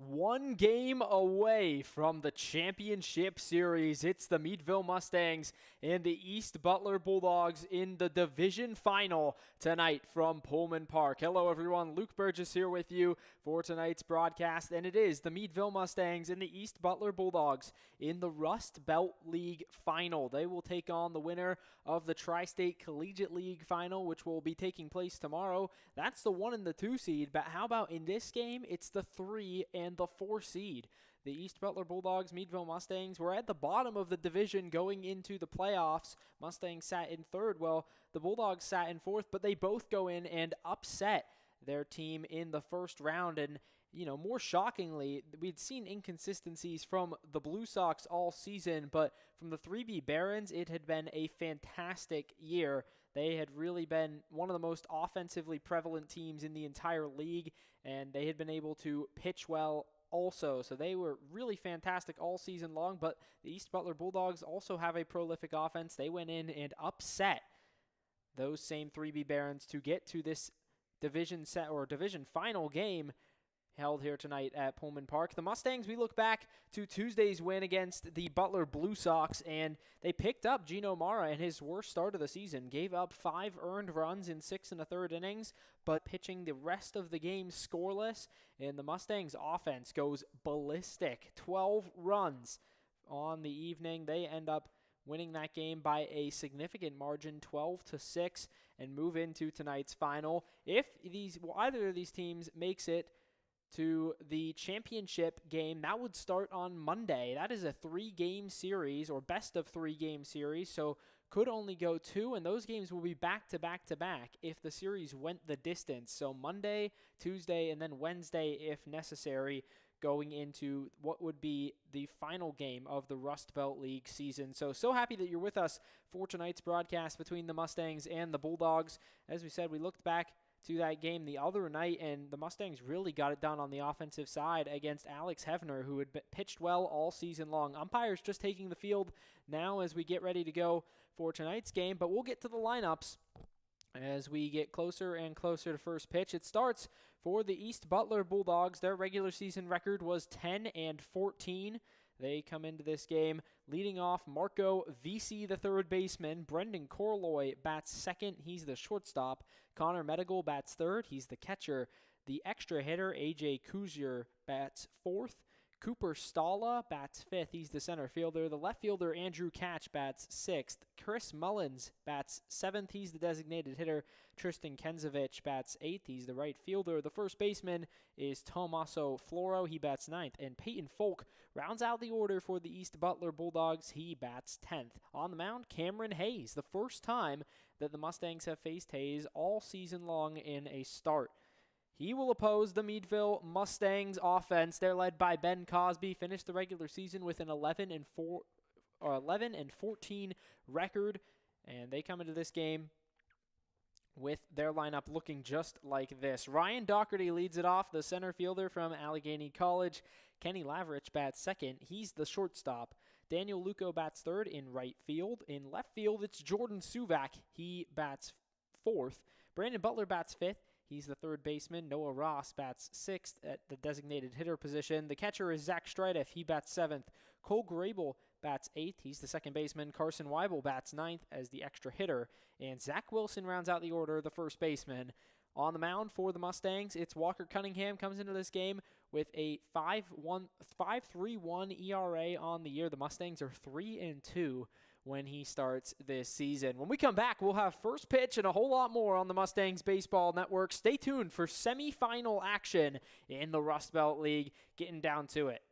One game away from the championship series. It's the Meadville Mustangs and the East Butler Bulldogs in the division final tonight from Pullman Park. Hello, everyone. Luke Burgess here with you for tonight's broadcast, and it is the Meadville Mustangs and the East Butler Bulldogs in the Rust Belt League final. They will take on the winner of the Tri-State Collegiate League final, which will be taking place tomorrow. That's the 1 and the 2 seed, but how about in this game? It's the 3 and the 4 seed. The East Butler Bulldogs, Meadville Mustangs were at the bottom of the division going into the playoffs. Mustangs sat in third. Well, the Bulldogs sat in fourth, but they both go in and upset their team in the first round. And, more shockingly, we'd seen inconsistencies from the Blue Sox all season, but from the 3B Barons, it had been a fantastic year. They had really been one of the most offensively prevalent teams in the entire league, and they had been able to pitch well also. So they were really fantastic all season long, but the East Butler Bulldogs also have a prolific offense. They went in and upset those same 3B Barons to get to this division final game held here tonight at Pullman Park. The Mustangs, we look back to Tuesday's win against the Butler Blue Sox, and they picked up Gino Mara in his worst start of the season, gave up 5 earned runs in 6 1/3 innings, but pitching the rest of the game scoreless, and the Mustangs offense goes ballistic. 12 runs on the evening. They end up winning that game by a significant margin, 12-6, and move into tonight's final. If either of these teams makes it to the championship game, that would start on Monday. That is a 3-game series, or best of 3 game series, so could only go 2, and those games will be back to back to back if the series went the distance. So Monday, Tuesday, and then Wednesday if necessary, going into what would be the final game of the Rust Belt League season. So happy that you're with us for tonight's broadcast between the Mustangs and the Bulldogs. As we said, we looked back to that game the other night, and the Mustangs really got it done on the offensive side against Alex Hefner, who had pitched well all season long. Umpires just taking the field now as we get ready to go for tonight's game, but we'll get to the lineups as we get closer and closer to first pitch. It starts for the East Butler Bulldogs. Their regular season record was 10-14. They come into this game leading off Marco VC, the third baseman. Brendan Corloy bats second. He's the shortstop. Connor Medigal bats third. He's the catcher. The extra hitter, AJ Kuzier, bats fourth. Cooper Stalla bats fifth. He's the center fielder. The left fielder, Andrew Catch, bats sixth. Chris Mullins bats seventh. He's the designated hitter. Tristan Kenzovich bats eighth. He's the right fielder. The first baseman is Tommaso Floro. He bats ninth. And Peyton Folk rounds out the order for the East Butler Bulldogs. He bats 10th. On the mound, Cameron Hayes. The first time that the Mustangs have faced Hayes all season long in a start. He will oppose the Meadville Mustangs offense. They're led by Ben Cosby. Finished the regular season with an 11-14 record, and they come into this game with their lineup looking just like this. Ryan Doherty leads it off, the center fielder from Allegheny College. Kenny Lavrich bats second. He's the shortstop. Daniel Luco bats third in right field. In left field, it's Jordan Suvak. He bats fourth. Brandon Butler bats fifth. He's the third baseman. Noah Ross bats sixth at the designated hitter position. The catcher is Zach Strideff. He bats seventh. Cole Grable bats eighth. He's the second baseman. Carson Weibel bats ninth as the extra hitter. And Zach Wilson rounds out the order, the first baseman. On the mound for the Mustangs, it's Walker Cunningham comes into this game with a 5.31 ERA on the year. The Mustangs are 3-2 when he starts this season. When we come back, we'll have first pitch and a whole lot more on the Mustangs Baseball Network. Stay tuned for semifinal action in the Rust Belt League. Getting down to it.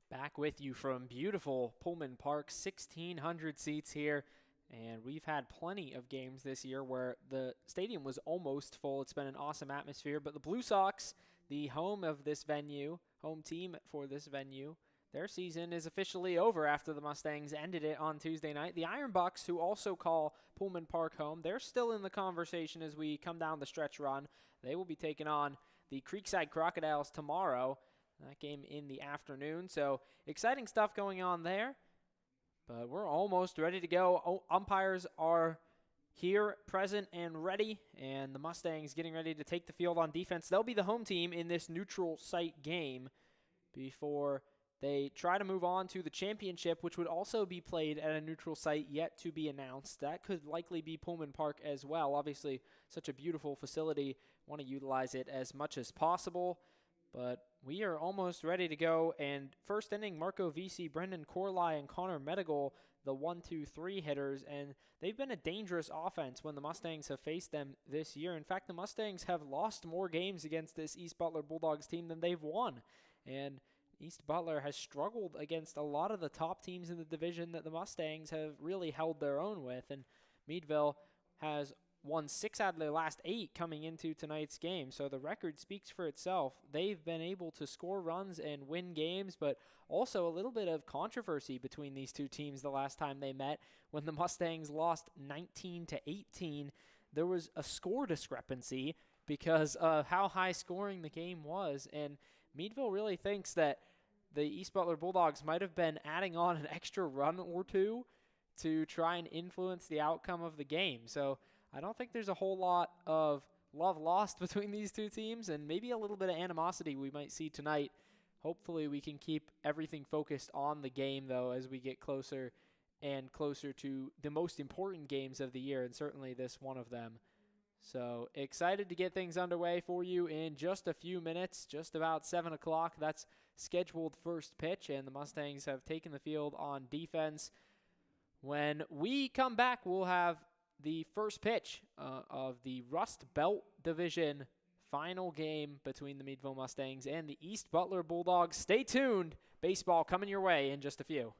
Back with you from beautiful Pullman Park, 1,600 seats here. And we've had plenty of games this year where the stadium was almost full. It's been an awesome atmosphere. But the Blue Sox, the home of this venue, home team for this venue, their season is officially over after the Mustangs ended it on Tuesday night. The Iron Bucks, who also call Pullman Park home, they're still in the conversation as we come down the stretch run. They will be taking on the Creekside Crocodiles tomorrow. That game in the afternoon. So exciting stuff going on there. But we're almost ready to go. Umpires are here, present, and ready. And the Mustangs getting ready to take the field on defense. They'll be the home team in this neutral site game before they try to move on to the championship, which would also be played at a neutral site yet to be announced. That could likely be Pullman Park as well. Obviously, such a beautiful facility. Want to utilize it as much as possible. But we are almost ready to go. And first inning, Marco Visi, Brendan Corley, and Connor Medigal, the 1-2-3 hitters. And they've been a dangerous offense when the Mustangs have faced them this year. In fact, the Mustangs have lost more games against this East Butler Bulldogs team than they've won. And East Butler has struggled against a lot of the top teams in the division that the Mustangs have really held their own with. And Meadville has won 6 out of their last 8 coming into tonight's game. So the record speaks for itself. They've been able to score runs and win games, but also a little bit of controversy between these two teams the last time they met. When the Mustangs lost 19-18, there was a score discrepancy because of how high scoring the game was. And Meadville really thinks that the East Butler Bulldogs might have been adding on an extra run or two to try and influence the outcome of the game. So I don't think there's a whole lot of love lost between these two teams, and maybe a little bit of animosity we might see tonight. Hopefully we can keep everything focused on the game, though, as we get closer and closer to the most important games of the year, and certainly this one of them. So excited to get things underway for you in just a few minutes, just about 7 o'clock. That's scheduled first pitch, and the Mustangs have taken the field on defense. When we come back, we'll have the first pitch of the Rust Belt Division final game between the Meadville Mustangs and the East Butler Bulldogs. Stay tuned. Baseball coming your way in just a few.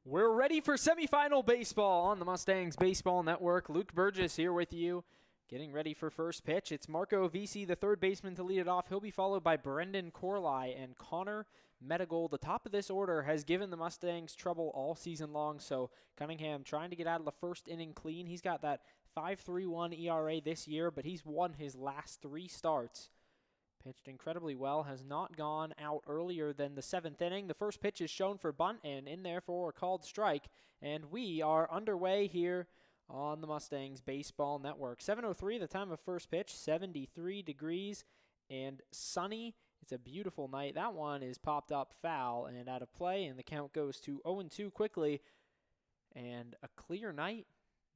We're ready for semifinal baseball on the Mustangs Baseball Network. Luke Burgess here with you, getting ready for first pitch. It's Marco Avisi, the third baseman, to lead it off. He'll be followed by Brendan Corley and Connor Meadville. The top of this order has given the Mustangs trouble all season long, so Cunningham trying to get out of the first inning clean. He's got that 5.31 ERA this year, but he's won his last 3 starts. Pitched incredibly well, has not gone out earlier than the 7th inning. The first pitch is shown for bunt and in there for a called strike. And we are underway here on the Mustangs Baseball Network. 7:03, the time of first pitch, 73 degrees and sunny. It's a beautiful night. That one is popped up foul and out of play, and the count goes to 0-2 quickly. And a clear night.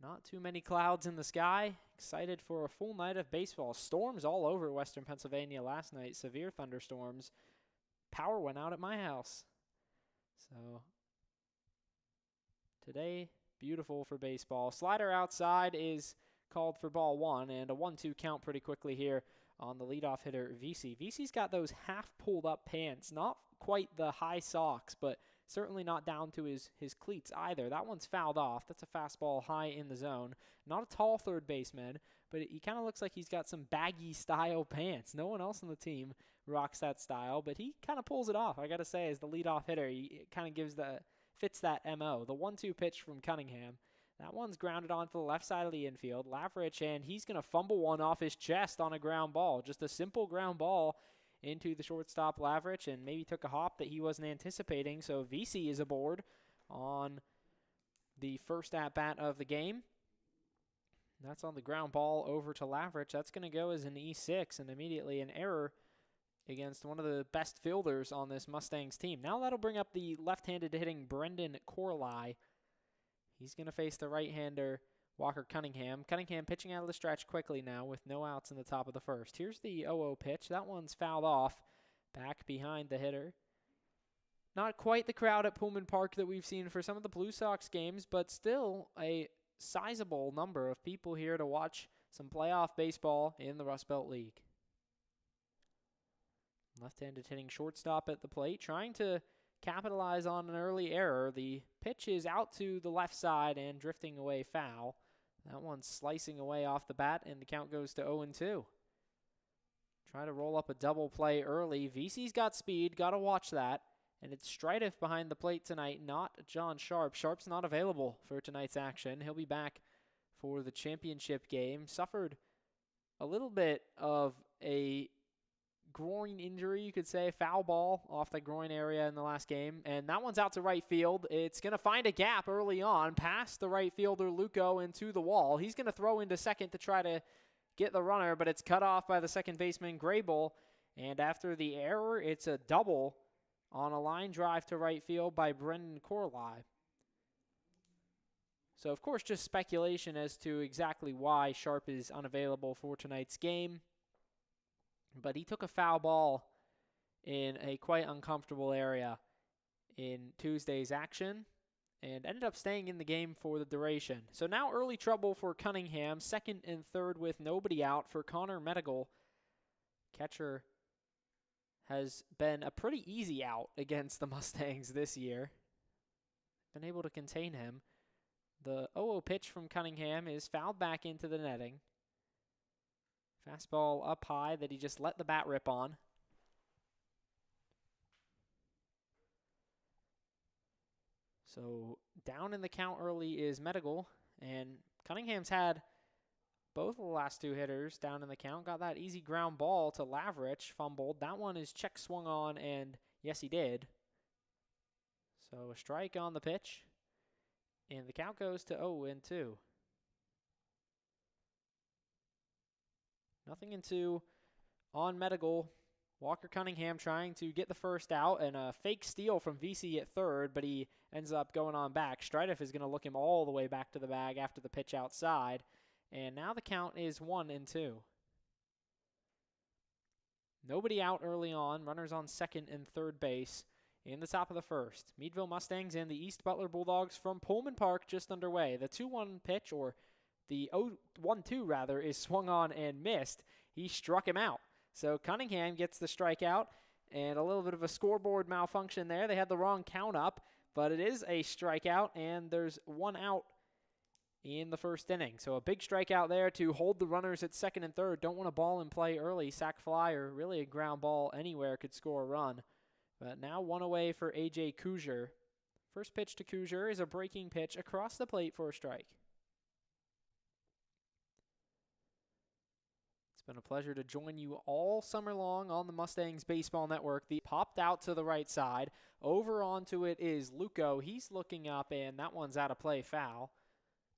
Not too many clouds in the sky. Excited for a full night of baseball. Storms all over western Pennsylvania last night. Severe thunderstorms. Power went out at my house. So today, beautiful for baseball. Slider outside is called for ball 1, and a 1-2 count pretty quickly here on the leadoff hitter, VC. VC's got those half pulled up pants. Not quite the high socks, but certainly not down to his cleats either. That one's fouled off. That's a fastball high in the zone. Not a tall third baseman, but he kind of looks like he's got some baggy style pants. No one else on the team rocks that style, but he kind of pulls it off. I got to say, as the leadoff hitter, he kind of fits that MO. The 1-2 pitch from Cunningham. That one's grounded onto the left side of the infield. Lavrich, and he's going to fumble one off his chest on a ground ball. Just a simple ground ball into the shortstop Lavrich, and maybe took a hop that he wasn't anticipating. So VC is aboard on the first at-bat of the game. That's on the ground ball over to Lavrich. That's going to go as an E6, and immediately an error against one of the best fielders on this Mustangs team. Now that'll bring up the left-handed hitting Brendan Corley. He's going to face the right-hander Walker Cunningham. Cunningham pitching out of the stretch quickly now with no outs in the top of the first. Here's the 0-0 pitch. That one's fouled off back behind the hitter. Not quite the crowd at Pullman Park that we've seen for some of the Blue Sox games, but still a sizable number of people here to watch some playoff baseball in the Rust Belt League. Left-handed hitting shortstop at the plate, trying to capitalize on an early error. The pitch is out to the left side and drifting away foul. That one's slicing away off the bat, and the count goes to 0-2. Try to roll up a double play early. VC's got speed, got to watch that. And it's Strideff behind the plate tonight, not John Sharp. Sharp's not available for tonight's action. He'll be back for the championship game. Suffered a little bit of a groin injury, you could say, foul ball off the groin area in the last game, and that one's out to right field. It's going to find a gap early on past the right fielder Luco into the wall. He's going to throw into second to try to get the runner, but it's cut off by the second baseman Grable, and after the error, it's a double on a line drive to right field by Brendan Corley. So, of course, just speculation as to exactly why Sharp is unavailable for tonight's game. But he took a foul ball in a quite uncomfortable area in Tuesday's action and ended up staying in the game for the duration. So now early trouble for Cunningham, second and third with nobody out for Connor Meadville. Catcher has been a pretty easy out against the Mustangs this year. Been able to contain him. The 0-0 pitch from Cunningham is fouled back into the netting. Fastball up high that he just let the bat rip on. So down in the count early is Meadville, and Cunningham's had both of the last 2 hitters down in the count. Got that easy ground ball to Lavrich, fumbled. That one is check swung on, and yes, he did. So a strike on the pitch, and the count goes to 0-2. Nothing in 2 on Meadville. Walker Cunningham trying to get the first out, and a fake steal from VC at third, but he ends up going on back. Strideff is going to look him all the way back to the bag after the pitch outside, and now the count is 1-2. Nobody out early on. Runners on second and third base in the top of the first. Meadville Mustangs and the East Butler Bulldogs from Pullman Park just underway. The 2-1 pitch, or the 1-2 rather, is swung on and missed. He struck him out. So Cunningham gets the strikeout, and a little bit of a scoreboard malfunction there. They had the wrong count up. but it is a strikeout, and there's one out in the first inning. So a big strikeout there to hold the runners at second and third. Don't want a ball in play early. Sac fly or really a ground ball anywhere could score a run. But now one away for A.J. Kuzier. First pitch to Kuzier is a breaking pitch across the plate for a strike. It's been a pleasure to join you all summer long on the Mustangs Baseball Network. The popped out to the right side. Over onto it is Luco. He's looking up, and that one's out of play, foul.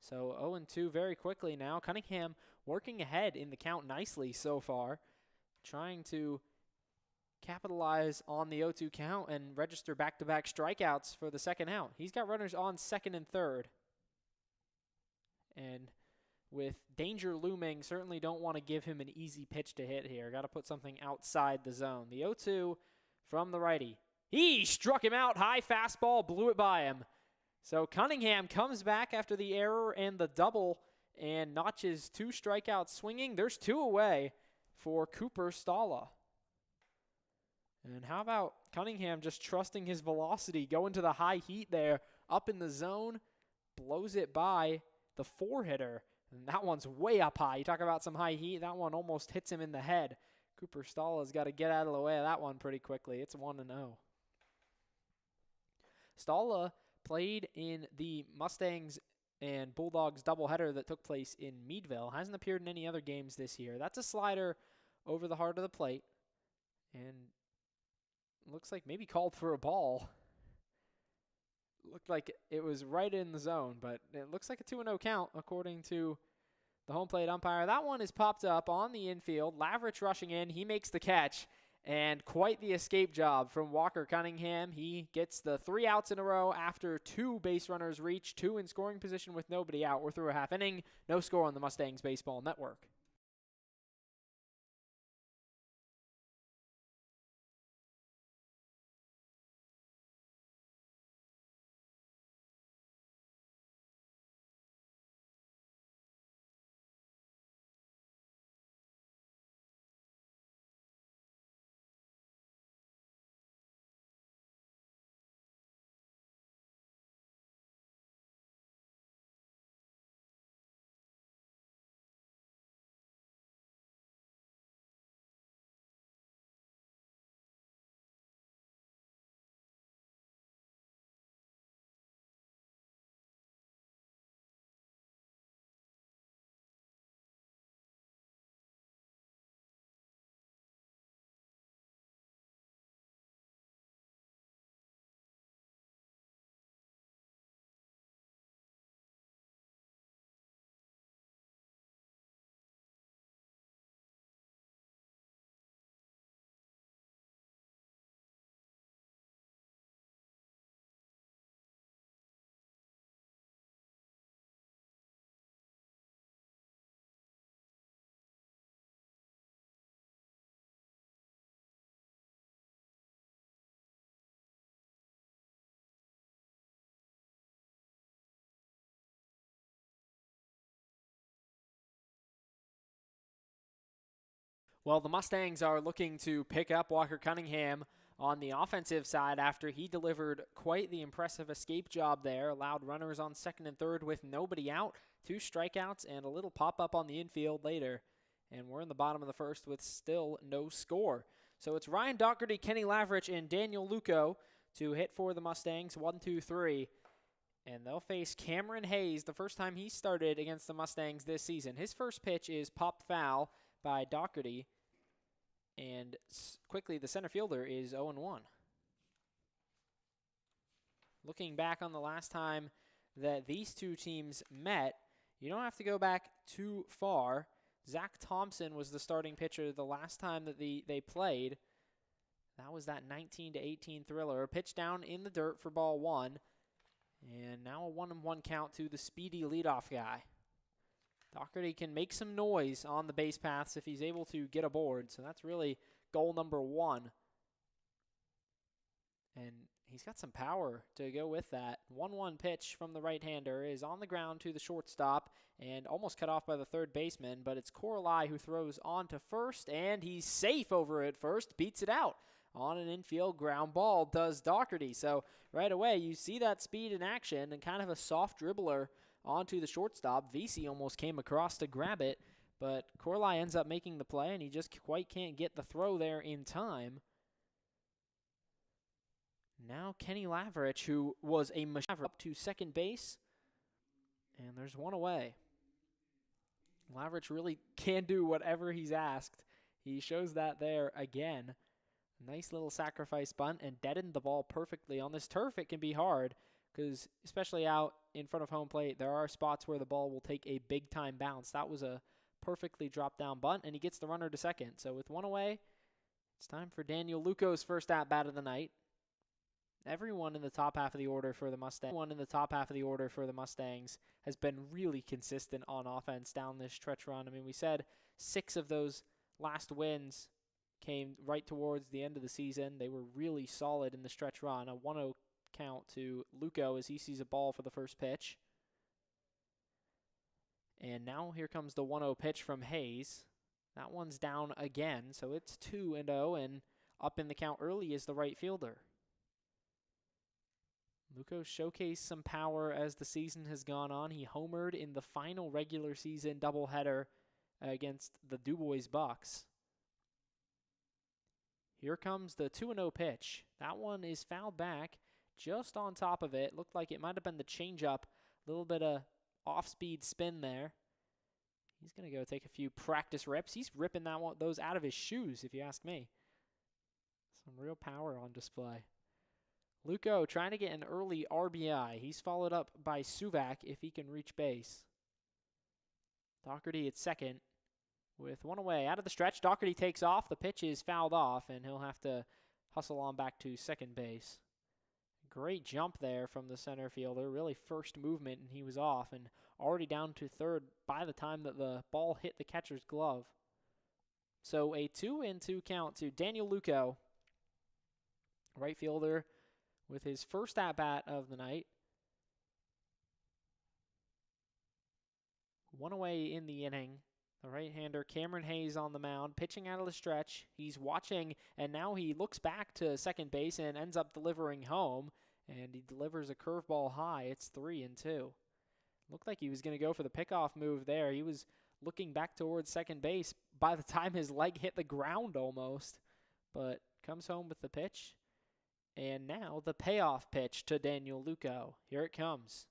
So 0-2 very quickly now. Cunningham working ahead in the count nicely so far. Trying to capitalize on the 0-2 count and register back-to-back strikeouts for the second out. He's got runners on second and third. And with danger looming, certainly don't want to give him an easy pitch to hit here. Got to put something outside the zone. The 0-2 from the righty. He struck him out. High fastball, blew it by him. So Cunningham comes back after the error and the double and notches 2 strikeouts swinging. There's 2 away for Cooper Stalla. And how about Cunningham just trusting his velocity, going to the high heat there, up in the zone, blows it by the 4-hitter. And that one's way up high. You talk about some high heat, that one almost hits him in the head. Cooper Stalla's got to get out of the way of that one pretty quickly. It's 1-0. Stalla played in the Mustangs and Bulldogs doubleheader that took place in Meadville. Hasn't appeared in any other games this year. That's a slider over the heart of the plate. And looks like maybe called for a ball. Looked like it was right in the zone, but it looks like a 2-0 count according to the home plate umpire. That one is popped up on the infield. Lavrich rushing in. He makes the catch. And quite the escape job from Walker Cunningham. He gets the 3 outs in a row after 2 base runners reach, 2 in scoring position with nobody out. We're through a half inning. No score on the Mustangs Baseball Network. Well, the Mustangs are looking to pick up Walker Cunningham on the offensive side after he delivered quite the impressive escape job there, allowed runners on second and third with nobody out, 2 strikeouts, and a little pop-up on the infield later. And we're in the bottom of the first with still no score. So it's Ryan Doherty, Kenny Lavrich, and Daniel Luco to hit for the Mustangs, 1, 2, 3. And they'll face Cameron Hayes, the first time he started against the Mustangs this season. His first pitch is popped foul by Doherty. And quickly, the center fielder is 0-1. Looking back on the last time that these two teams met, you don't have to go back too far. Zach Thompson was the starting pitcher the last time that they played. That was that 19-18 thriller. A pitch down in the dirt for ball 1. And now a 1-1 count to the speedy leadoff guy. Doherty can make some noise on the base paths if he's able to get aboard. So that's really goal number 1. And he's got some power to go with that. 1-1 pitch from the right-hander is on the ground to the shortstop and almost cut off by the third baseman, but it's Corley who throws on to first, and he's safe over at first, beats it out. on an infield ground ball does Doherty. So right away, you see that speed in action and kind of a soft dribbler onto the shortstop. VC almost came across to grab it, but Corley ends up making the play, and he just quite can't get the throw there in time. Now Kenny Lavrich, who was a machine, up to second base, and there's one away. Lavrich really can do whatever he's asked. He shows that there again. Nice little sacrifice bunt and deadened the ball perfectly. On this turf, it can be hard because especially out in front of home plate, there are spots where the ball will take a big-time bounce. That was a perfectly dropped-down bunt, and he gets the runner to second. So with one away, it's time for Daniel Luco's first at-bat of the night. Everyone in the top half of the order for the Mustangs has been really consistent on offense down this stretch run. I mean, we said 6 of those last wins came right towards the end of the season. They were really solid in the stretch run. A 1-0 count to Luco as he sees a ball for the first pitch. And now here comes the 1-0 pitch from Hayes. That one's down again, so it's 2-0, and up in the count early is the right fielder. Luco showcased some power as the season has gone on. He homered in the final regular season doubleheader against the DuBois Bucks. Here comes the 2-0 pitch. That one is fouled back just on top of it. Looked like it might have been the changeup. A little bit of off-speed spin there. He's going to go take a few practice reps. He's ripping those out of his shoes, if you ask me. Some real power on display. Luco trying to get an early RBI. He's followed up by Suvak if he can reach base. Doherty at second with one away. Out of the stretch, Doherty takes off. The pitch is fouled off, and he'll have to hustle on back to second base. Great jump there from the center fielder. Really first movement, and he was off and already down to third by the time that the ball hit the catcher's glove. So a 2-2 count to Daniel Luco, right fielder, with his first at-bat of the night. One away in the inning. The right-hander Cameron Hayes on the mound, pitching out of the stretch. He's watching, and now he looks back to second base and ends up delivering home, and he delivers a curveball high. It's 3-2. Looked like he was going to go for the pickoff move there. He was looking back towards second base by the time his leg hit the ground almost, but comes home with the pitch. And now the payoff pitch to Daniel Luco. Here it comes.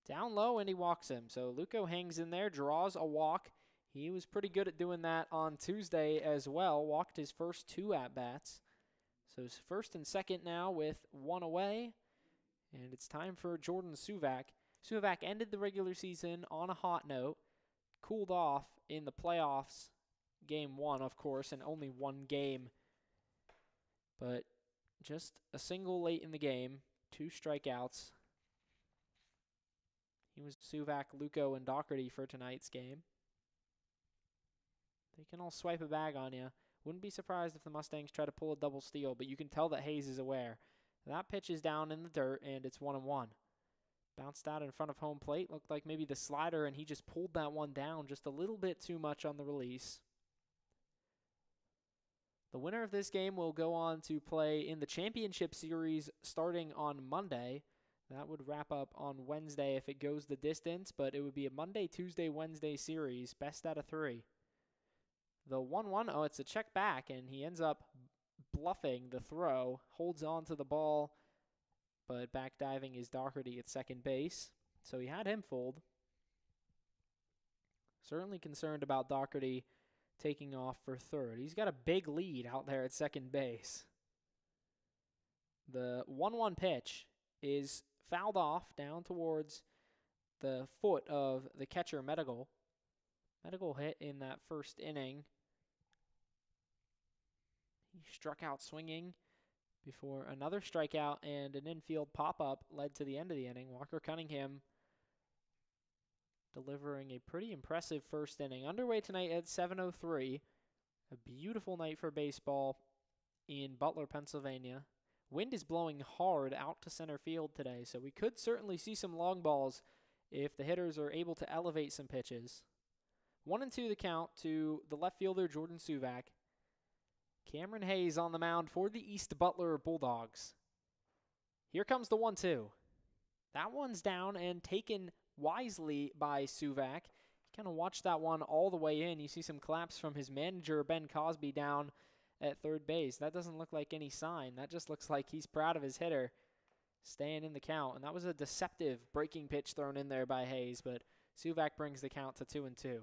Down low, and he walks him. So Luco hangs in there, draws a walk. He was pretty good at doing that on Tuesday as well. Walked his first 2 at-bats. So it's first and second now with one away. And it's time for Jordan Suvak. Suvak ended the regular season on a hot note. Cooled off in the playoffs. Game 1, of course, and only one game. But just a single late in the game, 2 strikeouts. He was Suvak, Luco, and Doherty for tonight's game. They can all swipe a bag on you. Wouldn't be surprised if the Mustangs try to pull a double steal, but you can tell that Hayes is aware. That pitch is down in the dirt, and it's 1-1. Bounced out in front of home plate. Looked like maybe the slider, and he just pulled that one down just a little bit too much on the release. The winner of this game will go on to play in the championship series starting on Monday. That would wrap up on Wednesday if it goes the distance, but it would be a Monday, Tuesday, Wednesday series, best out of 3. The 1-1, oh, it's a check back, and he ends up bluffing the throw, holds on to the ball, but back diving is Doherty at second base, so he had him fooled. Certainly concerned about Doherty taking off for third. He's got a big lead out there at second base. The 1-1 pitch is fouled off down towards the foot of the catcher, Meadville. Meadville hit in that first inning. He struck out swinging before another strikeout and an infield pop-up led to the end of the inning. Walker Cunningham delivering a pretty impressive first inning. Underway tonight at 7:03. A beautiful night for baseball in Butler, Pennsylvania. Wind is blowing hard out to center field today, so we could certainly see some long balls if the hitters are able to elevate some pitches. 1-2 the count to the left fielder, Jordan Suvak. Cameron Hayes on the mound for the East Butler Bulldogs. Here comes the 1-2. That one's down and taken wisely by Suvak. Kind of watched that one all the way in. You see some claps from his manager, Ben Cosby, down at third base. That doesn't look like any sign. That just looks like he's proud of his hitter staying in the count. And that was a deceptive breaking pitch thrown in there by Hayes, but Suvak brings the count to 2-2.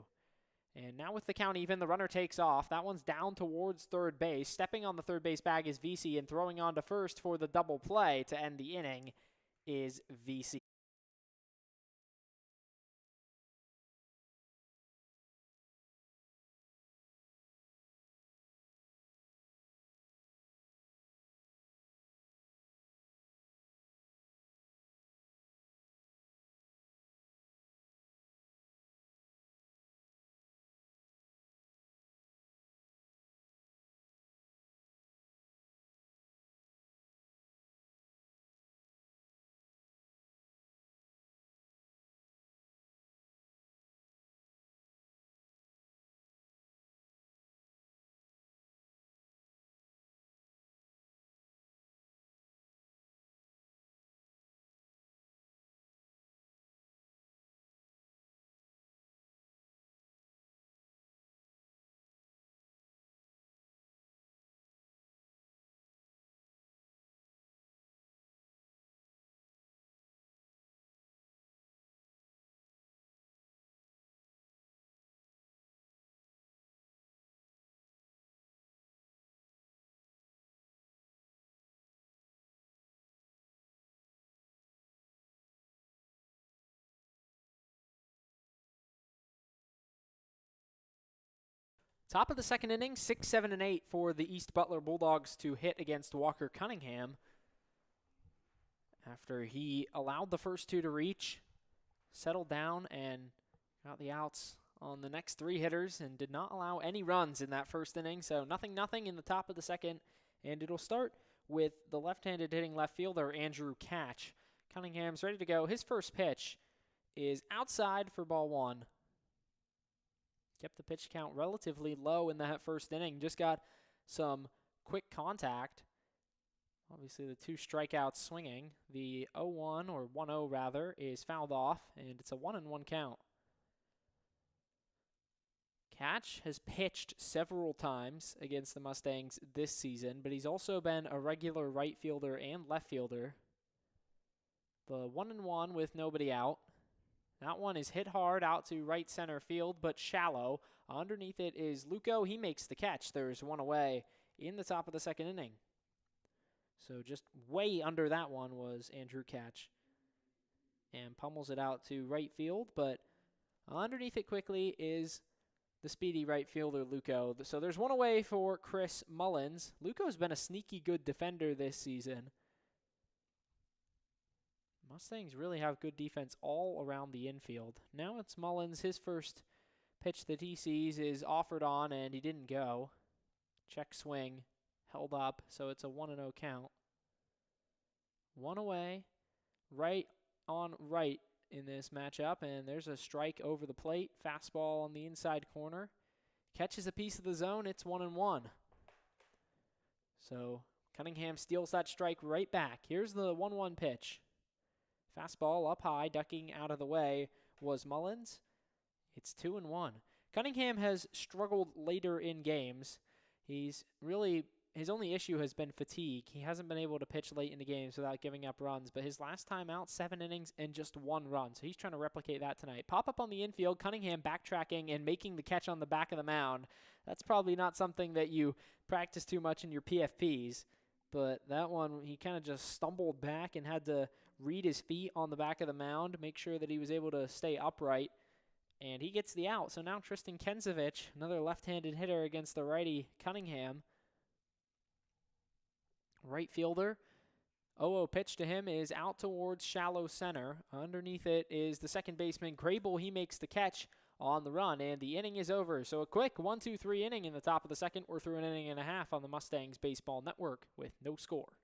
And now with the count even, the runner takes off. That one's down towards third base. Stepping on the third base bag is VC, and throwing on to first for the double play to end the inning is VC. Top of the second inning, 6, 7, and 8 for the East Butler Bulldogs to hit against Walker Cunningham. After he allowed the first two to reach, settled down, and got the outs on the next three hitters and did not allow any runs in that first inning. So nothing in the top of the second, and it'll start with the left-handed hitting left fielder, Andrew Catch. Cunningham's ready to go. His first pitch is outside for ball one. Kept the pitch count relatively low in that first inning. Just got some quick contact. Obviously, the two strikeouts swinging. The 0-1, or 1-0 rather, is fouled off, and it's a 1-1 count. Catch has pitched several times against the Mustangs this season, but he's also been a regular right fielder and left fielder. The 1-1 with nobody out. That one is hit hard out to right center field, but shallow. Underneath it is Luco. He makes the catch. There's one away in the top of the second inning. So just way under that one was Andrew Catch. And pummels it out to right field, but underneath it quickly is the speedy right fielder, Luco. So there's one away for Chris Mullins. Luco's been a sneaky good defender this season. Mustangs really have good defense all around the infield. Now it's Mullins. His first pitch that he sees is offered on, and he didn't go. Check swing, held up, so it's a 1-0 count. One away, right on right in this matchup, and there's a strike over the plate. Fastball on the inside corner. Catches a piece of the zone. It's 1-1. So Cunningham steals that strike right back. Here's the 1-1 pitch. Fastball up high, ducking out of the way was Mullins. It's 2-1. Cunningham has struggled later in games. His only issue has been fatigue. He hasn't been able to pitch late in the games without giving up runs, but his last time out, 7 innings and just 1 run. So he's trying to replicate that tonight. Pop up on the infield, Cunningham backtracking and making the catch on the back of the mound. That's probably not something that you practice too much in your PFPs, but that one, he kind of just stumbled back and had to read his feet on the back of the mound, make sure that he was able to stay upright, and he gets the out. So now Tristan Kensevich, another left-handed hitter against the righty Cunningham. Right fielder, 0-0 pitch to him is out towards shallow center. Underneath it is the second baseman, Grable. He makes the catch on the run, and the inning is over. So a quick 1-2-3 inning in the top of the second. We're through an inning and a half on the Mustangs Baseball Network with no score.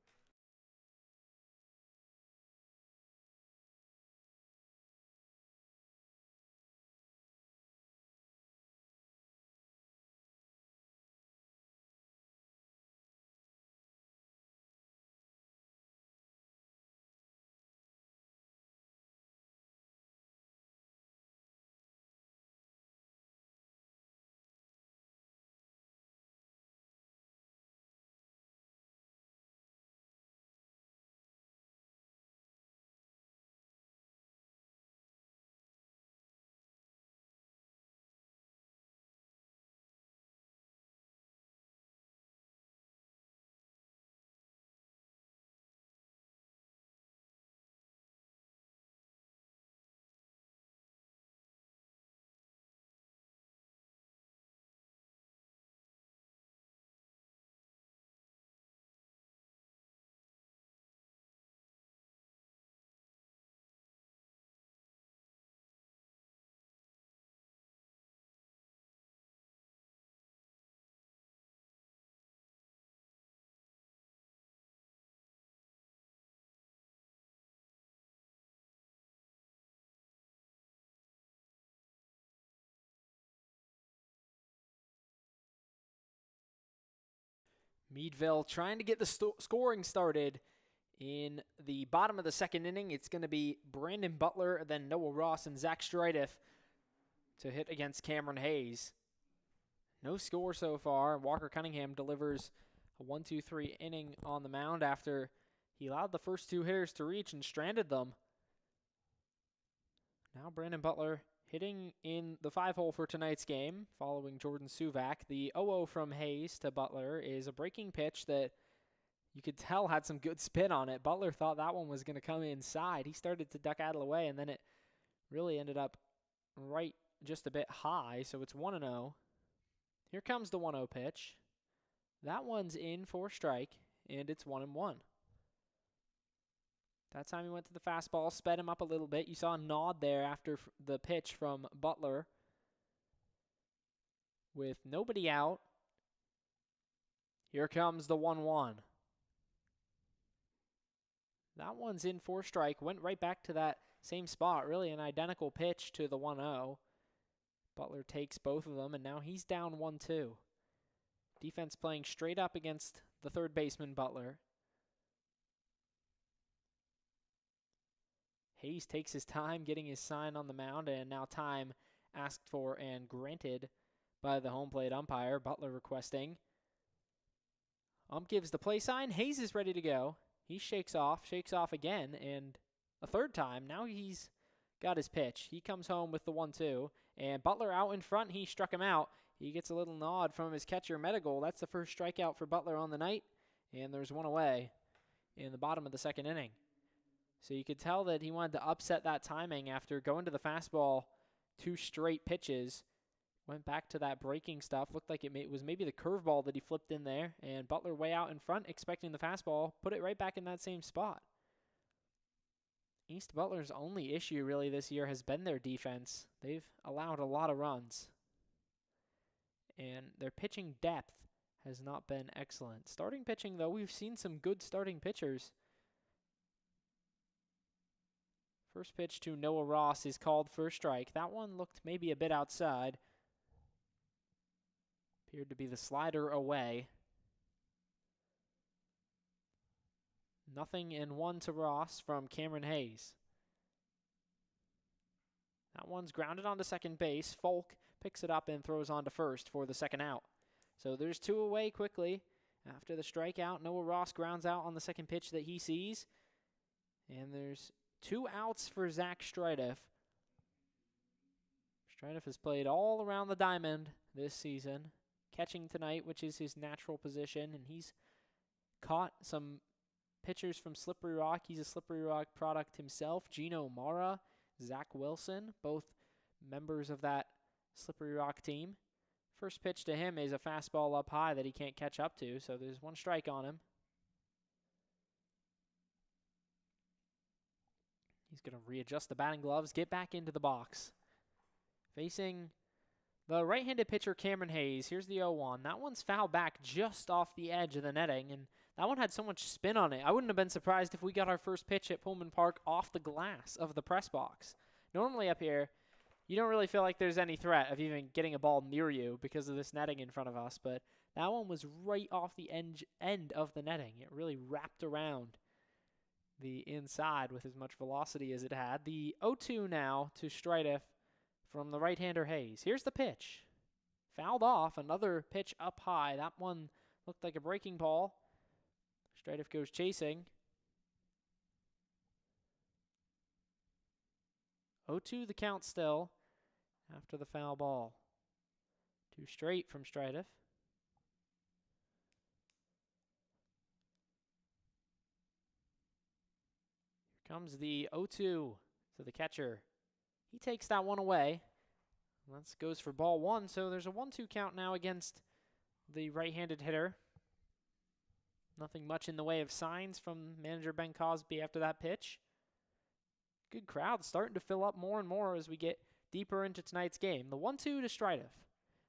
Meadville trying to get the scoring started in the bottom of the second inning. It's going to be Brandon Butler, then Noah Ross and Zach Strideff to hit against Cameron Hayes. No score so far. Walker Cunningham delivers a 1-2-3 inning on the mound after he allowed the first two hitters to reach and stranded them. Now Brandon Butler hitting in the 5-hole for tonight's game, following Jordan Suvak. The 0-0 from Hayes to Butler is a breaking pitch that you could tell had some good spin on it. Butler thought that one was going to come inside. He started to duck out of the way, and then it really ended up right just a bit high, so it's 1-0. Here comes the 1-0 pitch. That one's in for a strike, and it's 1-1. That time he went to the fastball, sped him up a little bit. You saw a nod there after the pitch from Butler. With nobody out, here comes the 1-1. That one's in for a strike. Went right back to that same spot. Really an identical pitch to the 1-0. Butler takes both of them, and now he's down 1-2. Defense playing straight up against the third baseman, Butler. Hayes takes his time getting his sign on the mound, and now time asked for and granted by the home plate umpire. Butler requesting. Ump gives the play sign. Hayes is ready to go. He shakes off again, and a third time. Now he's got his pitch. He comes home with the 1-2, and Butler out in front. He struck him out. He gets a little nod from his catcher, Meadville. That's the first strikeout for Butler on the night, and there's one away in the bottom of the second inning. So you could tell that he wanted to upset that timing after going to the fastball 2 straight pitches. Went back to that breaking stuff. Looked like it was maybe the curveball that he flipped in there. And Butler way out in front, expecting the fastball, put it right back in that same spot. East Butler's only issue really this year has been their defense. They've allowed a lot of runs. And their pitching depth has not been excellent. Starting pitching, though, we've seen some good starting pitchers. First pitch to Noah Ross is called for a strike. That one looked maybe a bit outside. Appeared to be the slider away. 0-1 to Ross from Cameron Hayes. That one's grounded onto second base. Folk picks it up and throws on to first for the second out. So there's 2 away quickly. After the strikeout, Noah Ross grounds out on the second pitch that he sees. And there's 2 outs for Zach Strideff. Strideff has played all around the diamond this season, catching tonight, which is his natural position, and he's caught some pitchers from Slippery Rock. He's a Slippery Rock product himself. Gino Mara, Zach Wilson, both members of that Slippery Rock team. First pitch to him is a fastball up high that he can't catch up to, so there's 1 strike on him. He's going to readjust the batting gloves, get back into the box. Facing the right-handed pitcher, Cameron Hayes. Here's the 0-1. That one's fouled back just off the edge of the netting, and that one had so much spin on it. I wouldn't have been surprised if we got our first pitch at Pullman Park off the glass of the press box. Normally up here, you don't really feel like there's any threat of even getting a ball near you because of this netting in front of us, but that one was right off the end of the netting. It really wrapped around the inside with as much velocity as it had. The 0-2 now to Strideff from the right-hander Hayes. Here's the pitch. Fouled off. Another pitch up high. That one looked like a breaking ball. Strideff goes chasing. 0-2 the count still after the foul ball. 2 straight from Strideff. Comes the 0-2 to the catcher. He takes that one away. That goes for ball 1, so there's a 1-2 count now against the right-handed hitter. Nothing much in the way of signs from manager Ben Cosby after that pitch. Good crowd starting to fill up more and more as we get deeper into tonight's game. The 1-2 to Strideff.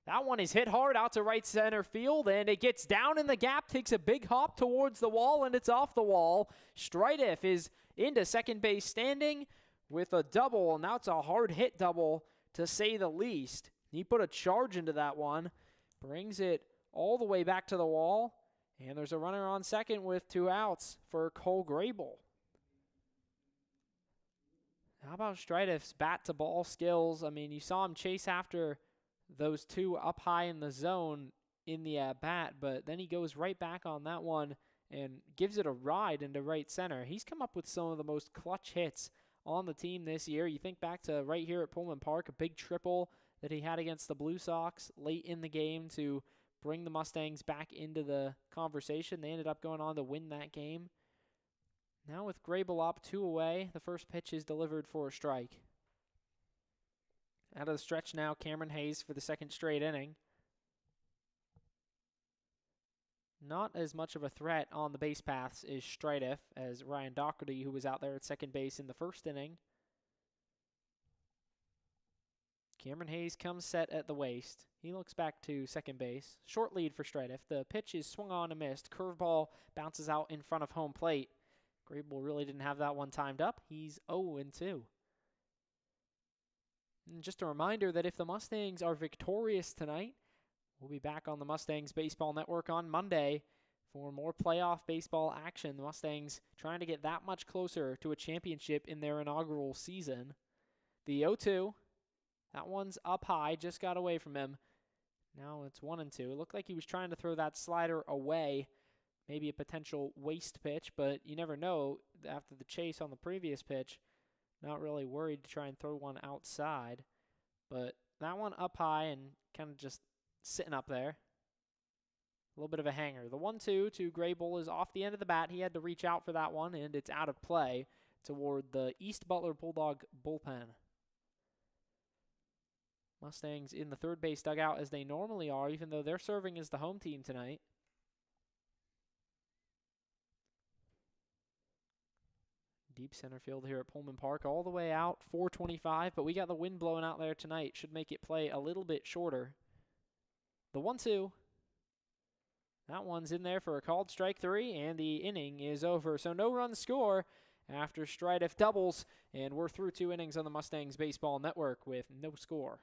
That one is hit hard out to right center field, and it gets down in the gap, takes a big hop towards the wall, and it's off the wall. Strideff is into second base standing with a double, and now it's a hard hit double to say the least. He put a charge into that one, brings it all the way back to the wall, And there's a runner on second with 2 outs for Cole Grable. How about Stridif's bat-to-ball skills? I mean, you saw him chase after those 2 up high in the zone in the at-bat, but then he goes right back on that one and gives it a ride into right center. He's come up with some of the most clutch hits on the team this year. You think back to right here at Pullman Park, a big triple that he had against the Blue Sox late in the game to bring the Mustangs back into the conversation. They ended up going on to win that game. Now with Grable up 2 away, the first pitch is delivered for a strike. Out of the stretch now, Cameron Hayes for the second straight inning. Not as much of a threat on the base paths is Stridif as Ryan Doherty, who was out there at second base in the first inning. Cameron Hayes comes set at the waist. He looks back to second base. Short lead for Stridif. The pitch is swung on and missed. Curveball bounces out in front of home plate. Grable really didn't have that one timed up. He's 0-2. And just a reminder that if the Mustangs are victorious tonight, we'll be back on the Mustangs Baseball Network on Monday for more playoff baseball action. The Mustangs trying to get that much closer to a championship in their inaugural season. The 0-2, that one's up high, just got away from him. Now it's 1-2. It looked like he was trying to throw that slider away. Maybe a potential waste pitch, but you never know after the chase on the previous pitch. Not really worried to try and throw one outside. But that one up high and kind of just sitting up there. A little bit of a hanger. The 1-2 to Grable is off the end of the bat. He had to reach out for that one, and it's out of play toward the East Butler Bulldog bullpen. Mustangs in the third base dugout as they normally are, even though they're serving as the home team tonight. Deep center field here at Pullman Park, all the way out, 425, but we got the wind blowing out there tonight. Should make it play a little bit shorter. The 1-2. That one's in there for a called strike 3, and the inning is over. So no run score after Stridif doubles, and we're through 2 innings on the Mustangs Baseball Network with no score.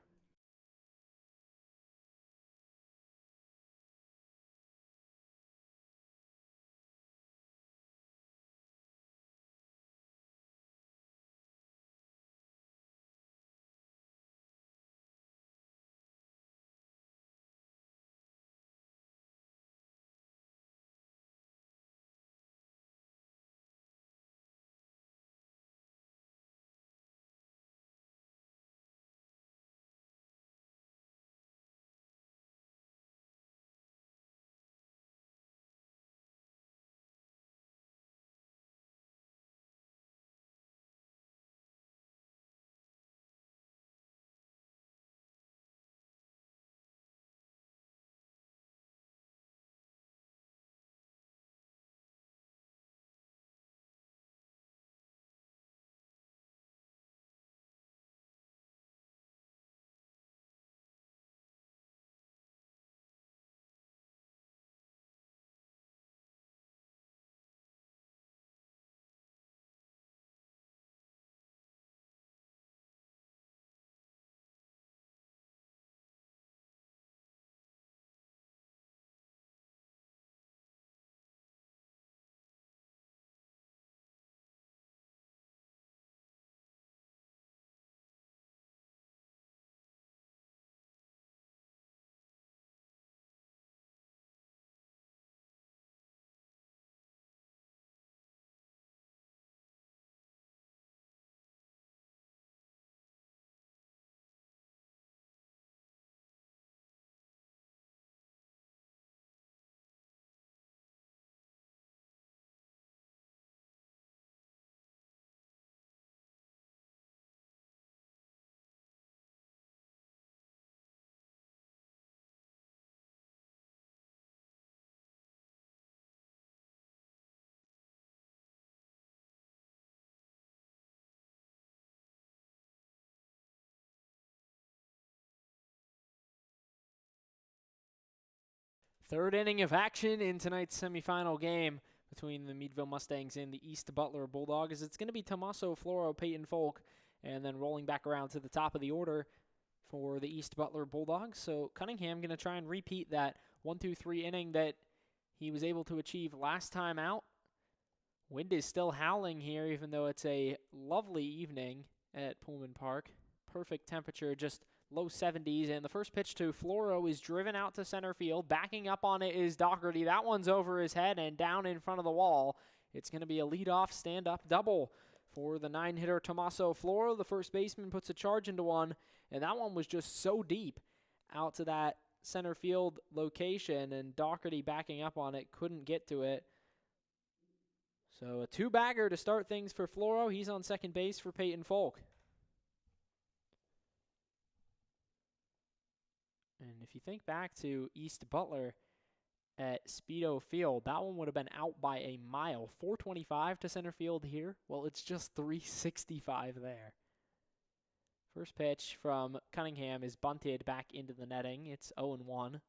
Third inning of action in tonight's semifinal game between the Meadville Mustangs and the East Butler Bulldogs. It's going to be Tommaso Floro, Peyton Folk, and then rolling back around to the top of the order for the East Butler Bulldogs. So Cunningham going to try and repeat that 1-2-3 inning that he was able to achieve last time out. Wind is still howling here, even though it's a lovely evening at Pullman Park. Perfect temperature, just low 70s. And the first pitch to Floro is driven out to center field. Backing up on it is Doherty. That one's over his head and down in front of the wall. It's going to be a leadoff stand-up double for the 9-hitter Tommaso Floro. The first baseman puts a charge into one, and that one was just so deep out to that center field location, and Doherty backing up on it couldn't get to it. So a two-bagger to start things for Floro. He's on second base for Peyton Folk. And if you think back to East Butler at Speedo Field, that one would have been out by a mile. 425 to center field here. Well, it's just 365 there. First pitch from Cunningham is bunted back into the netting. It's 0-1.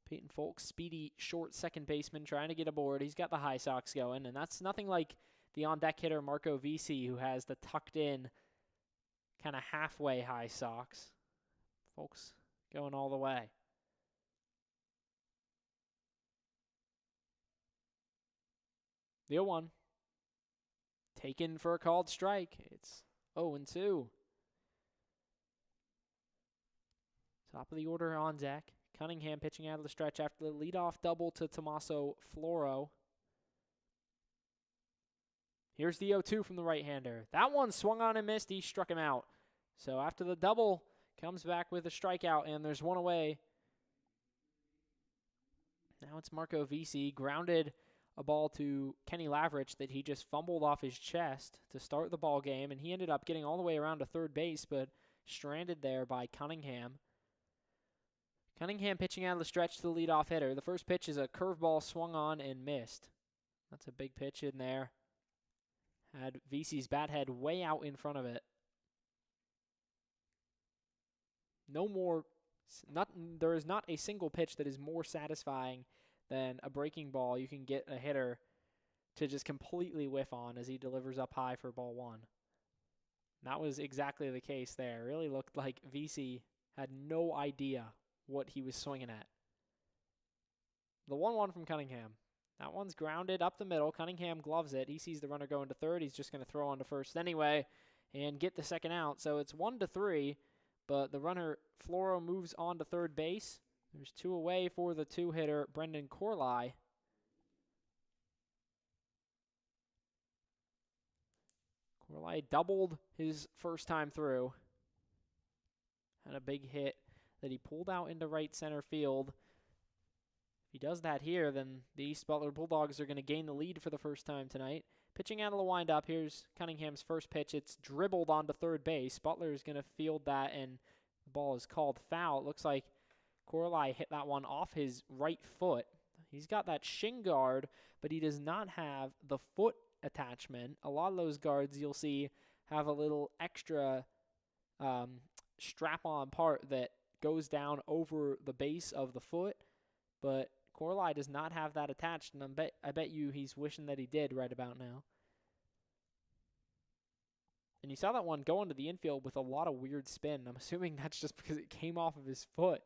Peyton Folk, speedy short second baseman, trying to get aboard. He's got the high socks going, and that's nothing like the on-deck hitter Marco Visi, who has the tucked-in kind of halfway high socks. Folks going all the way. The 0-1. Taken for a called strike. It's 0-2. Top of the order on deck. Cunningham pitching out of the stretch after the leadoff double to Tommaso Floro. Here's the 0-2 from the right-hander. That one swung on and missed. He struck him out. So after the double, comes back with a strikeout, and there's one away. Now it's Marco Visi. Grounded a ball to Kenny Lavrich that he just fumbled off his chest to start the ball game, and he ended up getting all the way around to third base, but stranded there by Cunningham. Cunningham pitching out of the stretch to the leadoff hitter. The first pitch is a curveball swung on and missed. That's a big pitch in there. Had Visi's bat head way out in front of it. There is not a single pitch that is more satisfying than a breaking ball you can get a hitter to just completely whiff on as he delivers up high for ball one. And that was exactly the case there. It really looked like Visi had no idea what he was swinging at. The 1-1 from Cunningham. That one's grounded up the middle. Cunningham gloves it. He sees the runner going to third. He's just going to throw on to first anyway and get the second out. So it's 1-3, but the runner, Floro, moves on to third base. There's two away for the two-hitter, Brendan Corley. Corley doubled his first time through. Had a big hit that he pulled out into right center field. If he does that here, then the East Butler Bulldogs are going to gain the lead for the first time tonight. Pitching out of the windup, here's Cunningham's first pitch. It's dribbled onto third base. Butler is going to field that, and the ball is called foul. It looks like Corley hit that one off his right foot. He's got that shin guard, but he does not have the foot attachment. A lot of those guards you'll see have a little extra strap-on part that goes down over the base of the foot, but Corley does not have that attached, and I bet you he's wishing that he did right about now. And you saw that one go into the infield with a lot of weird spin. I'm assuming that's just because it came off of his foot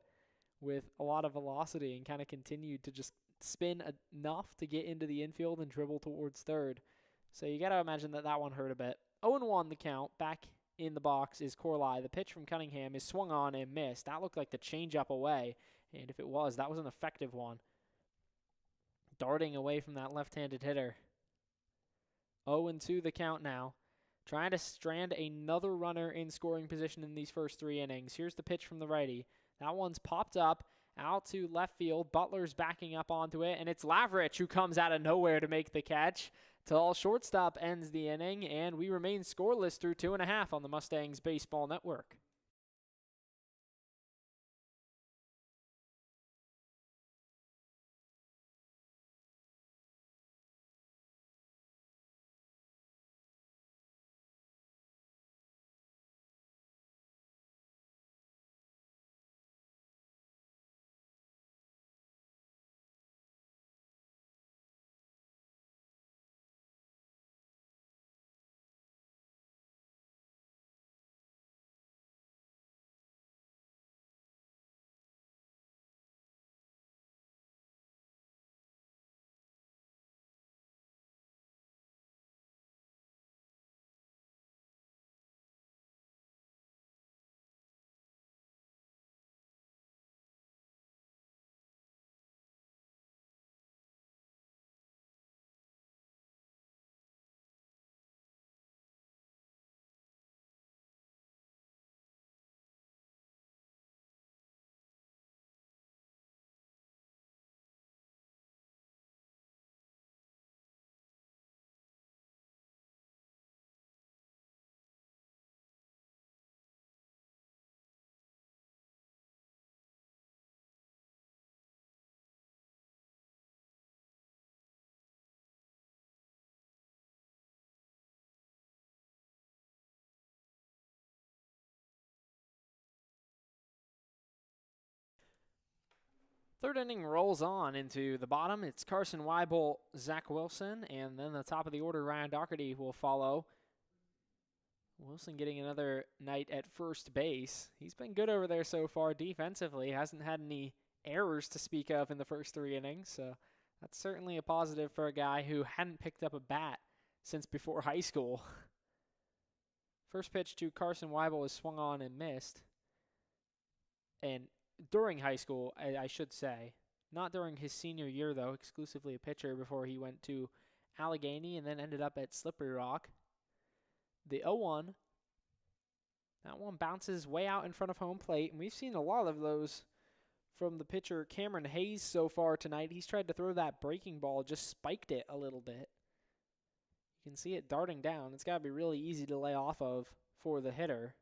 with a lot of velocity and kind of continued to just spin enough to get into the infield and dribble towards third. So you got to imagine that that one hurt a bit. 0-1 the count. Back in the box is Corley. The pitch from Cunningham is swung on and missed. That looked like the changeup away, and if it was, that was an effective one. Darting away from that left-handed hitter. 0-2 the count now. Trying to strand another runner in scoring position in these first three innings. Here's the pitch from the righty. That one's popped up out to left field. Butler's backing up onto it, and it's Lavrich who comes out of nowhere to make the catch. Tall shortstop ends the inning, and we remain scoreless through 2.5 on the Mustangs Baseball Network. Third inning rolls on into the bottom. It's Carson Weibel, Zach Wilson, and then the top of the order, Ryan Doherty, will follow. Wilson getting another night at first base. He's been good over there so far defensively. Hasn't had any errors to speak of in the first 3 innings, so that's certainly a positive for a guy who hadn't picked up a bat since before high school. First pitch to Carson Weibel is swung on and missed. And during high school, I should say. Not during his senior year, though, exclusively a pitcher before he went to Allegheny and then ended up at Slippery Rock. The 0-1. That one bounces way out in front of home plate, and we've seen a lot of those from the pitcher Cameron Hayes so far tonight. He's tried to throw that breaking ball, just spiked it a little bit. You can see it darting down. It's got to be really easy to lay off of for the hitter.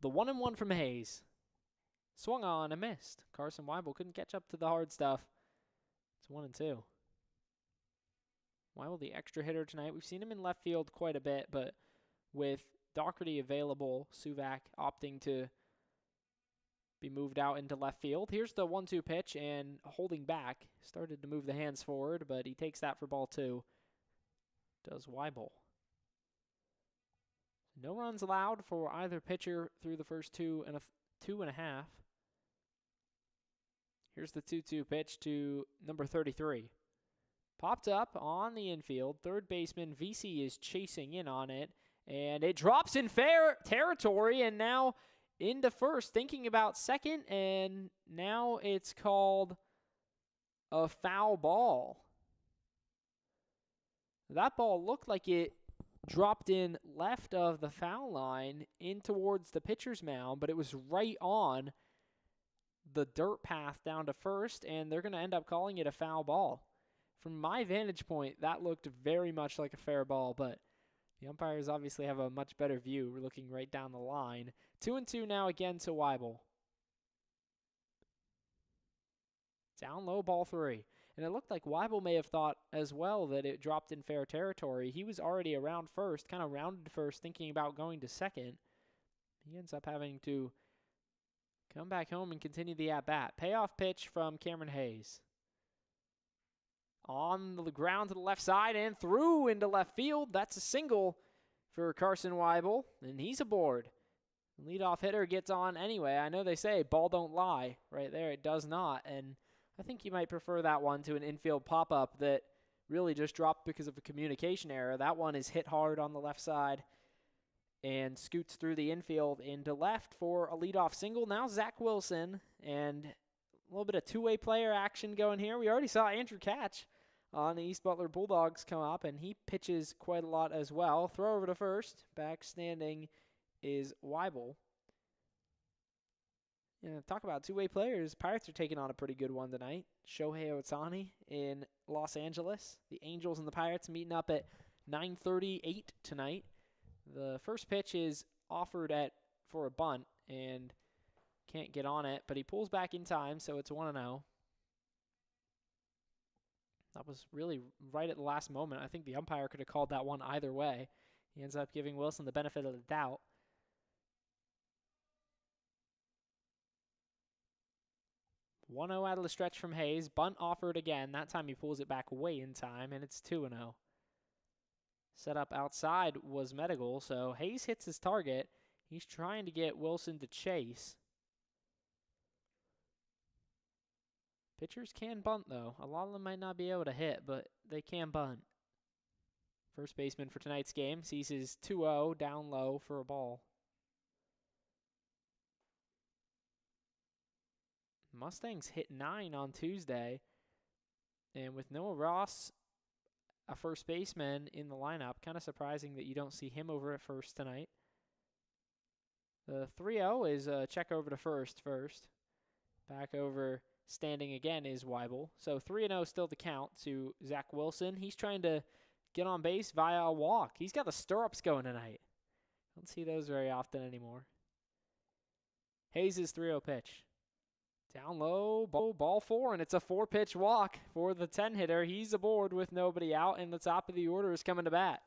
The 1-1 from Hayes. Swung on and missed. Carson Weibel couldn't catch up to the hard stuff. It's 1-2. Weibel, the extra hitter tonight. We've seen him in left field quite a bit, but with Doherty available, Suvac opting to be moved out into left field. Here's the 1-2 pitch, and holding back. Started to move the hands forward, but he takes that for ball 2. Does Weibel. No runs allowed for either pitcher through the first 2.5. Here's the 2-2 pitch to number 33. Popped up on the infield. Third baseman VC is chasing in on it, and it drops in fair territory, and now into first, thinking about second, and now it's called a foul ball. That ball looked like it dropped in left of the foul line in towards the pitcher's mound, but it was right on the dirt path down to first, and they're going to end up calling it a foul ball. From my vantage point, that looked very much like a fair ball, but the umpires obviously have a much better view. We're looking right down the line. 2-2 now again to Weibel. Down low, ball 3. And it looked like Weibel may have thought as well that it dropped in fair territory. He was already around first, kind of rounded first, thinking about going to second. He ends up having to come back home and continue the at-bat. Payoff pitch from Cameron Hayes. On the ground to the left side and through into left field. That's a single for Carson Weibel, and he's aboard. The leadoff hitter gets on anyway. I know they say ball don't lie. Right there, it does not. And I think you might prefer that one to an infield pop-up that really just dropped because of a communication error. That one is hit hard on the left side and scoots through the infield into left for a leadoff single. Now Zach Wilson, and a little bit of two-way player action going here. We already saw Andrew Catch on the East Butler Bulldogs come up, and he pitches quite a lot as well. Throw over to first. Back standing is Weibel. Yeah, talk about two-way players. Pirates are taking on a pretty good one tonight. Shohei Ohtani in Los Angeles. The Angels and the Pirates meeting up at 9:38 tonight. The first pitch is offered for a bunt and can't get on it, but he pulls back in time, so it's 1-0. That was really right at the last moment. I think the umpire could have called that one either way. He ends up giving Wilson the benefit of the doubt. 1-0 out of the stretch from Hayes. Bunt offered again. That time he pulls it back way in time, and it's 2-0. Set up outside was Meadville, so Hayes hits his target. He's trying to get Wilson to chase. Pitchers can bunt, though. A lot of them might not be able to hit, but they can bunt. First baseman for tonight's game sees his 2-0 down low for a ball. Mustangs hit 9 on Tuesday, and with Noah Ross, a first baseman in the lineup, kind of surprising that you don't see him over at first tonight. The 3-0 is a check over to first. Back over standing again is Weibel. So 3-0 still to count to Zach Wilson. He's trying to get on base via a walk. He's got the stirrups going tonight. Don't see those very often anymore. Hayes' 3-0 pitch. Down low, ball 4, and it's a 4-pitch walk for the 10-hitter. He's aboard with nobody out, and the top of the order is coming to bat.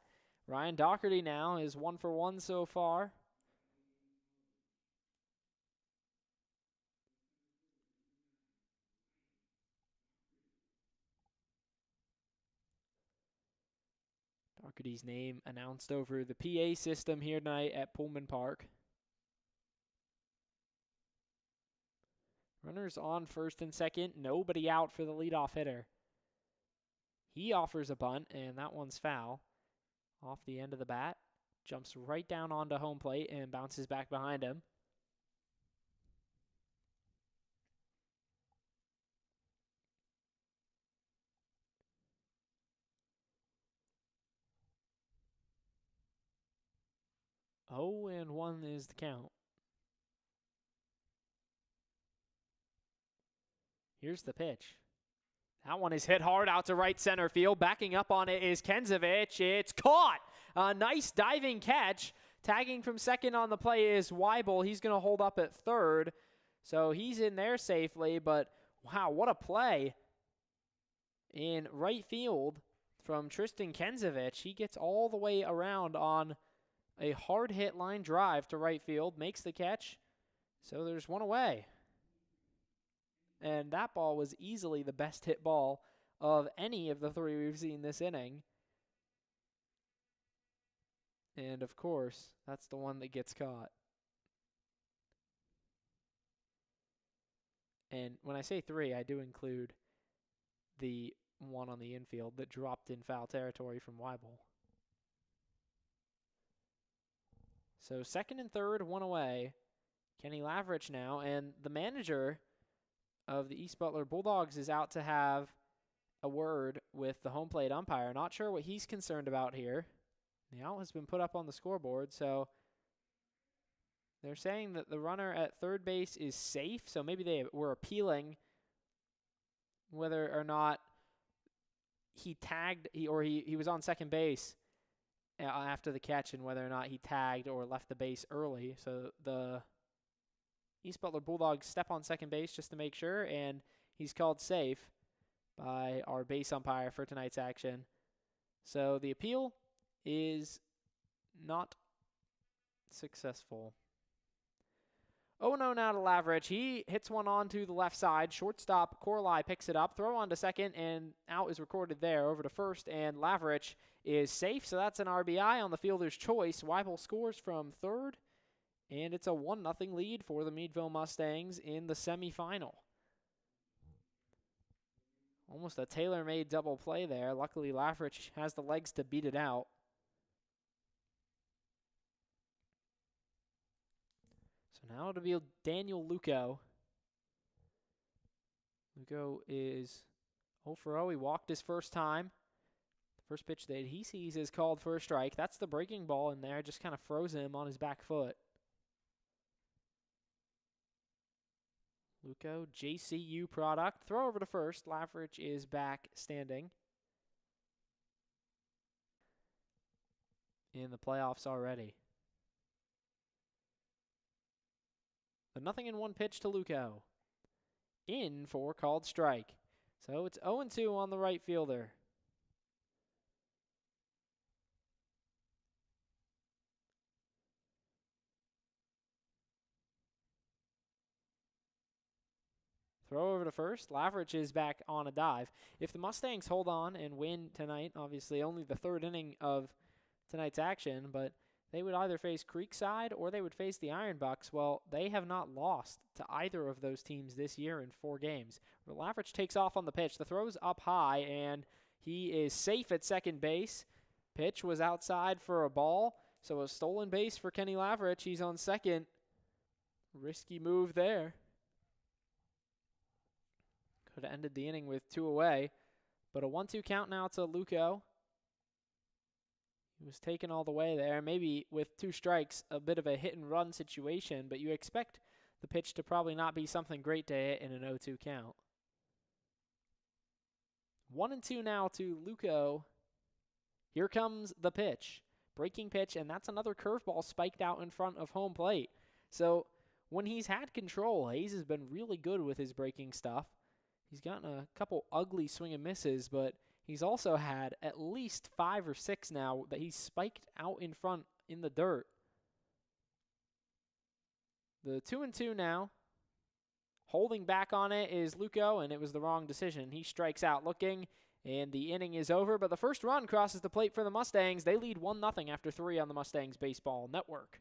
Ryan Doherty now is 1 for 1 so far. Harkady's name announced over the PA system here tonight at Pullman Park. Runners on first and second. Nobody out for the leadoff hitter. He offers a bunt, and that one's foul. Off the end of the bat. Jumps right down onto home plate and bounces back behind him. Oh, and 1 is the count. Here's the pitch. That one is hit hard out to right center field. Backing up on it is Kensevich. It's caught. A nice diving catch. Tagging from second on the play is Weibel. He's going to hold up at third. So he's in there safely. But wow, what a play in right field from Tristan Kensevich. He gets all the way around on a hard hit line drive to right field. Makes the catch. So there's one away. And that ball was easily the best hit ball of any of the 3 we've seen this inning. And, of course, that's the one that gets caught. And when I say 3, I do include the one on the infield that dropped in foul territory from Weibel. So second and third, 1 away. Kenny Lavrich now. And the manager of the East Butler Bulldogs is out to have a word with the home plate umpire. Not sure what he's concerned about here. The out has been put up on the scoreboard, so they're saying that the runner at third base is safe, so maybe they were appealing whether or not he tagged or he was on second base after the catch and whether or not he tagged or left the base early. So the East Butler Bulldogs step on second base just to make sure, and he's called safe by our base umpire for tonight's action. So the appeal is not successful. 0-0 now to Lavrich. He hits one onto the left side. Shortstop Corley picks it up. Throw on to second, and out is recorded there. Over to first, and Lavrich is safe, so that's an RBI on the fielder's choice. Weibel scores from third. And it's a 1-0 lead for the Meadville Mustangs in the semifinal. Almost a tailor-made double play there. Luckily, Lavrich has the legs to beat it out. So now it'll be Daniel Luco. Luco is 0 for 0. He walked his first time. The first pitch that he sees is called for a strike. That's the breaking ball in there. Just kind of froze him on his back foot. Luco, JCU product. Throw over to first. Lavrich is back standing. In the playoffs already. The 0-1 pitch to Luco. In for called strike. So it's 0-2 on the right fielder. Throw over to first. Lavrich is back on a dive. If the Mustangs hold on and win tonight, obviously only the third inning of tonight's action, but they would either face Creekside or they would face the Iron Bucks. Well, they have not lost to either of those teams this year in 4 games. Lavrich takes off on the pitch. The throw's up high, and he is safe at second base. Pitch was outside for a ball, so a stolen base for Kenny Lavrich. He's on second. Risky move there. Could have ended the inning with 2 away. But a 1-2 count now to Luco. He was taken all the way there. Maybe with 2 strikes, a bit of a hit-and-run situation, but you expect the pitch to probably not be something great to hit in an 0-2 count. 1-2 now to Luco. Here comes the pitch. Breaking pitch, and that's another curveball spiked out in front of home plate. So when he's had control, Hayes has been really good with his breaking stuff. He's gotten a couple ugly swing and misses, but he's also had at least 5 or 6 now that he's spiked out in front in the dirt. The 2-2 now. Holding back on it is Luco, and it was the wrong decision. He strikes out looking, And the inning is over, but the first run crosses the plate for the Mustangs. They lead 1-0 after 3 on the Mustangs Baseball Network.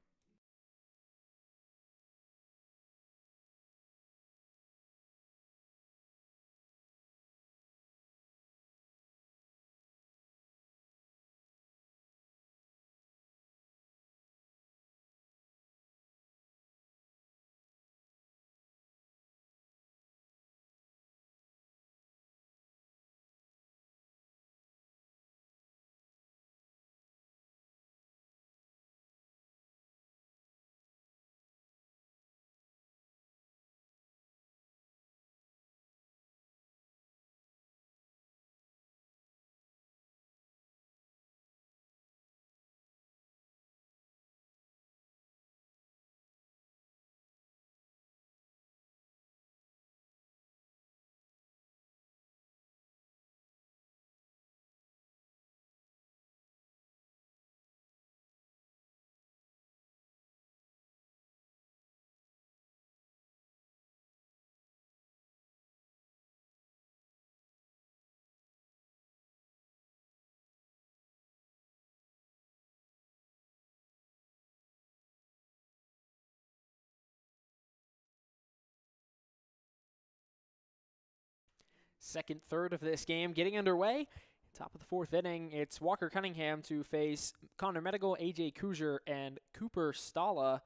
Second third of this game getting underway. Top of the fourth inning, it's Walker Cunningham to face Connor Medical, AJ Kuzier, and Cooper Stala.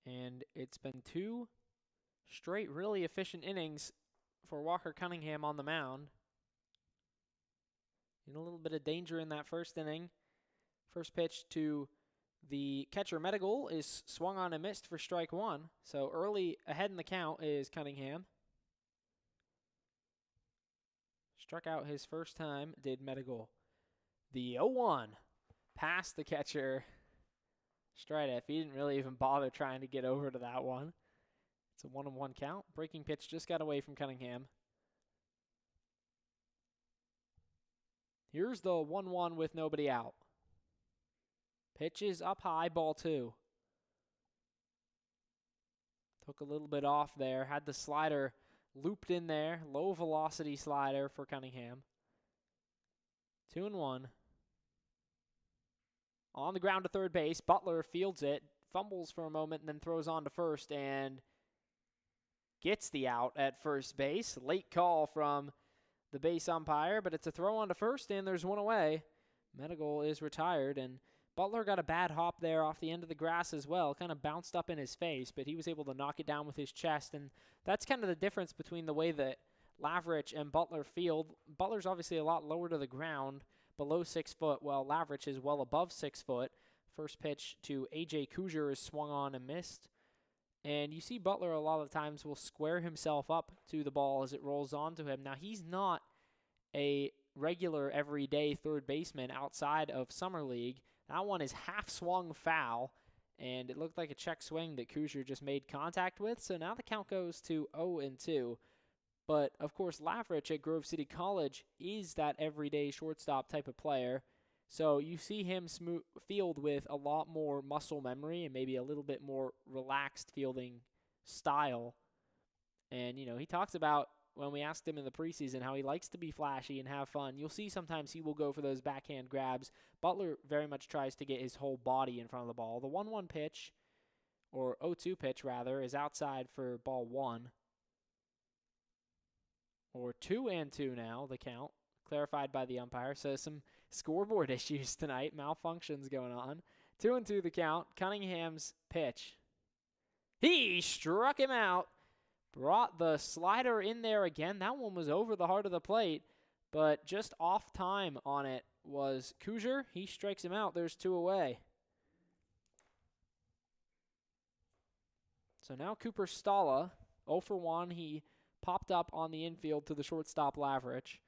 And it's been 2 straight really efficient innings for Walker Cunningham on the mound. In a little bit of danger in that first inning. First pitch to the catcher Medical is swung on and missed for strike 1. So early ahead in the count is Cunningham. Struck out his first time, did Medical. The 0-1 past the catcher Strideff. He didn't really even bother trying to get over to that one. It's a 1-1 count. Breaking pitch just got away from Cunningham. Here's the 1-1 with nobody out. Pitch is up high, ball 2. Took a little bit off there. Had the slider looped in there. Low velocity slider for Cunningham. 2-1. On the ground to third base. Butler fields it. Fumbles for a moment and then throws on to first and gets the out at first base. Late call from the base umpire, but it's a throw on to first and there's one away. Medical is retired and Butler got a bad hop there off the end of the grass as well. Kind of bounced up in his face, but he was able to knock it down with his chest. And that's kind of the difference between the way that Lavrich and Butler field. Butler's obviously a lot lower to the ground, below 6 foot, while Lavrich is well above 6 foot. First pitch to AJ Kuzier is swung on and missed. And you see Butler a lot of times will square himself up to the ball as it rolls onto him. Now, he's not a regular everyday third baseman outside of Summer League. That one is half swung foul, and it looked like a check swing that Kuzier just made contact with. So now the count goes to 0-2. But, of course, Lavrich at Grove City College is that everyday shortstop type of player. So you see him field with a lot more muscle memory and maybe a little bit more relaxed fielding style. And, you know, he talks about when we asked him in the preseason how he likes to be flashy and have fun. You'll see sometimes he will go for those backhand grabs. Butler very much tries to get his whole body in front of the ball. The 1-1 pitch, or 0-2 pitch rather, is outside for ball 1. Or 2-2 now, the count, clarified by the umpire. So some scoreboard issues tonight, malfunctions going on. 2-2 the count, Cunningham's pitch. He struck him out. Brought the slider in there again. That one was over the heart of the plate, but just off time on it was Kuzier. He strikes him out. There's 2 away. So now Cooper Stala, 0 for 1. He popped up on the infield to the shortstop Lavrich.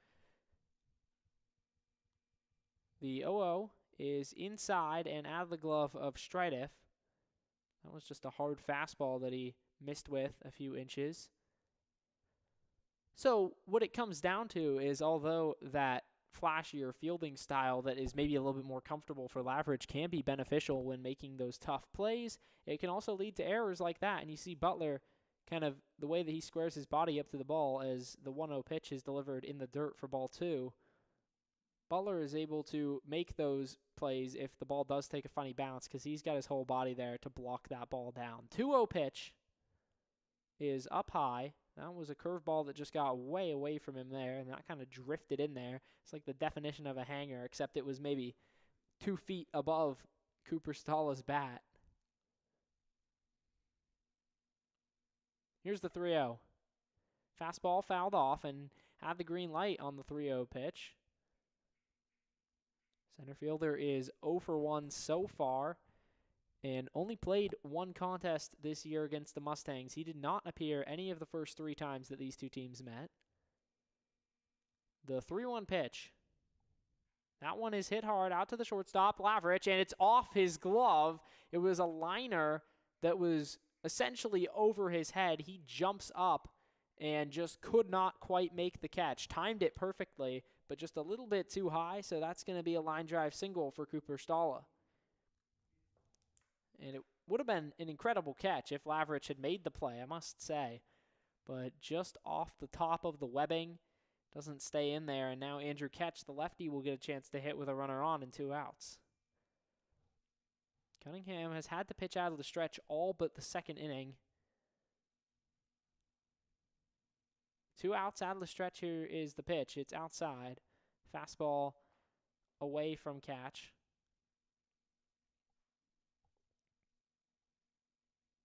The 0-0 is inside and out of the glove of Strideff. That was just a hard fastball that he missed with a few inches. So what it comes down to is, although that flashier fielding style that is maybe a little bit more comfortable for Lavrich can be beneficial when making those tough plays, it can also lead to errors like that. And you see Butler kind of the way that he squares his body up to the ball as the 1-0 pitch is delivered in the dirt for ball 2. Butler is able to make those plays if the ball does take a funny bounce because he's got his whole body there to block that ball down. 2-0 pitch is up high. That was a curveball that just got way away from him there, and that kind of drifted in there. It's like the definition of a hanger, except it was maybe 2 feet above Cooper Stalla's bat. Here's the 3-0. Fastball fouled off and had the green light on the 3-0 pitch. Center fielder is 0 for 1 so far and only played 1 contest this year against the Mustangs. He did not appear any of the first 3 times that these two teams met. The 3-1 pitch. That one is hit hard out to the shortstop, Lavrich, and it's off his glove. It was a liner that was essentially over his head. He jumps up and just could not quite make the catch. Timed it perfectly, but just a little bit too high, so that's going to be a line drive single for Cooper Stalla. And it would have been an incredible catch if Lavrich had made the play, I must say. But just off the top of the webbing, doesn't stay in there, and now Andrew Ketch, the lefty, will get a chance to hit with a runner on and 2 outs. Cunningham has had to pitch out of the stretch all but the 2nd inning. 2 outs out of the stretch. Here is the pitch. It's outside. Fastball away from catch.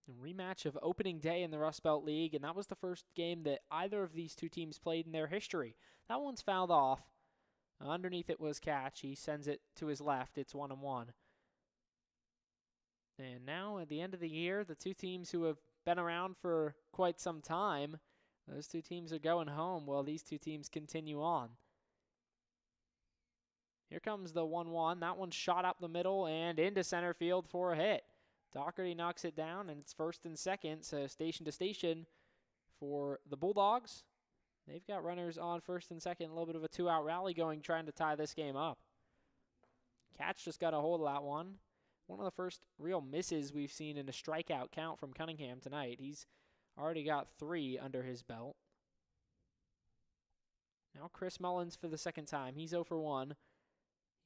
A rematch of opening day in the Rust Belt League, and that was the first game that either of these two teams played in their history. That one's fouled off. Underneath it was catch. He sends it to his left. It's 1-1. And now at the end of the year, the two teams who have been around for quite some time, those two teams are going home while these two teams continue on. Here comes the 1-1. That one shot up the middle and into center field for a hit. Doherty knocks it down, and it's 1st and 2nd, so station to station for the Bulldogs. They've got runners on 1st and 2nd, a little bit of a 2-out rally going, trying to tie this game up. Catch just got a hold of that one. One of the first real misses we've seen in a strikeout count from Cunningham tonight. He's already got 3 under his belt. Now Chris Mullins for the 2nd time. He's 0 for 1.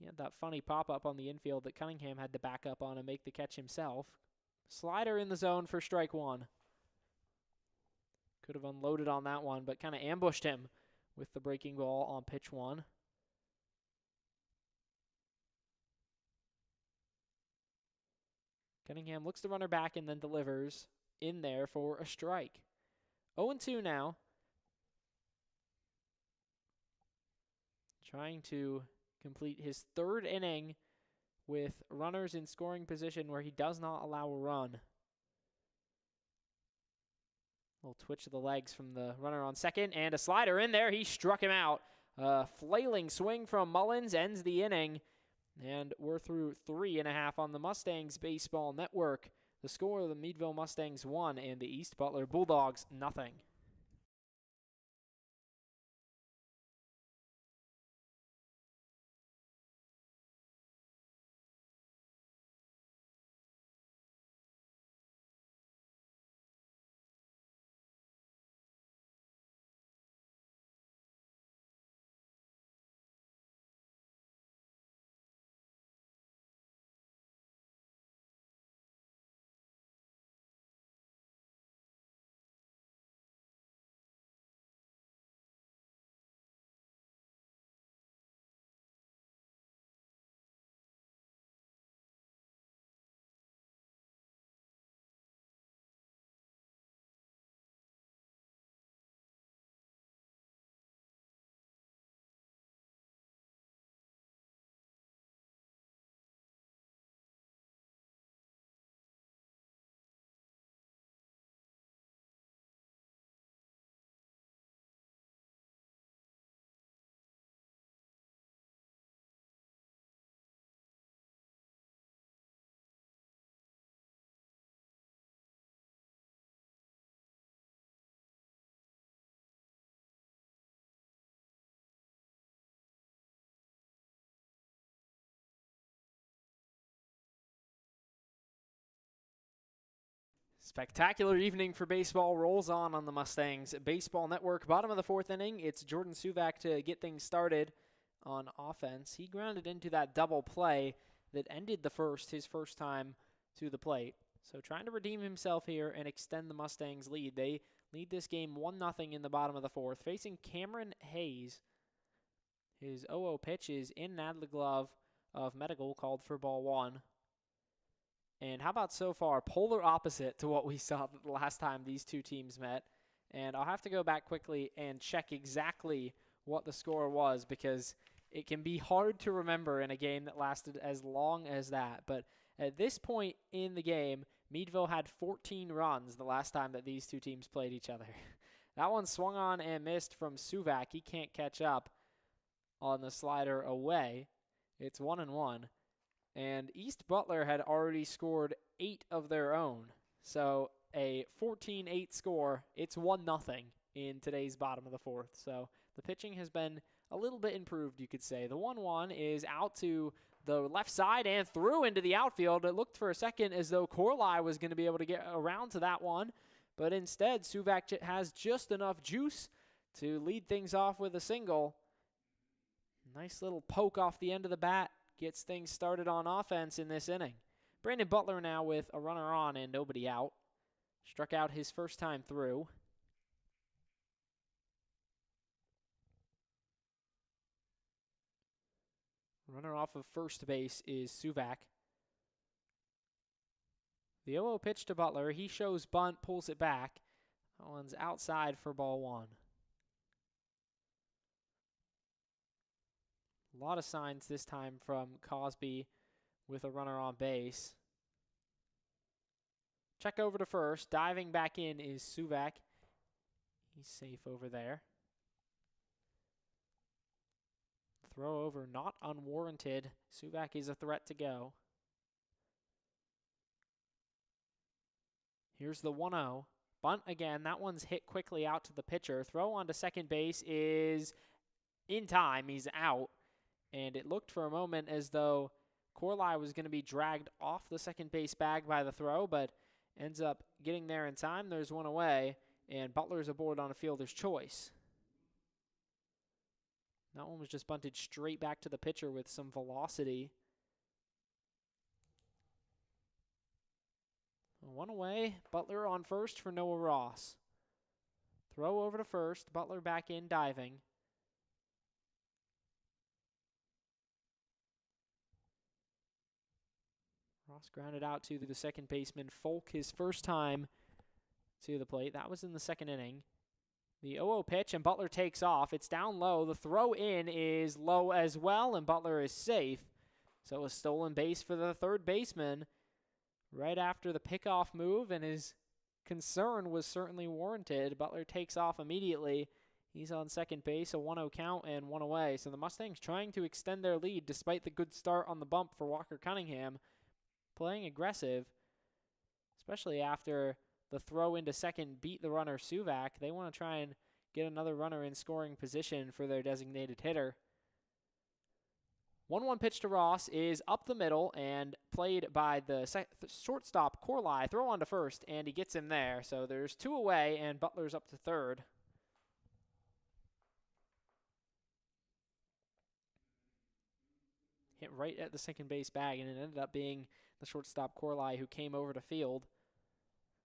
He had that funny pop-up on the infield that Cunningham had to back up on and make the catch himself. Slider in the zone for strike 1. Could have unloaded on that one, but kind of ambushed him with the breaking ball on pitch 1. Cunningham looks the runner back and then delivers in there for a strike. 0-2 now. Trying to complete his 3rd inning with runners in scoring position where he does not allow a run. Little twitch of the legs from the runner on 2nd, and a slider in there. He struck him out. A flailing swing from Mullins ends the inning. And we're through 3.5 on the Mustangs Baseball Network. The score, the Meadville Mustangs 1 and the East Butler Bulldogs 0. Spectacular evening for baseball rolls on the Mustangs Baseball Network. Bottom of the fourth inning, it's Jordan Suvak to get things started on offense. He grounded into that double play that ended the first, his first time to the plate. So trying to redeem himself here and extend the Mustangs' lead. They lead this game 1-0 in the bottom of the fourth, facing Cameron Hayes. His 0-0 pitch is in and out of the glove of Meadville, called for ball one. And how about so far? Polar opposite to what we saw the last time these two teams met. And I'll have to go back quickly and check exactly what the score was, because it can be hard to remember in a game that lasted as long as that. But at this point in the game, Meadville had 14 runs the last time that these two teams played each other. That one swung on and missed from Suvak. He can't catch up on the slider away. It's 1-1. And East Butler had already scored 8 of their own. So a 14-8 score. It's 1-0 in today's bottom of the fourth. So the pitching has been a little bit improved, you could say. The 1-1 is out to the left side and through into the outfield. It looked for a second as though Corley was going to be able to get around to that one. But instead, Suvak has just enough juice to lead things off with a single. Nice little poke off the end of the bat. Gets things started on offense in this inning. Brandon Butler now with a runner on and nobody out. Struck out his first time through. Runner off of first base is Suvak. The 0-0 pitch to Butler. He shows bunt, pulls it back. That one's outside for ball one. A lot of signs this time from Cosby with a runner on base. Check over to first. Diving back in is Suvak. He's safe over there. Throw over not unwarranted. Suvak is a threat to go. Here's the 1-0. Bunt again. That one's hit quickly out to the pitcher. Throw onto second base is in time. He's out. And it looked for a moment as though Corley was going to be dragged off the second base bag by the throw, but ends up getting there in time. There's one away, and Butler's aboard on a fielder's choice. That one was just bunted straight back to the pitcher with some velocity. One away. Butler on first for Noah Ross. Throw over to first. Butler back in, diving. Ross grounded out to the second baseman, Folk, his first time to the plate. That was in the second inning. The 0-0 pitch, and Butler takes off. It's down low. The throw in is low as well, and Butler is safe. So a stolen base for the third baseman right after the pickoff move, and his concern was certainly warranted. Butler takes off immediately. He's on second base, a 1-0 count and one away. So the Mustangs trying to extend their lead despite the good start on the bump for Walker Cunningham. Playing aggressive, especially after the throw into second beat the runner Suvak. They want to try and get another runner in scoring position for their designated hitter. 1-1 pitch to Ross is up the middle and played by the shortstop Corley. Throw on to first, and he gets him there. So there's two away, and Butler's up to third. Hit right at the second base bag, and it ended up being the shortstop Corley who came over to field.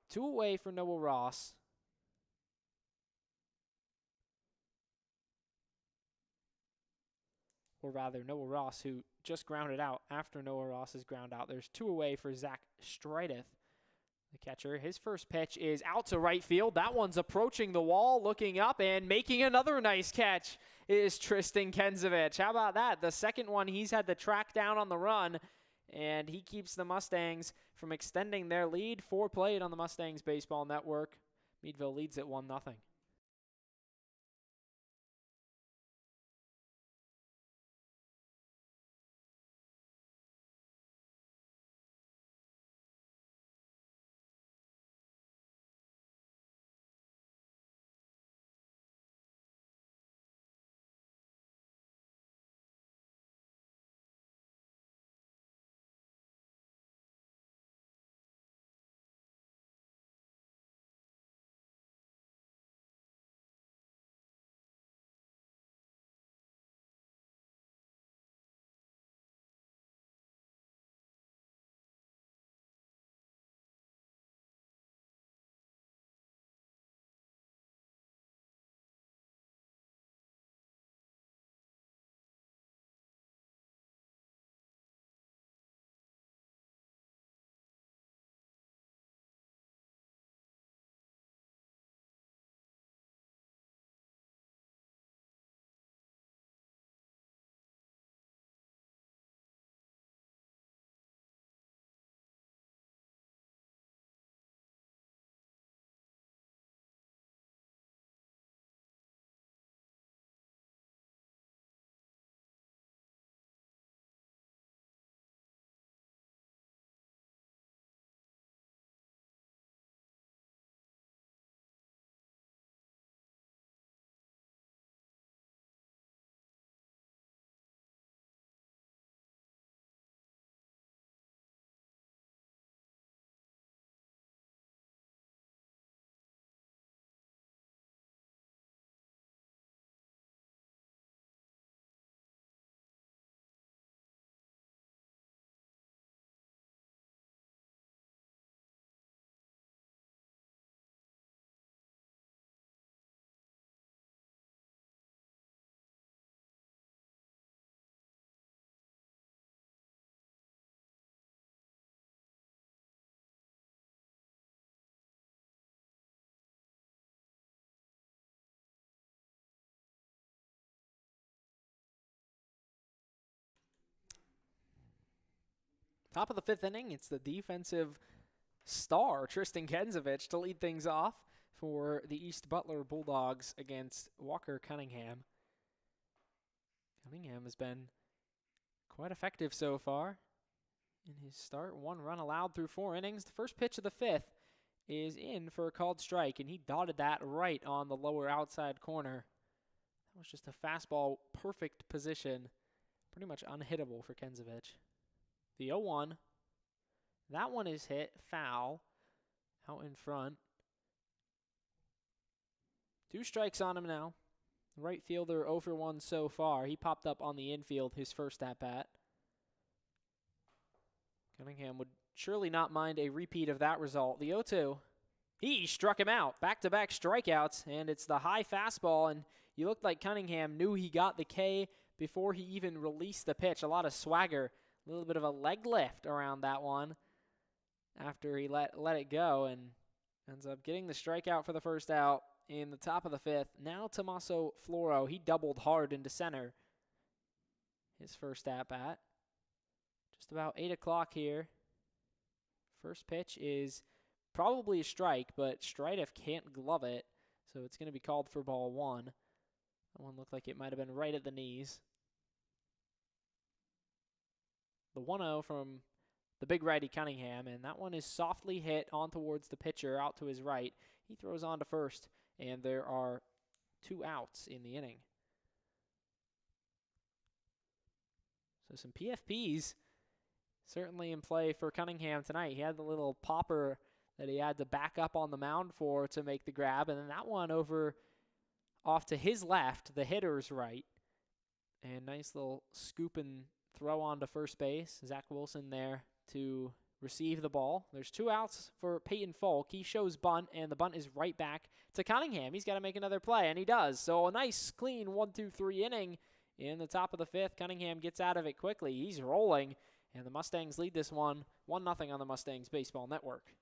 Two away for Noah Ross. Or rather, Noah Ross, who just grounded out after Noah Ross's ground out. There's two away for Zach Strideth, the catcher. His first pitch is out to right field. That one's approaching the wall, looking up, and making another nice catch is Tristan Kensevich. How about that? The second one he's had to track down on the run, and he keeps the Mustangs from extending their lead. 4 played on the Mustangs Baseball Network. Meadville leads at 1-0. Top of the 5th inning, it's the defensive star, Tristan Kensovich, to lead things off for the East Butler Bulldogs against Walker Cunningham. Cunningham has been quite effective so far in his start. 1 run allowed through 4 innings. The first pitch of the 5th is in for a called strike, and he dotted that right on the lower outside corner. That was just a fastball, perfect position, pretty much unhittable for Kensovich. The 0-1, that one is hit, foul, out in front. 2 strikes on him now. Right fielder 0 for 1 so far. He popped up on the infield his first at-bat. Cunningham would surely not mind a repeat of that result. The 0-2, he struck him out. Back-to-back strikeouts, and it's the high fastball, and you looked like Cunningham knew he got the K before he even released the pitch. A lot of swagger, a little bit of a leg lift around that one after he let it go, and ends up getting the strikeout for the first out in the top of the 5th. Now Tommaso Floro, he doubled hard into center. His first at-bat. Just about 8 o'clock here. First pitch is probably a strike, but Strideff can't glove it, so it's going to be called for ball 1. That one looked like it might have been right at the knees. The 1-0 from the big righty Cunningham, and that one is softly hit on towards the pitcher out to his right. He throws on to first, and there are 2 outs in the inning. So some PFPs certainly in play for Cunningham tonight. He had the little popper that he had to back up on the mound for to make the grab, and then that one over off to his left, the hitter's right. And nice little scoop and throw on to first base. Zach Wilson there to receive the ball. There's 2 outs for Peyton Folk. He shows bunt, and the bunt is right back to Cunningham. He's got to make another play, and he does. So a nice, clean 1-2-3 inning in the top of the 5th. Cunningham gets out of it quickly. He's rolling, and the Mustangs lead this one 1-0 on the Mustangs Baseball Network.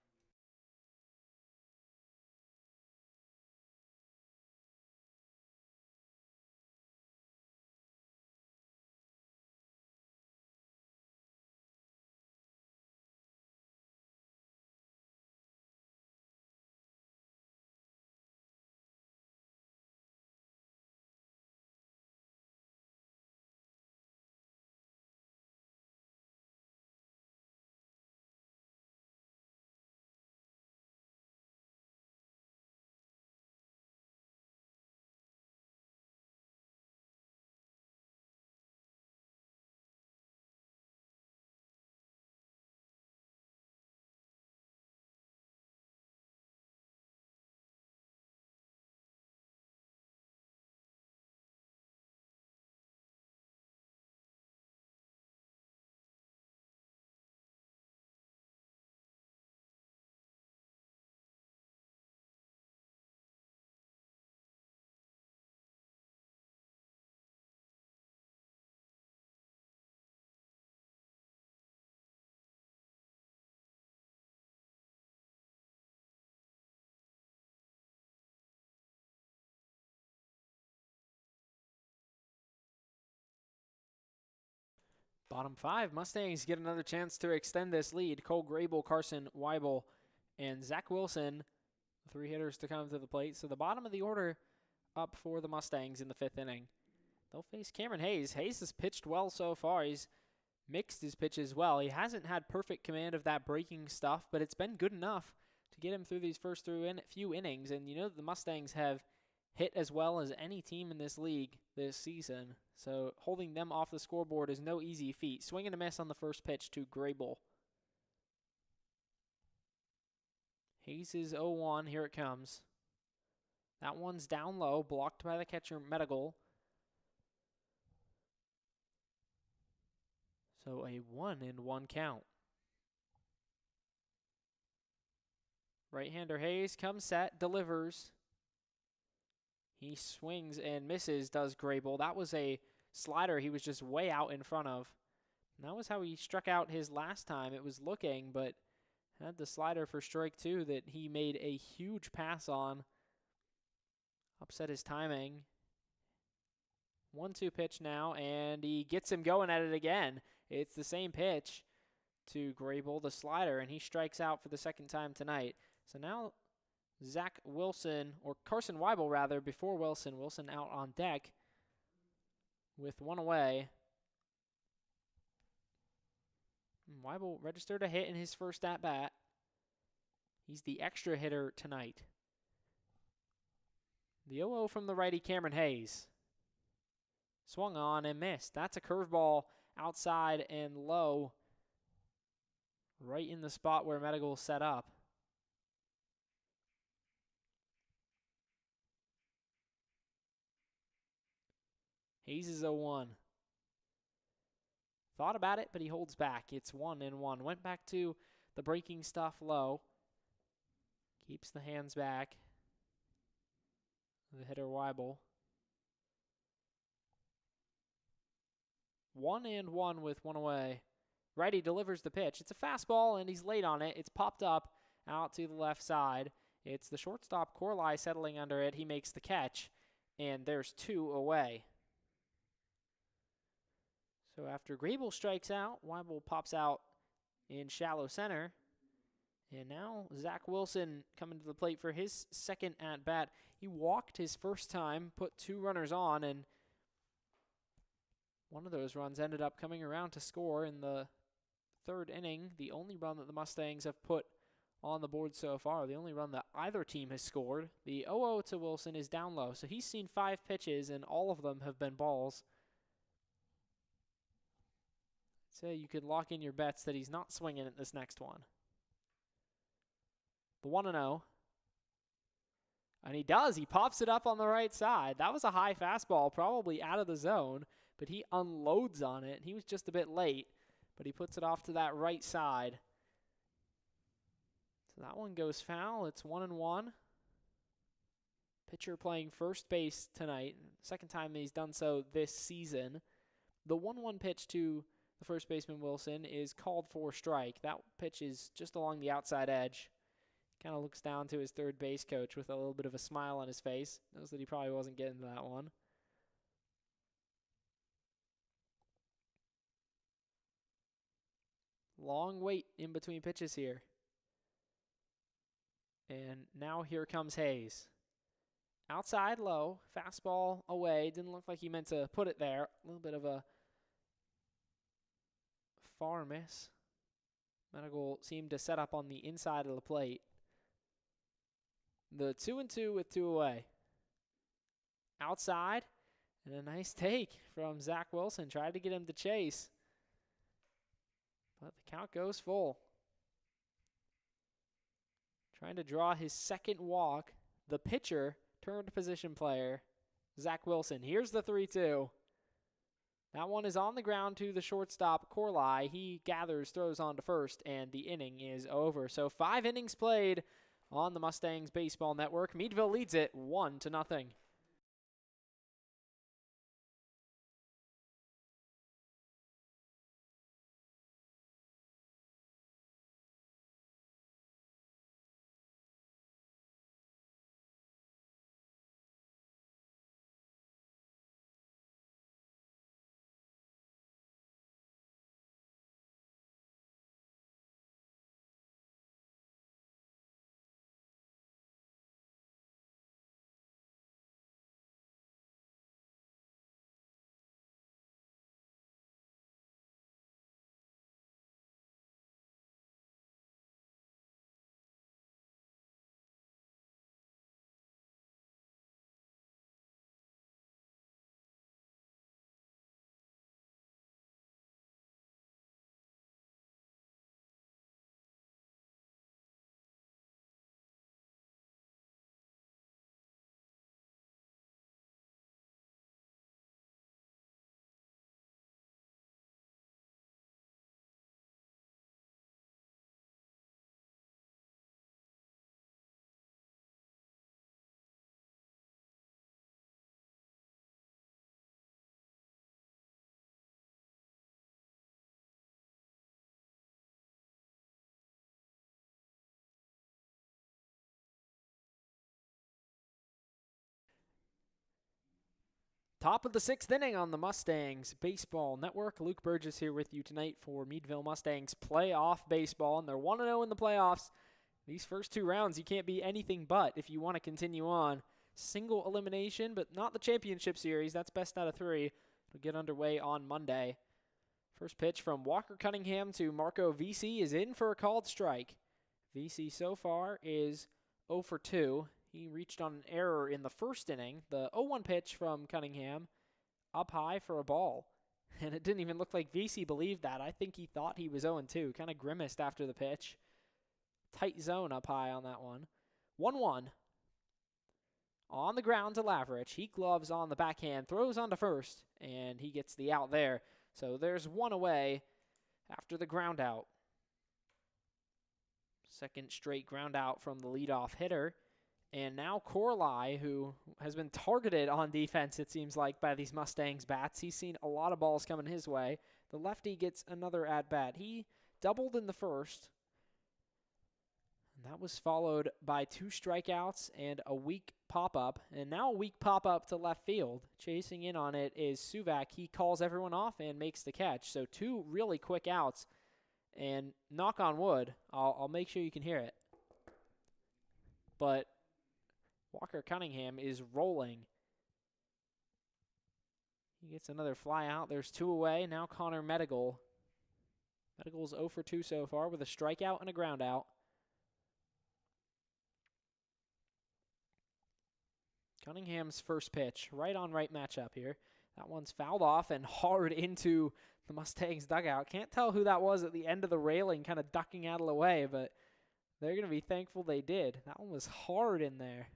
Bottom 5, Mustangs get another chance to extend this lead. Cole Grable, Carson Weibel, and Zach Wilson, 3 hitters to come to the plate. So the bottom of the order up for the Mustangs in the 5th inning. They'll face Cameron Hayes. Hayes has pitched well so far. He's mixed his pitches well. He hasn't had perfect command of that breaking stuff, but it's been good enough to get him through these first few innings. And you know the Mustangs have hit as well as any team in this league this season. So holding them off the scoreboard is no easy feat. Swing and a miss on the first pitch to Grable. Hayes is 0-1. Here it comes. That one's down low, blocked by the catcher, Meadville. So a 1-1 count. Right-hander Hayes comes set, delivers. He swings and misses, does Grable. That was a slider he was just way out in front of. And that was how he struck out his last time. It was looking, but had the slider for strike 2 that he made a huge pass on. Upset his timing. 1-2 pitch now, and he gets him going at it again. It's the same pitch. to Grable, the slider, and he strikes out for the second time tonight. So now Zach Wilson, or Carson Weibel rather, before Wilson. Wilson out on deck with one away. Weibel registered a hit in his first at-bat. He's the extra hitter tonight. The 0-0 from the righty, Cameron Hayes. Swung on and missed. That's a curveball outside and low, right in the spot where Meadville set up. Hayes is 0-1. Thought about it, but he holds back. It's 1-1. Went back to the breaking stuff low. Keeps the hands back. The hitter Weibel. 1-1 with one away. Righty delivers the pitch. It's a fastball, and he's late on it. It's popped up out to the left side. It's the shortstop Corley settling under it. He makes the catch, and there's two away. So after Grable strikes out, Weibel pops out in shallow center. And now Zach Wilson coming to the plate for his second at-bat. He walked his first time, put two runners on, and one of those runs ended up coming around to score in the third inning. The only run that the Mustangs have put on the board so far, the only run that either team has scored. The 0-0 to Wilson is down low, so he's seen 5 pitches, and all of them have been balls. So you could lock in your bets that he's not swinging at this next one. The 1-0. And he does. He pops it up on the right side. That was a high fastball, probably out of the zone, but he unloads on it. He was just a bit late, but he puts it off to that right side. So that one goes foul. It's 1-1. Pitcher playing first base tonight. Second time he's done so this season. The 1-1 pitch to the first baseman Wilson is called for strike. That pitch is just along the outside edge. Kind of looks down to his third base coach with a little bit of a smile on his face. Knows that he probably wasn't getting to that one. Long wait in between pitches here. And now here comes Hayes. Outside low, fastball away. Didn't look like he meant to put it there. A little bit of a far miss. Meadville seemed to set up on the inside of the plate. The 2-2 with 2 away. Outside, and a nice take from Zach Wilson. Tried to get him to chase, but the count goes full. Trying to draw his second walk. The pitcher turned position player, Zach Wilson. Here's the 3-2. That one is on the ground to the shortstop, Corley. He gathers, throws on to first, and the inning is over. So 5 innings played on the Mustangs Baseball Network. Meadville leads it 1-0. Top of the 6th inning on the Mustangs Baseball Network. Luke Burgess here with you tonight for Meadville Mustangs playoff baseball, and they're 1-0 in the playoffs. These first 2 rounds, you can't be anything but if you want to continue on. Single elimination, but not the championship series. That's best out of 3. It'll get underway on Monday. First pitch from Walker Cunningham to Marco VC is in for a called strike. VC so far is 0 for 2. He reached on an error in the first inning. The 0-1 pitch from Cunningham up high for a ball. And it didn't even look like VC believed that. I think he thought he was 0-2. Kind of grimaced after the pitch. Tight zone up high on that one. 1-1. On the ground to Lavrich. He gloves on the backhand, throws on to first, and he gets the out there. So there's 1 away after the ground out. Second straight ground out from the leadoff hitter. And now Corley, who has been targeted on defense, it seems like, by these Mustangs bats. He's seen a lot of balls coming his way. The lefty gets another at-bat. He doubled in the first. And that was followed by 2 strikeouts and a weak pop-up. And now a weak pop-up to left field. Chasing in on it is Suvak. He calls everyone off and makes the catch. So 2 really quick outs. And knock on wood, I'll make sure you can hear it. But Walker Cunningham is rolling. He gets another fly out. There's 2 away. Now Connor Meadville. Meadville's 0 for 2 so far with a strikeout and a ground out. Cunningham's first pitch. Right on right matchup here. That one's fouled off and hard into the Mustangs dugout. Can't tell who that was at the end of the railing kind of ducking out of the way, but they're going to be thankful they did. That one was hard in there.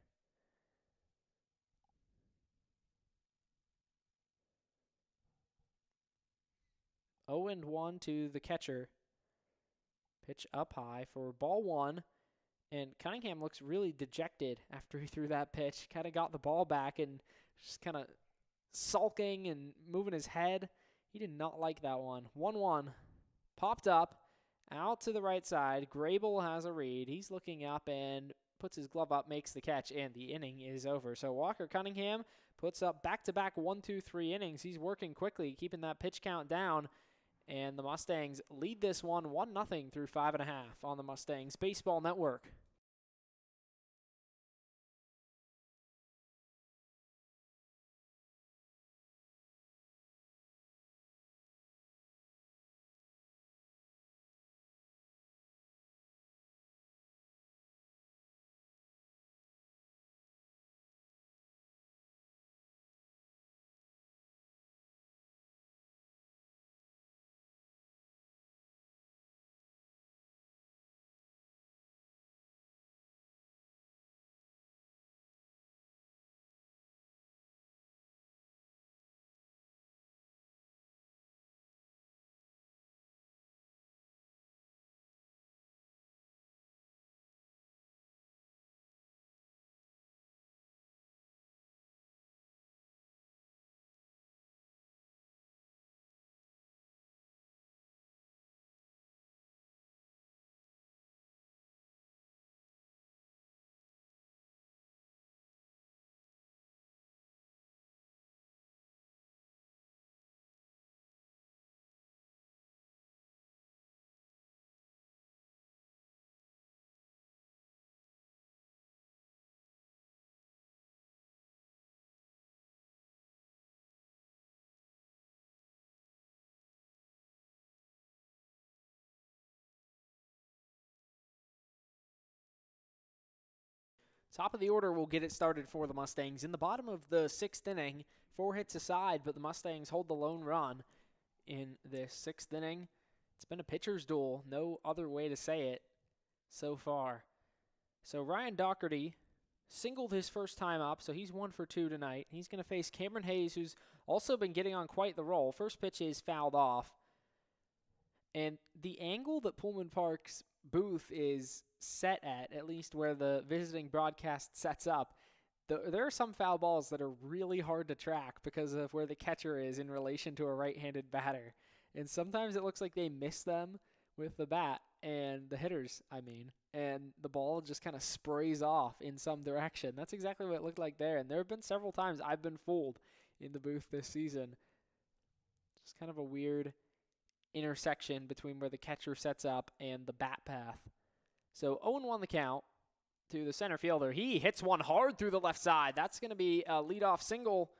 0-1 to the catcher. Pitch up high for ball 1. And Cunningham looks really dejected after he threw that pitch. Kind of got the ball back and just kind of sulking and moving his head. He did not like that one. 1-1. Popped up. Out to the right side. Grable has a read. He's looking up and puts his glove up, makes the catch, and the inning is over. So Walker Cunningham puts up back-to-back 1-2-3 innings. He's working quickly, keeping that pitch count down. And the Mustangs lead this one 1-0 through 5.5 on the Mustangs Baseball Network. Top of the order will get it started for the Mustangs. In the bottom of the 6th inning, 4 hits aside, but the Mustangs hold the lone run in this 6th inning. It's been a pitcher's duel, no other way to say it so far. So Ryan Doherty singled his first time up, so he's 1 for 2 tonight. He's going to face Cameron Hayes, who's also been getting on quite the roll. First pitch is fouled off. And the angle that Pullman Park's booth is set at least where the visiting broadcast sets up, there are some foul balls that are really hard to track because of where the catcher is in relation to a right-handed batter. And sometimes it looks like they miss them with the bat, and the hitters, and the ball just kind of sprays off in some direction. That's exactly what it looked like there. And there have been several times I've been fooled in the booth this season. Just kind of a weird intersection between where the catcher sets up and the bat path. So 0-1 the count to the center fielder. He hits one hard through the left side. That's going to be a leadoff single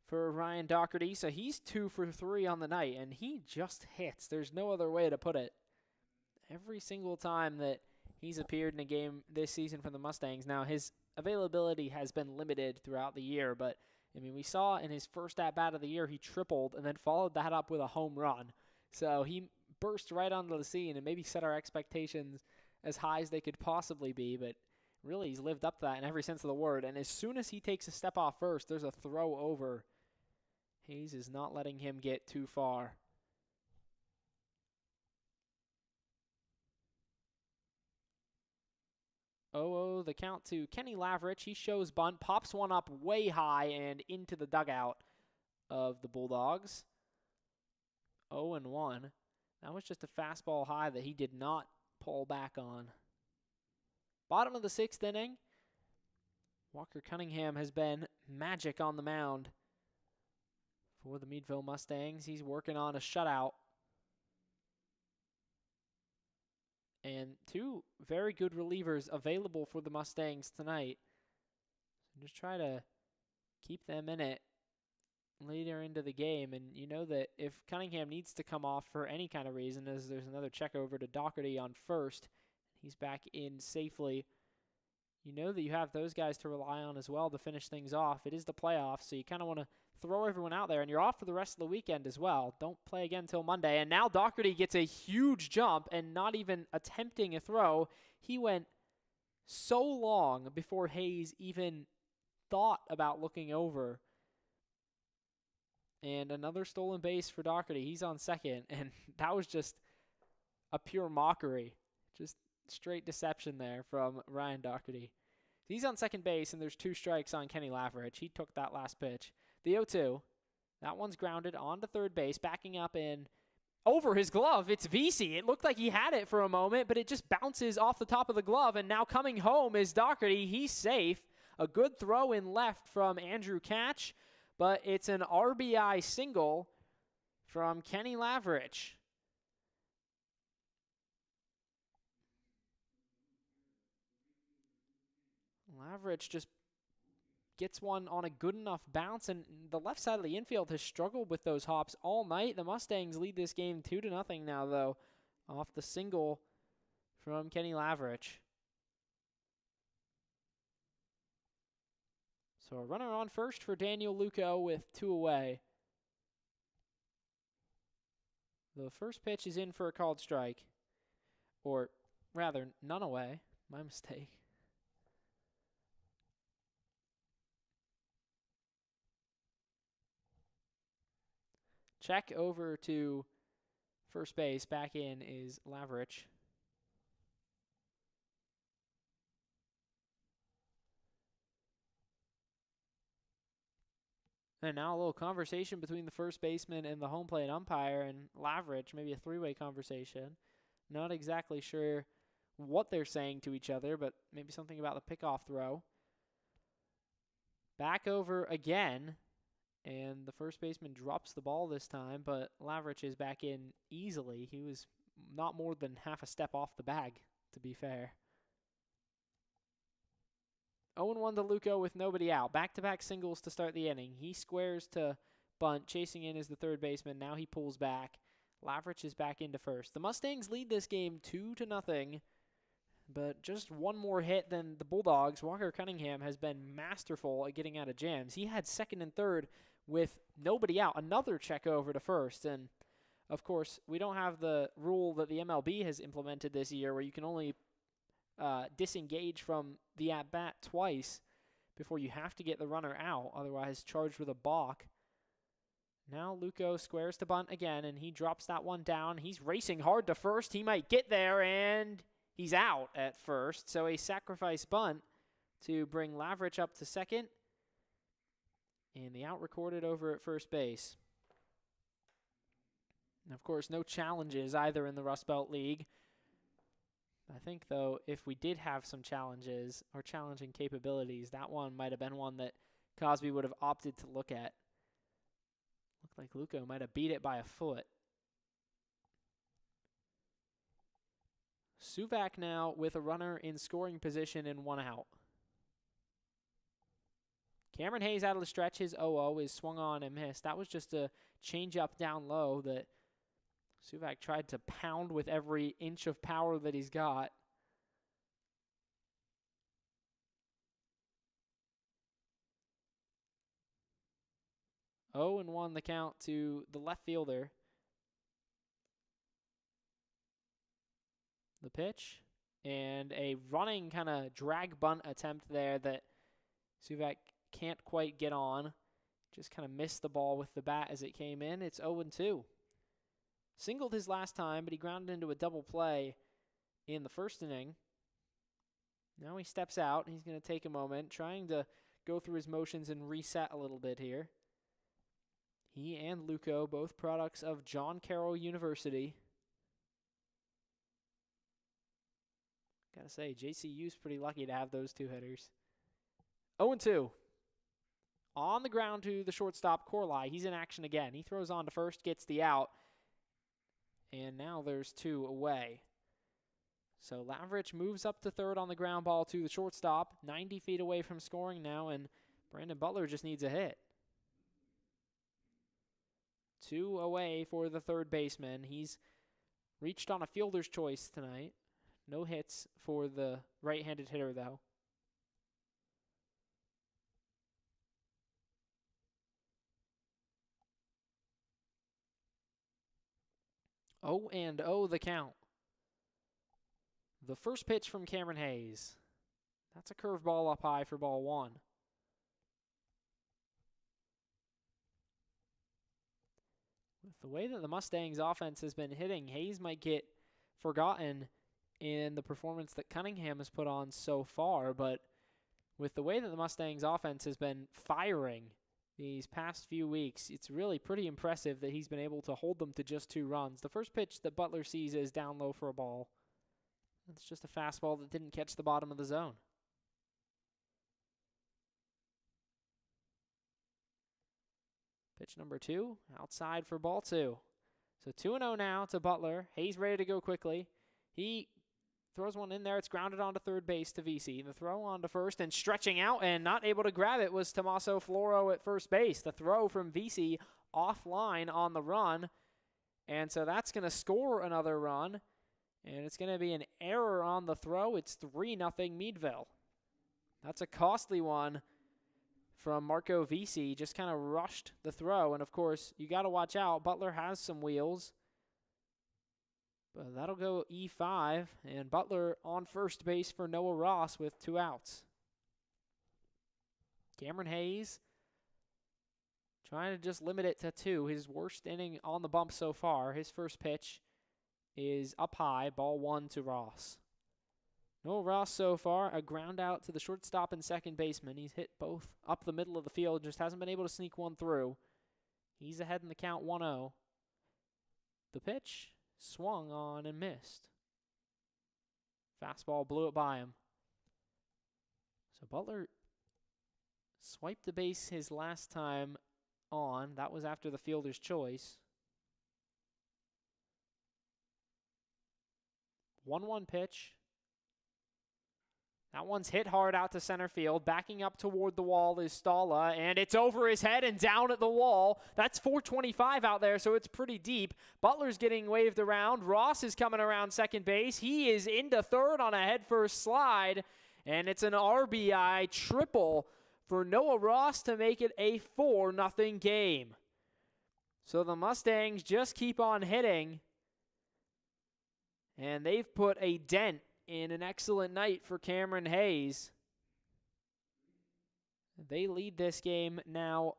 for Ryan Doherty. So he's 2 for 3 on the night, and he just hits. There's no other way to put it. Every single time that he's appeared in a game this season for the Mustangs. Now, his availability has been limited throughout the year, but, I mean, we saw in his first at-bat of the year, he tripled and then followed that up with a home run. So he burst right onto the scene and maybe set our expectations as high as they could possibly be, but really he's lived up to that in every sense of the word. And as soon as he takes a step off first, there's a throw over. Hayes is not letting him get too far. 0-0 the count to Kenny Lavrich. He shows bunt, pops one up way high and into the dugout of the Bulldogs. 0-1. That was just a fastball high that he did not pull back on. Bottom of the 6th inning. Walker Cunningham has been magic on the mound for the Meadville Mustangs. He's working on a shutout. And 2 very good relievers available for the Mustangs tonight. So just try to keep them in it later into the game. And you know that if Cunningham needs to come off for any kind of reason, as there's another check over to Doherty on first, he's back in safely. You know that you have those guys to rely on as well to finish things off. It is the playoffs, so you kind of want to throw everyone out there, and you're off for the rest of the weekend as well. Don't play again until Monday. And now Doherty gets a huge jump and not even attempting a throw. He went so long before Hayes even thought about looking over. And another stolen base for Doherty. He's on second, and that was just a pure mockery. Just straight deception there from Ryan Doherty. He's on second base, and there's 2 strikes on Kenny Lavrich. He took that last pitch. The 0-2. That one's grounded onto third base, backing up and over his glove. It's Vesey. It looked like he had it for a moment, but it just bounces off the top of the glove, and now coming home is Doherty. He's safe. A good throw in left from Andrew Catch, but it's an RBI single from Kenny Lavrich. Lavrich just gets one on a good enough bounce, and the left side of the infield has struggled with those hops all night. The Mustangs lead this game 2-0 now, though, off the single from Kenny Lavrich. So a runner on first for Daniel Luco with 2 away. The first pitch is in for a called strike, or rather, none away. My mistake. Check over to first base. Back in is Lavrich. And now a little conversation between the first baseman and the home plate umpire and Lavrich, maybe a 3-way conversation. Not exactly sure what they're saying to each other, but maybe something about the pickoff throw. Back over again. And the first baseman drops the ball this time, but Lavrich is back in easily. He was not more than half a step off the bag, to be fair. 0-1 to Luco with nobody out. Back-to-back singles to start the inning. He squares to bunt. Chasing in is the third baseman. Now he pulls back. Lavrich is back into first. The Mustangs lead this game 2-0. But just one more hit than the Bulldogs. Walker Cunningham has been masterful at getting out of jams. He had second and third with nobody out. Another check over to first. And, of course, we don't have the rule that the MLB has implemented this year where you can only disengage from the at-bat twice before you have to get the runner out, otherwise charged with a balk. Now Luco squares to bunt again, and he drops that one down. He's racing hard to first. He might get there, and he's out at first. So a sacrifice bunt to bring Lavrich up to second. And the out recorded over at first base. And of course, no challenges either in the Rust Belt League. I think, though, if we did have some challenges or challenging capabilities, that one might have been one that Cosby would have opted to look at. Looked like Luco might have beat it by a foot. Suvak now with a runner in scoring position and 1 out. Cameron Hayes out of the stretch. His 0-0 is swung on and missed. That was just a change up down low that Suvak tried to pound with every inch of power that he's got. Oh, and 1 the count to the left fielder. The pitch and a running kind of drag bunt attempt there that Suvak can't quite get on. Just kind of missed the ball with the bat as it came in. It's 0-2. Singled his last time, but he grounded into a double play in the first inning. Now he steps out. He's going to take a moment, trying to go through his motions and reset a little bit here. He and Luco, both products of John Carroll University. Gotta say, JCU's pretty lucky to have those 2 hitters. 0-2. On the ground to the shortstop, Corley. He's in action again. He throws on to first, gets the out. And now there's 2 away. So Lavrich moves up to third on the ground ball to the shortstop. 90 feet away from scoring now, and Brandon Butler just needs a hit. 2 away for the third baseman. He's reached on a fielder's choice tonight. No hits for the right-handed hitter, though. Oh, and oh, the count. The first pitch from Cameron Hayes. That's a curveball up high for ball 1. With the way that the Mustangs offense has been hitting, Hayes might get forgotten in the performance that Cunningham has put on so far, but with the way that the Mustangs offense has been firing these past few weeks, it's really pretty impressive that he's been able to hold them to just 2 runs. The first pitch that Butler sees is down low for a ball. It's just a fastball that didn't catch the bottom of the zone. Pitch number 2, outside for ball 2. So 2-0 now to Butler. Hayes ready to go quickly. He throws one in there. It's grounded onto third base to VC. The throw on to first and stretching out and not able to grab it was Tommaso Floro at first base. The throw from VC offline on the run. And so that's going to score another run. And it's going to be an error on the throw. It's 3-0 Meadville. That's a costly one from Marco VC. Just kind of rushed the throw. And, of course, you got to watch out. Butler has some wheels. But that'll go E5. And Butler on first base for Noah Ross with 2 outs. Cameron Hayes trying to just limit it to 2. His worst inning on the bump so far. His first pitch is up high, ball 1 to Ross. Noah Ross so far, a ground out to the shortstop and second baseman. He's hit both up the middle of the field, just hasn't been able to sneak one through. He's ahead in the count 1-0. The pitch swung on and missed. Fastball blew it by him. So Butler swiped the base his last time on. That was after the fielder's choice. 1-1 pitch. That one's hit hard out to center field. Backing up toward the wall is Stala, and it's over his head and down at the wall. That's 425 out there, so it's pretty deep. Butler's getting waved around. Ross is coming around second base. He is into third on a headfirst slide, and it's an RBI triple for Noah Ross to make it a 4-0 game. So the Mustangs just keep on hitting. And they've put a dent in an excellent night for Cameron Hayes. They lead this game now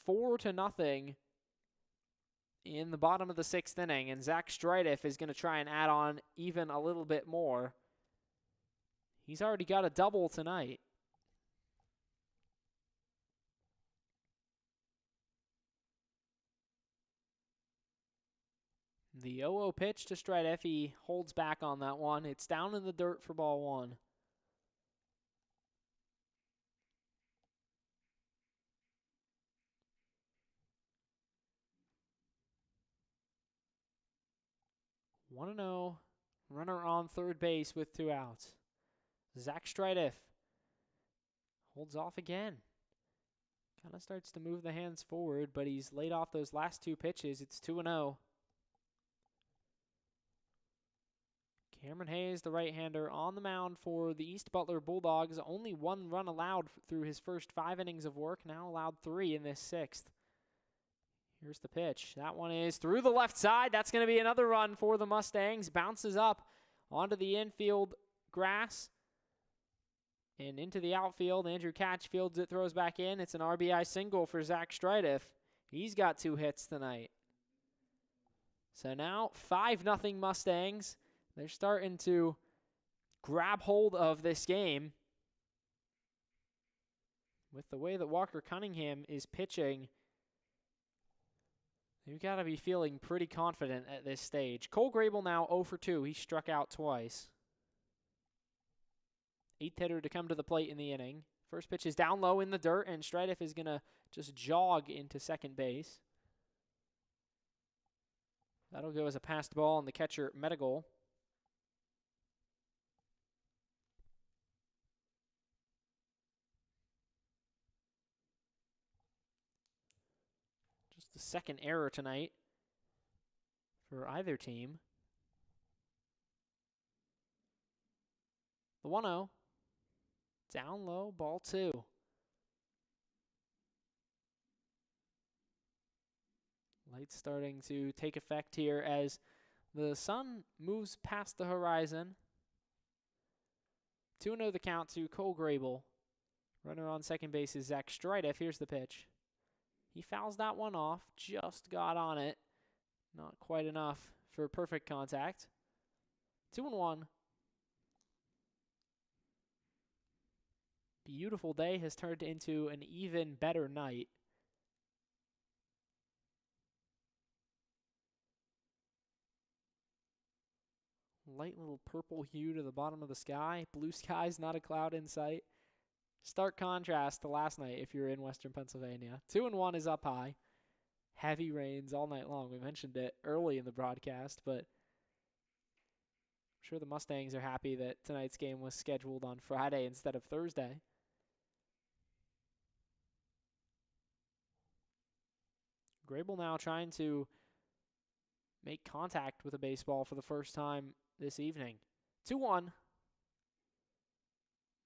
4-0 in the bottom of the 6th inning. And Zach Strideff is going to try and add on even a little bit more. He's already got a double tonight. The 0-0 pitch to Strideff. He holds back on that one. It's down in the dirt for ball 1. 1-0. Runner on third base with 2 outs. Zach Strideff holds off again. Kind of starts to move the hands forward, but he's laid off those last 2 pitches. It's 2-0. Cameron Hayes, the right-hander, on the mound for the East Butler Bulldogs. Only 1 run allowed through his first 5 innings of work. Now allowed 3 in this 6th. Here's the pitch. That one is through the left side. That's going to be another run for the Mustangs. Bounces up onto the infield grass and into the outfield. Andrew Catch fields it, throws back in. It's an RBI single for Zach Strideff. He's got 2 hits tonight. So now 5-0 Mustangs. They're starting to grab hold of this game. With the way that Walker Cunningham is pitching, you've got to be feeling pretty confident at this stage. Cole Grable now 0 for 2. He struck out twice. 8th hitter to come to the plate in the inning. First pitch is down low in the dirt, and Strideff is going to just jog into second base. That'll go as a passed ball on the catcher, Meadville. Just the second error tonight for either team. The 1-0. Down low, ball 2. Lights starting to take effect here as the sun moves past the horizon. 2-0 the count to Cole Grable. Runner on second base is Zach Strideff. Here's the pitch. He fouls that one off, just got on it. Not quite enough for perfect contact. 2-1. Beautiful day has turned into an even better night. Light little purple hue to the bottom of the sky. Blue skies, not a cloud in sight. Stark contrast to last night if you're in Western Pennsylvania. 2-1 is up high. Heavy rains all night long. We mentioned it early in the broadcast, but I'm sure the Mustangs are happy that tonight's game was scheduled on Friday instead of Thursday. Grable now trying to make contact with a baseball for the first time this evening. 2-1.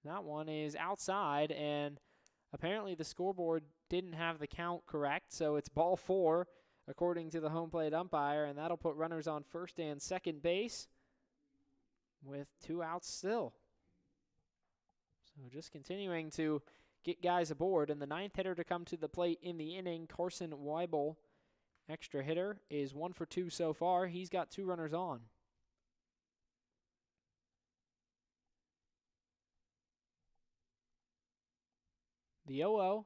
That one is outside, and apparently the scoreboard didn't have the count correct, so it's ball 4 according to the home plate umpire, and that'll put runners on first and second base with 2 outs still. So just continuing to get guys aboard, and the 9th hitter to come to the plate in the inning, Carson Weibel. Extra hitter is 1 for 2 so far. He's got 2 runners on. The 0-0,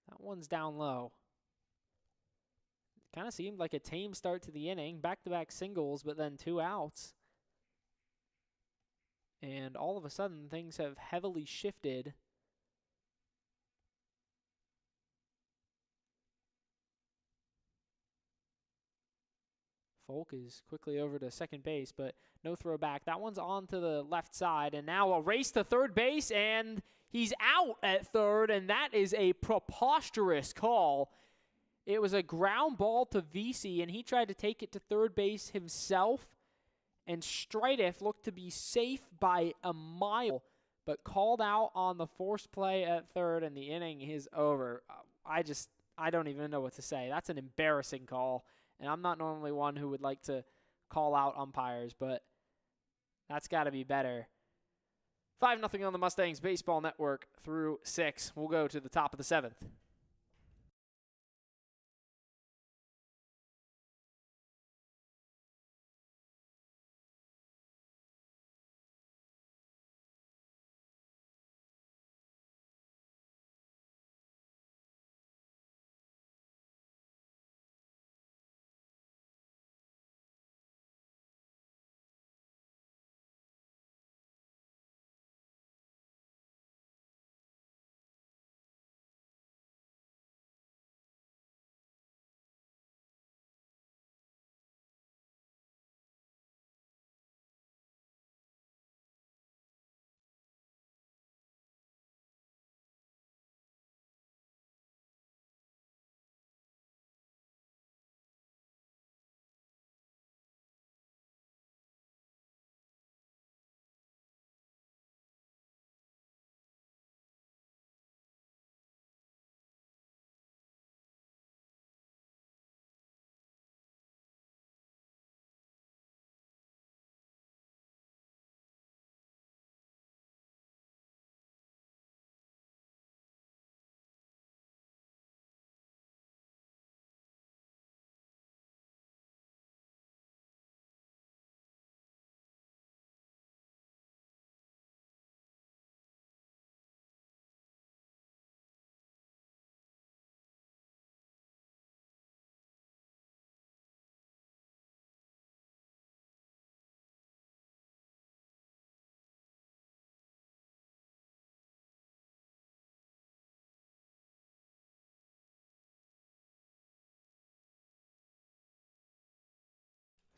that one's down low. Kind of seemed like a tame start to the inning. Back-to-back singles, but then 2 outs. And all of a sudden, things have heavily shifted. Folk is quickly over to second base, but no throw back. That one's on to the left side, and now a race to third base, and he's out at third, and that is a preposterous call. It was a ground ball to VC, and he tried to take it to third base himself, and Strideff looked to be safe by a mile, but called out on the forced play at third, and the inning is over. I don't even know what to say. That's an embarrassing call. And I'm not normally one who would like to call out umpires, but that's got to be better. 5-0 on the Mustangs Baseball Network through 6. We'll go to the top of the 7th.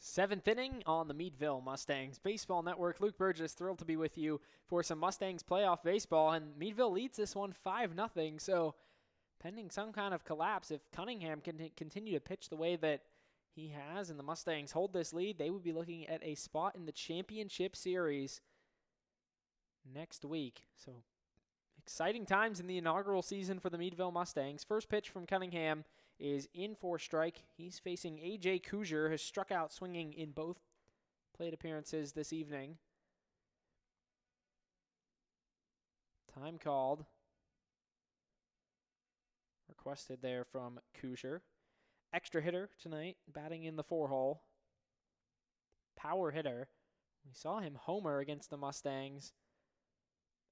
Seventh inning on the Meadville Mustangs Baseball Network. Luke Burgess, thrilled to be with you for some Mustangs playoff baseball, and Meadville leads this one 5-0. So, pending some kind of collapse, if Cunningham can continue to pitch the way that he has, and the Mustangs hold this lead, they would be looking at a spot in the championship series next week. So, exciting times in the inaugural season for the Meadville Mustangs. First pitch from Cunningham is in for strike. He's facing A.J. Kuzier, has struck out swinging in both plate appearances this evening. Time called. Requested there from Kuzier. Extra hitter tonight, batting in the 4-hole. Power hitter. We saw him homer against the Mustangs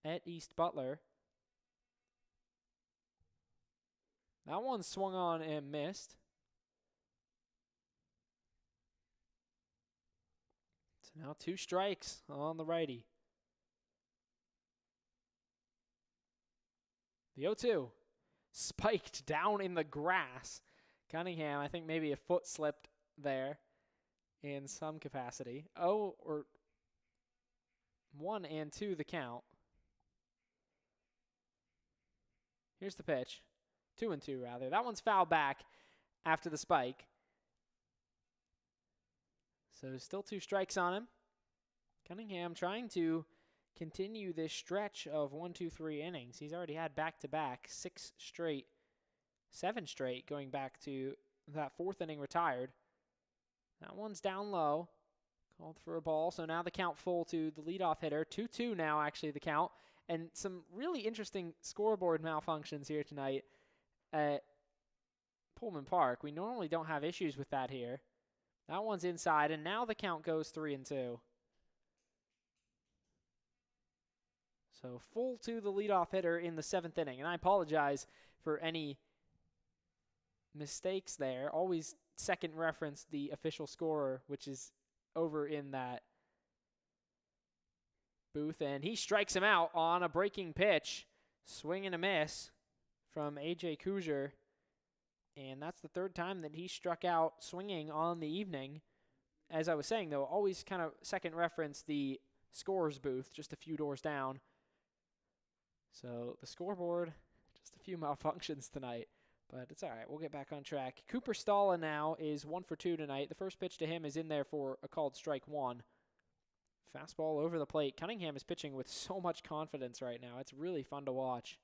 at East Butler. That one swung on and missed. So now 2 strikes on the righty. The 0-2 spiked down in the grass. Cunningham, I think maybe a foot slipped there in some capacity. 1-2 the count. Here's the pitch. 2-2 rather. That one's fouled back after the spike. So still 2 strikes on him. Cunningham trying to continue this stretch of 1-2-3 innings. He's already had back-to-back 7 straight going back to that 4th inning retired. That one's down low. Called for a ball. So now the count full to the leadoff hitter. 2-2 now actually the count. And some really interesting scoreboard malfunctions here tonight at Pullman Park. We normally don't have issues with that here. That one's inside, and now the count goes 3-2. So full to the leadoff hitter in the 7th inning. And I apologize for any mistakes there. Always second reference the official scorer, which is over in that booth. And he strikes him out on a breaking pitch. Swing and a miss from A.J. Kuzier. And that's the 3rd time that he struck out swinging on the evening. As I was saying, though, always kind of second reference the scorer's booth, just a few doors down. So the scoreboard, just a few malfunctions tonight. But it's all right. We'll get back on track. Cooper Stalla now is 1 for 2 tonight. The first pitch to him is in there for a called strike 1. Fastball over the plate. Cunningham is pitching with so much confidence right now. It's really fun to watch.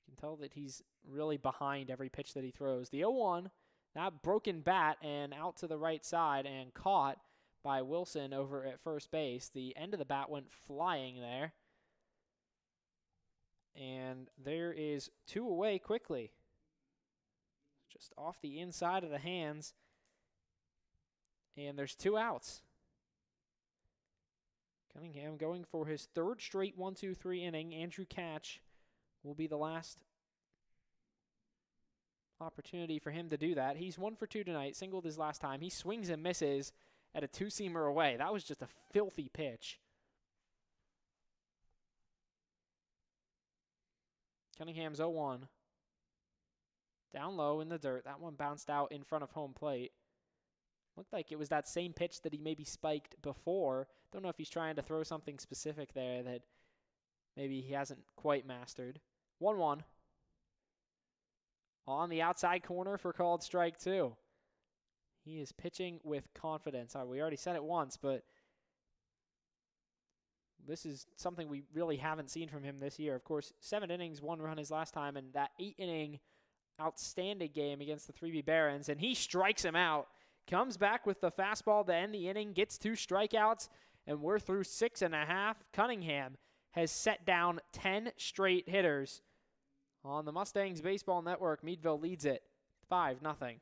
You can tell that he's really behind every pitch that he throws. The 0-1, that broken bat and out to the right side and caught by Wilson over at first base. The end of the bat went flying there. And there is 2 away quickly. Just off the inside of the hands. And there's 2 outs. Cunningham going for his 3rd straight 1-2-3 inning. Andrew Catch will be the last opportunity for him to do that. He's 1 for 2 tonight, singled his last time. He swings and misses at a 2-seamer away. That was just a filthy pitch. Cunningham's 0-1. Down low in the dirt. That one bounced out in front of home plate. Looked like it was that same pitch that he maybe spiked before. Don't know if he's trying to throw something specific there that maybe he hasn't quite mastered. 1-1. On the outside corner for called strike 2. He is pitching with confidence. We already said it once, but this is something we really haven't seen from him this year. Of course, 7 innings, 1 run his last time, and that 8-inning outstanding game against the 3B Barons, and he strikes him out. Comes back with the fastball to end the inning, gets 2 strikeouts, and we're through 6.5. Cunningham has set down 10 straight hitters. On the Mustangs Baseball Network, Meadville leads it 5-0.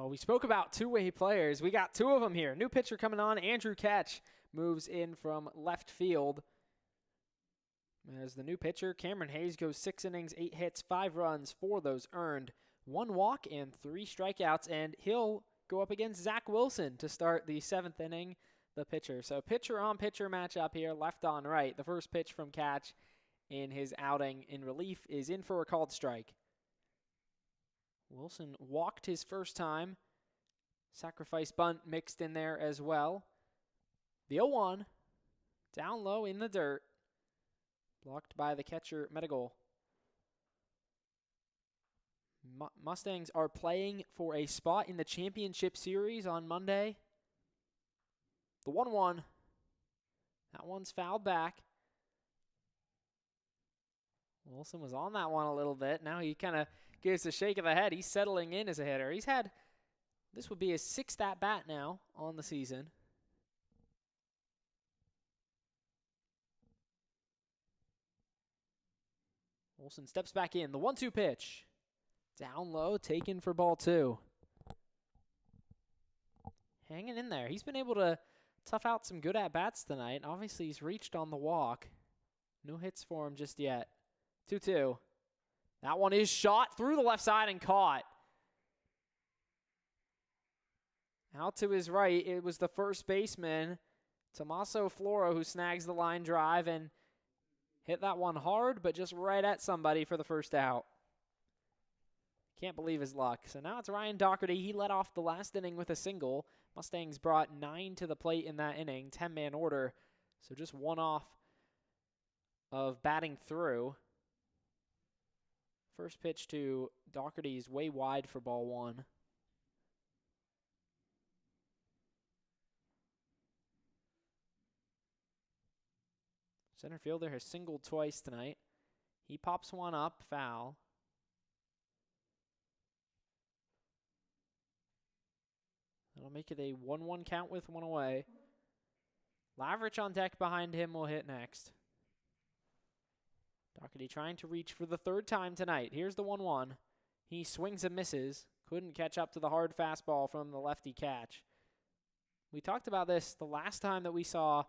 Well, we spoke about two-way players. We got two of them here. New pitcher coming on. Andrew Ketch moves in from left field. As the new pitcher, Cameron Hayes goes 6 innings, 8 hits, 5 runs, 4 of those earned, 1 walk, and 3 strikeouts. And he'll go up against Zach Wilson to start the 7th inning, the pitcher. So pitcher-on-pitcher matchup here, left on right. The first pitch from Ketch in his outing in relief is in for a called strike. Wilson walked his first time. Sacrifice bunt mixed in there as well. The 0-1, down low in the dirt. Blocked by the catcher, Meadville. Mustangs are playing for a spot in the championship series on Monday. The 1-1. That one's fouled back. Wilson was on that one a little bit. Now he kind of gives a shake of the head. He's settling in as a hitter. This would be his 6th at-bat now on the season. Wilson steps back in. The 1-2 pitch. Down low, taken for ball 2. Hanging in there. He's been able to tough out some good at-bats tonight. Obviously, he's reached on the walk. No hits for him just yet. 2-2. That one is shot through the left side and caught. Out to his right, it was the first baseman, Tommaso Floro, who snags the line drive and hit that one hard, but just right at somebody for the first out. Can't believe his luck. So now it's Ryan Doherty. He led off the last inning with a single. Mustangs brought 9 to the plate in that inning, 10-man order. So just one off of batting through. First pitch to Doherty is way wide for ball 1. Center fielder has singled twice tonight. He pops one up, foul. That'll make it a 1-1 count with one away. Lavrich on deck behind him will hit next. Doherty trying to reach for the 3rd time tonight. Here's the 1-1. He swings and misses. Couldn't catch up to the hard fastball from the lefty catch. We talked about this the last time that we saw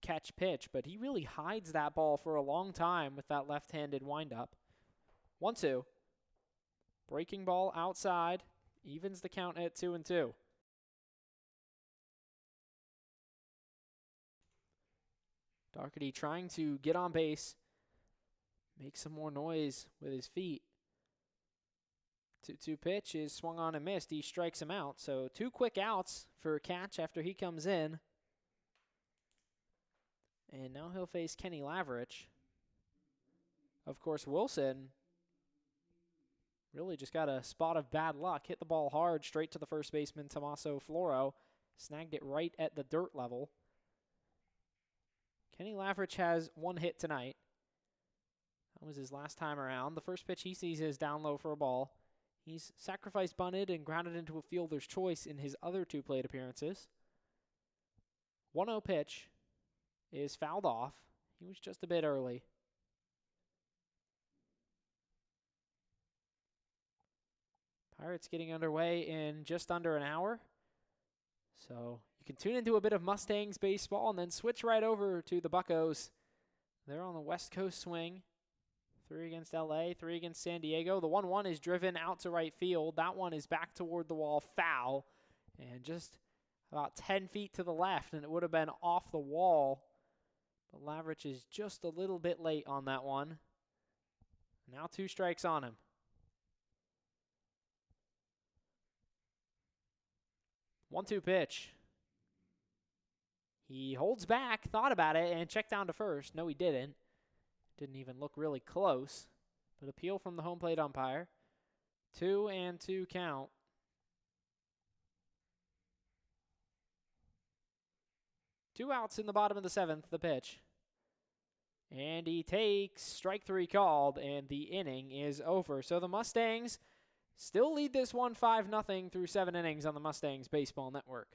Catch pitch, but he really hides that ball for a long time with that left-handed windup. 1-2. Breaking ball outside. Evens the count at 2-2. Doherty trying to get on base. Make some more noise with his feet. 2-2 pitch is swung on and missed. He strikes him out. So 2 quick outs for Catch after he comes in. And now he'll face Kenny Lavrich. Of course, Wilson really just got a spot of bad luck. Hit the ball hard straight to the first baseman, Tommaso Floro. Snagged it right at the dirt level. Kenny Lavrich has 1 hit tonight. That was his last time around. The first pitch he sees is down low for a ball. He's sacrifice bunted and grounded into a fielder's choice in his other 2 plate appearances. 1-0 pitch is fouled off. He was just a bit early. Pirates getting underway in just under an hour. So you can tune into a bit of Mustangs baseball and then switch right over to the Buccos. They're on the West Coast swing. 3 against LA, 3 against San Diego. The 1-1 is driven out to right field. That one is back toward the wall, foul. And just about 10 feet to the left, and it would have been off the wall. But Lavrich is just a little bit late on that one. Now 2 strikes on him. 1-2 pitch. He holds back, thought about it, and checked down to first. No, he didn't. Didn't even look really close. But appeal from the home plate umpire. 2-2 count. Two outs in the bottom of the 7th, the pitch. And he takes strike 3 called, and the inning is over. So the Mustangs still lead this one 5-0 through 7 innings on the Mustangs Baseball Network.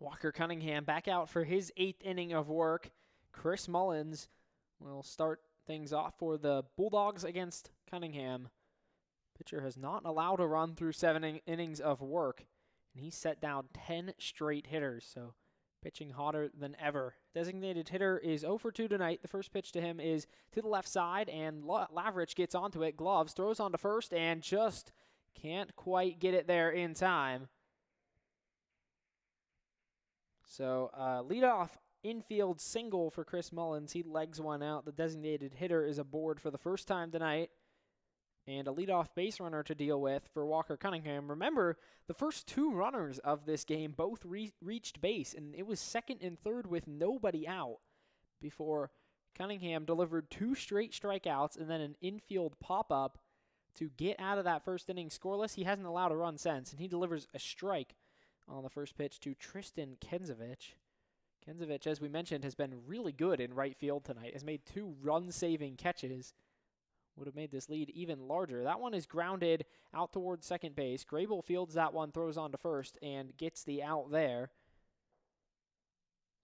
Walker Cunningham back out for his 8th inning of work. Chris Mullins will start things off for the Bulldogs against Cunningham. Pitcher has not allowed a run through 7 innings of work, and he set down 10 straight hitters, so pitching hotter than ever. Designated hitter is 0 for 2 tonight. The first pitch to him is to the left side, and Lavrich gets onto it. Gloves, throws onto first, and just can't quite get it there in time. So leadoff infield single for Chris Mullins. He legs one out. The designated hitter is aboard for the first time tonight. And a leadoff base runner to deal with for Walker Cunningham. Remember, the first 2 runners of this game both reached base, and it was second and third with nobody out before Cunningham delivered 2 straight strikeouts and then an infield pop-up to get out of that first inning scoreless. He hasn't allowed a run since, and he delivers a strike on the first pitch to Tristan Kensevich. Kensevich, as we mentioned, has been really good in right field tonight. Has made 2 run-saving catches. Would have made this lead even larger. That one is grounded out towards second base. Grable fields that one, throws on to first, and gets the out there.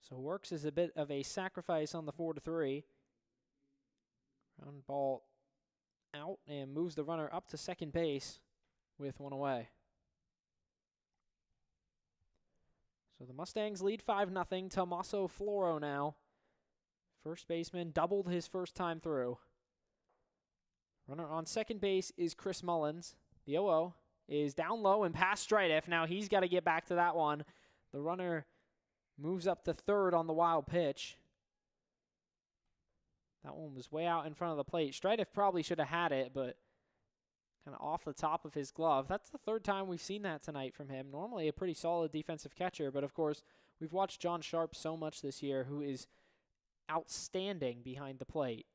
So works as a bit of a sacrifice on the 4-3. Ground ball out and moves the runner up to second base with 1 away. So the Mustangs lead 5-0. Tommaso Floro now. First baseman, doubled his first time through. Runner on second base is Chris Mullins. The 0-0 is down low and past Strideff. Now he's got to get back to that one. The runner moves up to third on the wild pitch. That one was way out in front of the plate. Strideff probably should have had it, but kind of off the top of his glove. That's the 3rd time we've seen that tonight from him. Normally a pretty solid defensive catcher, but of course we've watched John Sharp so much this year, who is outstanding behind the plate.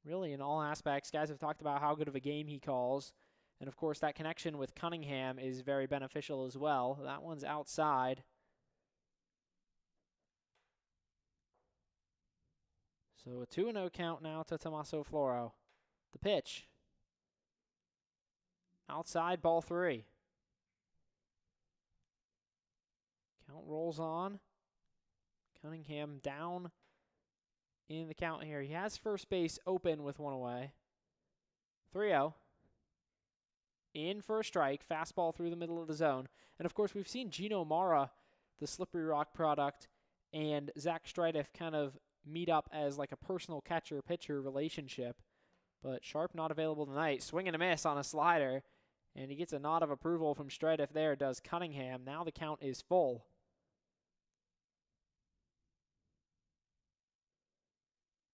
Really, in all aspects, guys have talked about how good of a game he calls. And, of course, that connection with Cunningham is very beneficial as well. That one's outside. So a 2-0 count now to Tommaso Floro. The pitch. Outside, ball 3. Count rolls on. Cunningham down in the count here. He has first base open with 1 away. 3-0. In for a strike. Fastball through the middle of the zone. And, of course, we've seen Gino Mara, the Slippery Rock product, and Zach Strideff kind of meet up as like a personal catcher-pitcher relationship. But Sharp not available tonight. Swing and a miss on a slider. And he gets a nod of approval from Strideff there, does Cunningham. Now the count is full.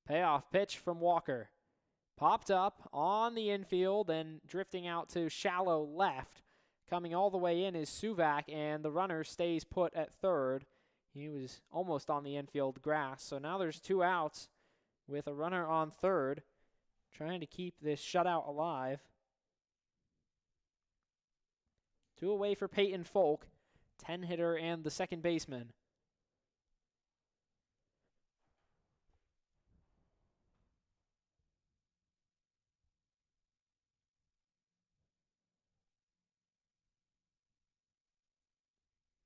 Payoff pitch from Walker. Popped up on the infield and drifting out to shallow left. Coming all the way in is Suvak, and the runner stays put at third. He was almost on the infield grass. So now there's 2 outs with a runner on third, trying to keep this shutout alive. 2 away for Peyton Folk, 10-hitter and the second baseman.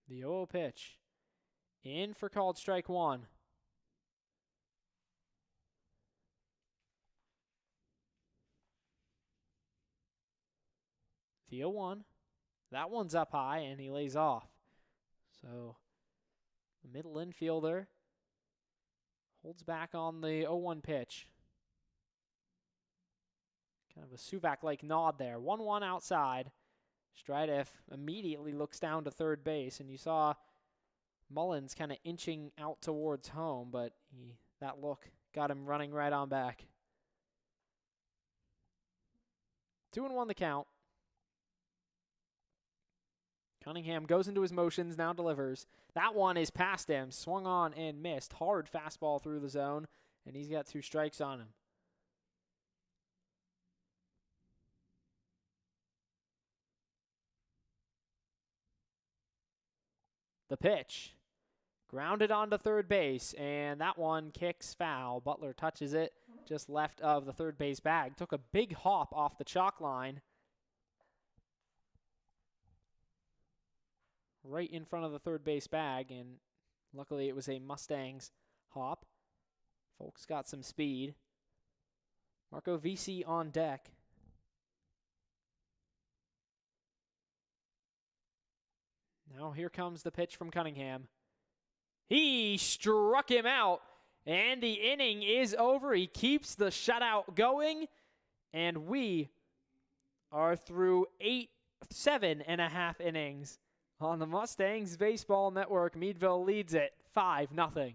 The 0-0 pitch. In for called strike 1. The 0-1. That one's up high, and he lays off. So the middle infielder holds back on the 0-1 pitch. Kind of a Suvak-like nod there. 1-1 outside. Strideff immediately looks down to third base, and you saw Mullins kind of inching out towards home, but that look got him running right on back. 2-1 the count. Cunningham goes into his motions, now delivers. That one is past him, swung on and missed. Hard fastball through the zone, and he's got 2 strikes on him. The pitch. Grounded onto third base, and that one kicks foul. Butler touches it just left of the third base bag. Took a big hop off the chalk line. right in front of the third base bag, and luckily it was a Mustangs hop. Folks got some speed. Marco Visi on deck. Now here comes the pitch from Cunningham. He struck him out, and the inning is over. He keeps the shutout going, and we are through 7.5 innings on the Mustangs Baseball Network. Meadville leads it 5-0.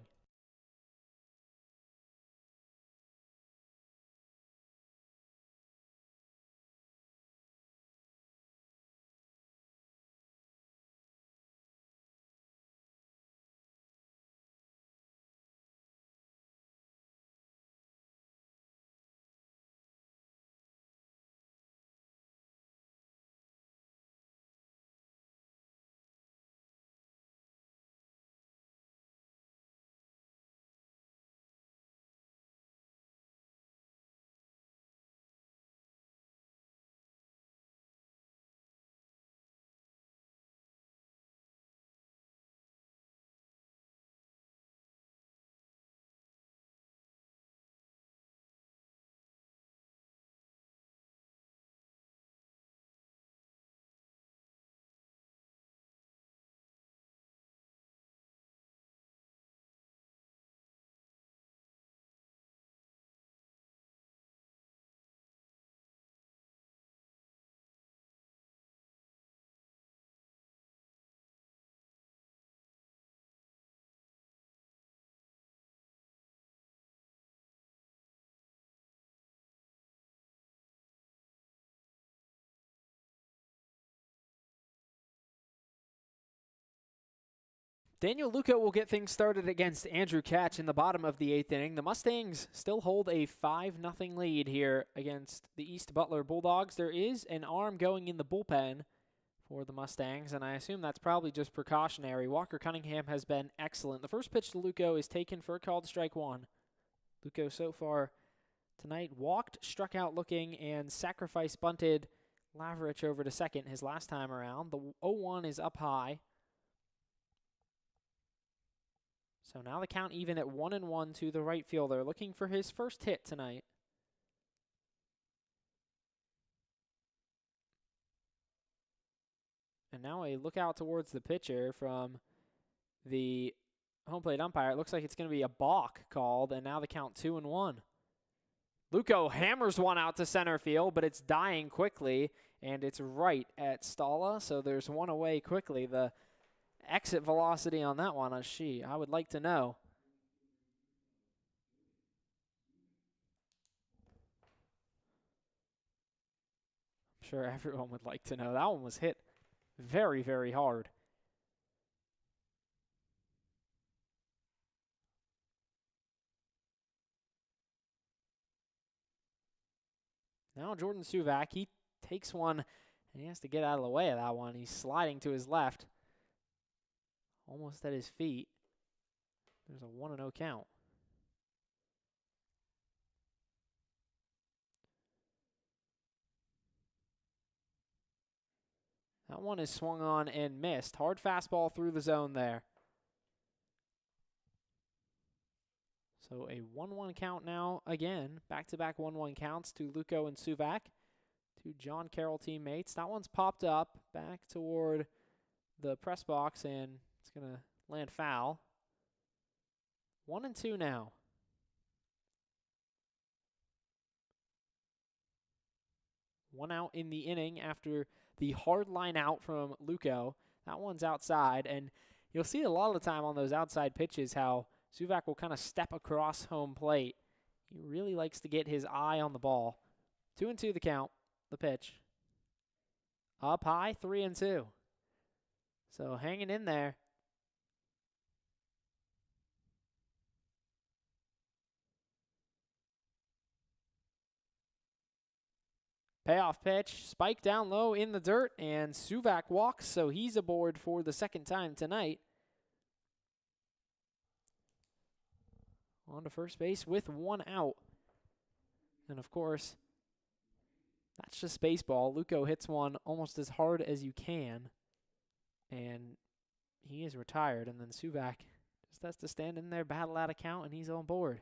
Daniel Luca will get things started against Andrew Catch in the bottom of the 8th inning. The Mustangs still hold a 5-0 lead here against the East Butler Bulldogs. There is an arm going in the bullpen for the Mustangs, and I assume that's probably just precautionary. Walker Cunningham has been excellent. The first pitch to Luco is taken for a called strike one. Luco so far tonight walked, struck out looking, and sacrifice bunted Lavrich over to second his last time around. The 0-1 is up high. So now the count even at 1-1 to the right fielder, looking for his first hit tonight. And now a look out towards the pitcher from the home plate umpire. It looks like it's going to be a balk called, and now the count 2-1. Luco hammers one out to center field, but it's dying quickly, and it's right at Stala, so there's one away quickly. The exit velocity on that one, I would like to know. I'm sure everyone would like to know. That one was hit very, very hard. Now Jordan Suvak, he takes one, and he has to get out of the way of that one. He's sliding to his left, almost at his feet. There's a 1-0 count. That one is swung on and missed. Hard fastball through the zone there. So a 1-1 count now again. Back-to-back 1-1 counts to Luco and Suvak, two John Carroll teammates. That one's popped up back toward the press box, and it's going to land foul. 1-2 now. One out in the inning after the hard line out from Luco. That one's outside, and you'll see a lot of the time on those outside pitches how Suvak will kind of step across home plate. He really likes to get his eye on the ball. 2-2 the count, the pitch. Up high, 3-2. So hanging in there. Payoff pitch, spike down low in the dirt, and Suvak walks, so he's aboard for the second time tonight. On to first base with one out. And of course, that's just baseball. Luco hits one almost as hard as you can, and he is retired, and then Suvak just has to stand in there, battle out a count, and he's on board.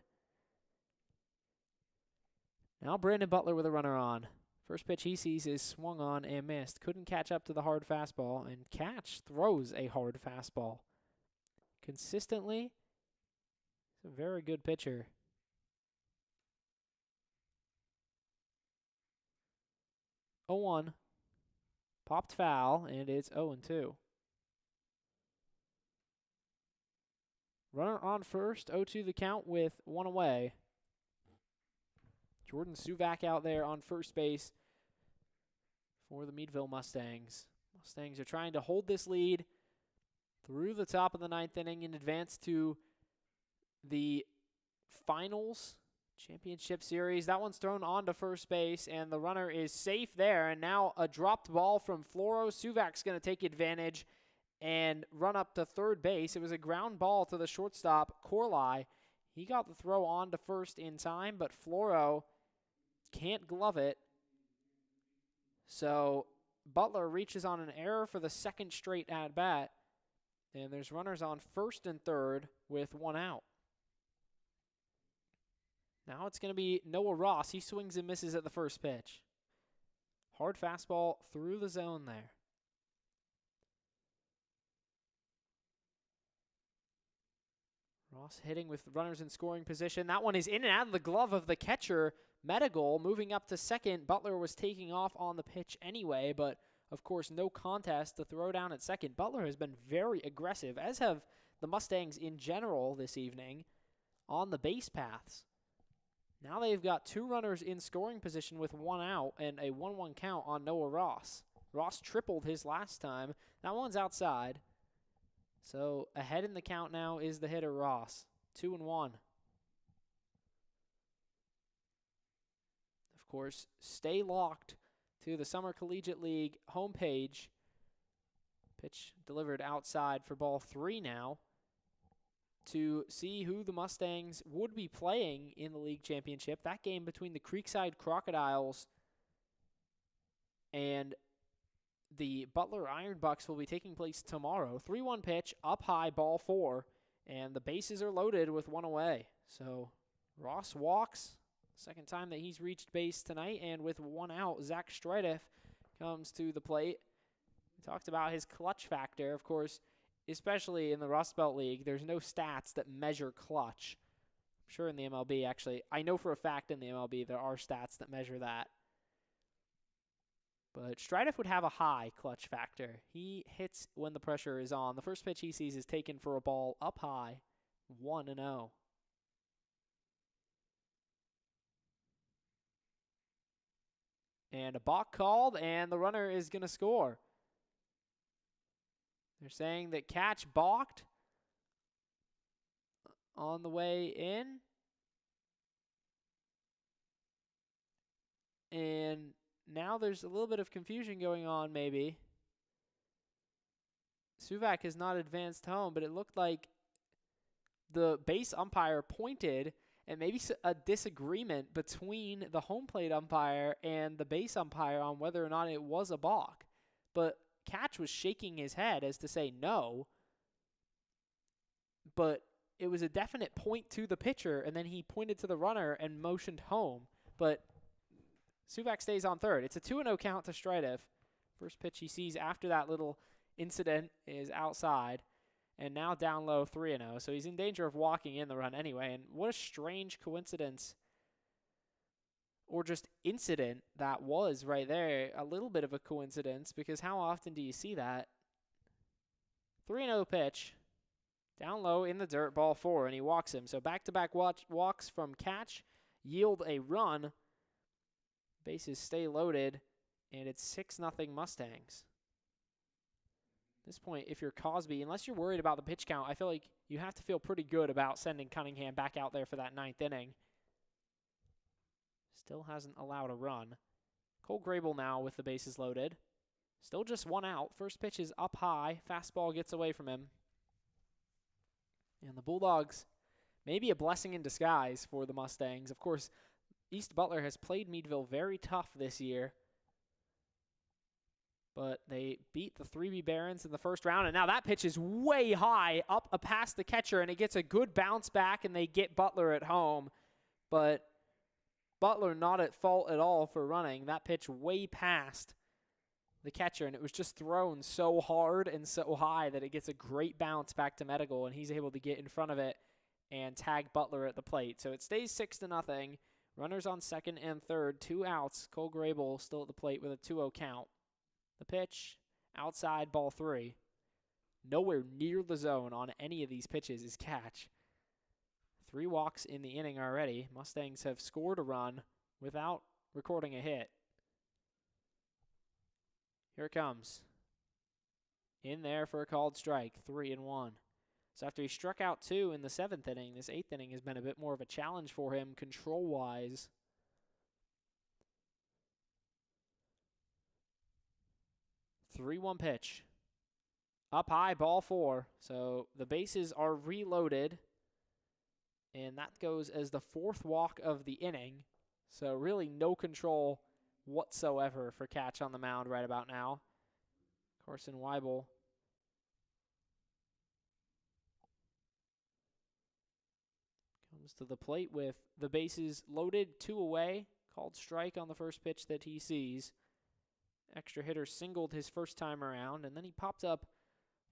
Now Brandon Butler with a runner on. First pitch he sees is swung on and missed. Couldn't catch up to the hard fastball, and Catch throws a hard fastball. Consistently, he's a very good pitcher. Oh 1. Popped foul, and it's 0-2. Runner on first, 0-2 the count with one away. Jordan Suvak out there on first base for the Meadville Mustangs. Mustangs are trying to hold this lead through the top of the ninth inning in advance to the finals championship series. That one's thrown onto first base, and the runner is safe there. And now a dropped ball from Floro. Suvak's going to take advantage and run up to third base. It was a ground ball to the shortstop, Corley. He got the throw on to first in time, but Floro can't glove it. So Butler reaches on an error for the second straight at-bat, and there's runners on first and third with one out. Now it's going to be Noah Ross. He swings and misses at the first pitch. Hard fastball through the zone there. Ross hitting with runners in scoring position. That one is in and out of the glove of the catcher, Meadville. Moving up to second. Butler was taking off on the pitch anyway, but of course no contest to throw down at second. Butler has been very aggressive, as have the Mustangs in general this evening, on the base paths. Now they've got two runners in scoring position with one out and a 1-1 count on Noah Ross. Ross tripled his last time. That one's outside. So ahead in the count now is the hitter Ross. 2-1. Of course, stay locked to the Summer Collegiate League homepage. Pitch delivered outside for ball 3 now, to see who the Mustangs would be playing in the league championship. That game between the Creekside Crocodiles and the Butler Iron Bucks will be taking place tomorrow. 3-1 pitch, up high, ball 4, and the bases are loaded with one away. So Ross walks, second time that he's reached base tonight, and with one out, Zach Strideff comes to the plate. We talked about his clutch factor, of course. Especially in the Rust Belt League, there's no stats that measure clutch. I'm sure in the MLB, actually, I know for a fact in the MLB there are stats that measure that. But Strideff would have a high clutch factor. He hits when the pressure is on. The first pitch he sees is taken for a ball up high, 1-0. And a balk called, and the runner is going to score. They're saying that Catch balked on the way in. And now there's a little bit of confusion going on, maybe. Suvak has not advanced home, but it looked like the base umpire pointed, and maybe a disagreement between the home plate umpire and the base umpire on whether or not it was a balk. But Catch was shaking his head as to say no, but it was a definite point to the pitcher, and then he pointed to the runner and motioned home. But Suvak stays on third. It's a 2-0 count to Strideff. First pitch he sees after that little incident is outside, and now down low 3-0. So he's in danger of walking in the run anyway, and what a strange coincidence or just incident that was right there. A little bit of a coincidence, because how often do you see that? 3-0 pitch, down low in the dirt, ball 4, and he walks him. So back-to-back walks from Catch yield a run. Bases stay loaded, and it's 6-0 Mustangs. At this point, if you're Cosby, unless you're worried about the pitch count, I feel like you have to feel pretty good about sending Cunningham back out there for that 9th inning. Still hasn't allowed a run. Cole Grable now with the bases loaded. Still just one out. First pitch is up high. Fastball gets away from him. And the Bulldogs, maybe a blessing in disguise for the Mustangs. Of course, East Butler has played Meadville very tough this year. But they beat the 3B Barons in the first round, and now that pitch is way high up past the catcher, and it gets a good bounce back, and they get Butler at home. But Butler not at fault at all for running. That pitch way past the catcher, and it was just thrown so hard and so high that it gets a great bounce back to Meadville, and he's able to get in front of it and tag Butler at the plate. So it stays 6-0. Runners on second and third, 2 outs. Cole Grable still at the plate with a 2-0 count. The pitch, outside, ball 3. Nowhere near the zone on any of these pitches is catch. 3 walks in the inning already. Mustangs have scored a run without recording a hit. Here it comes. In there for a called strike, 3-1. So after he struck out 2 in the 7th inning, this 8th inning has been a bit more of a challenge for him control-wise. 3-1 pitch. Up high, ball 4. So the bases are reloaded. And that goes as the 4th walk of the inning. So really no control whatsoever for catch on the mound right about now. Carson Weibel comes to the plate with the bases loaded, 2 away. Called strike on the first pitch that he sees. Extra hitter singled his first time around, and then he popped up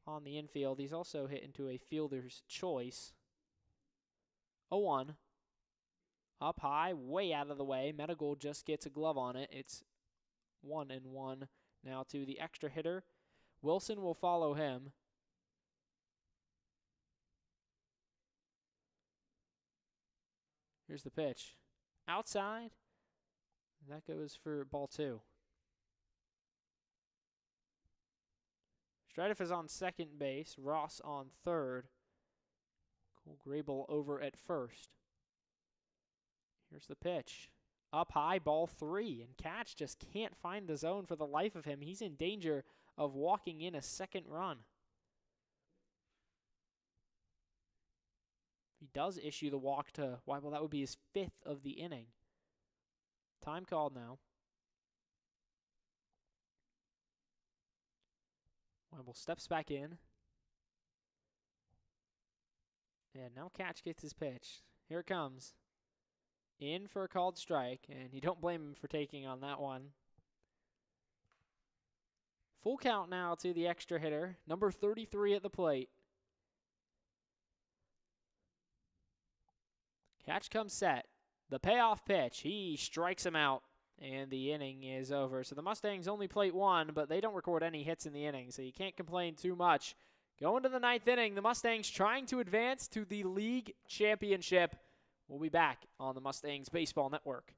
on the infield. He's also hit into a fielder's choice. 0-1. Up high, way out of the way. Meadville just gets a glove on it. It's 1-1 now to the extra hitter. Wilson will follow him. Here's the pitch. Outside. That goes for ball 2. Strideff is on second base. Ross on third. Cole Grable over at first. Here's the pitch. Up high, ball 3. And Catch just can't find the zone for the life of him. He's in danger of walking in a second run. If he does issue the walk to Weibel, that would be his 5th of the inning. Time called now. Weibel steps back in. And now Catch gets his pitch. Here it comes. In for a called strike, and you don't blame him for taking on that one. Full count now to the extra hitter, number 33 at the plate. Catch comes set. The payoff pitch, he strikes him out, and the inning is over. So the Mustangs only plate 1, but they don't record any hits in the inning, so you can't complain too much. Going to the 9th inning, the Mustangs trying to advance to the league championship. We'll be back on the Mustangs Baseball Network.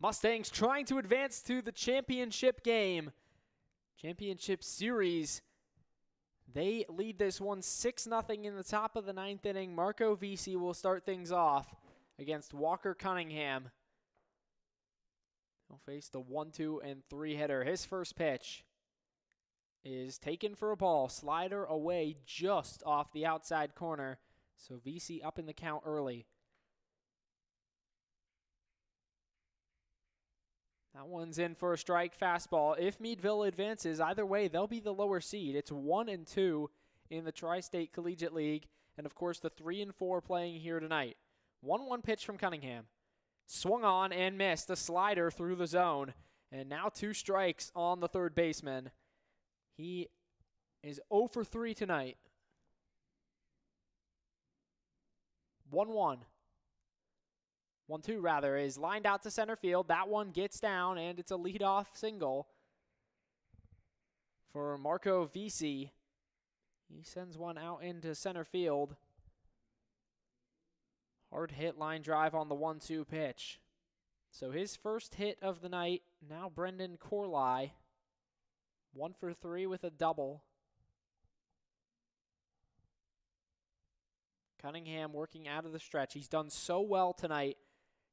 Mustangs trying to advance to the championship game. Championship series. They lead this one 6-0 in the top of the 9th inning. Marco Vesey will start things off against Walker Cunningham. He'll face the 1-2 and 3 hitter. His first pitch is taken for a ball. Slider away just off the outside corner. So Vesey up in the count early. That one's in for a strike fastball. If Meadville advances, either way, they'll be the lower seed. It's 1-2 in the Tri-State Collegiate League. And, of course, the 3 and 4 playing here tonight. 1-1 pitch from Cunningham. Swung on and missed. A slider through the zone. And now 2 strikes on the third baseman. He is 0 for 3 tonight. 1-1. 1-2 rather, is lined out to center field. That one gets down, and it's a leadoff single for Marco Vesey. He sends one out into center field. Hard hit line drive on the 1-2 pitch. So his first hit of the night, now Brendan Corley. 1 for 3 with a double. Cunningham working out of the stretch. He's done so well tonight.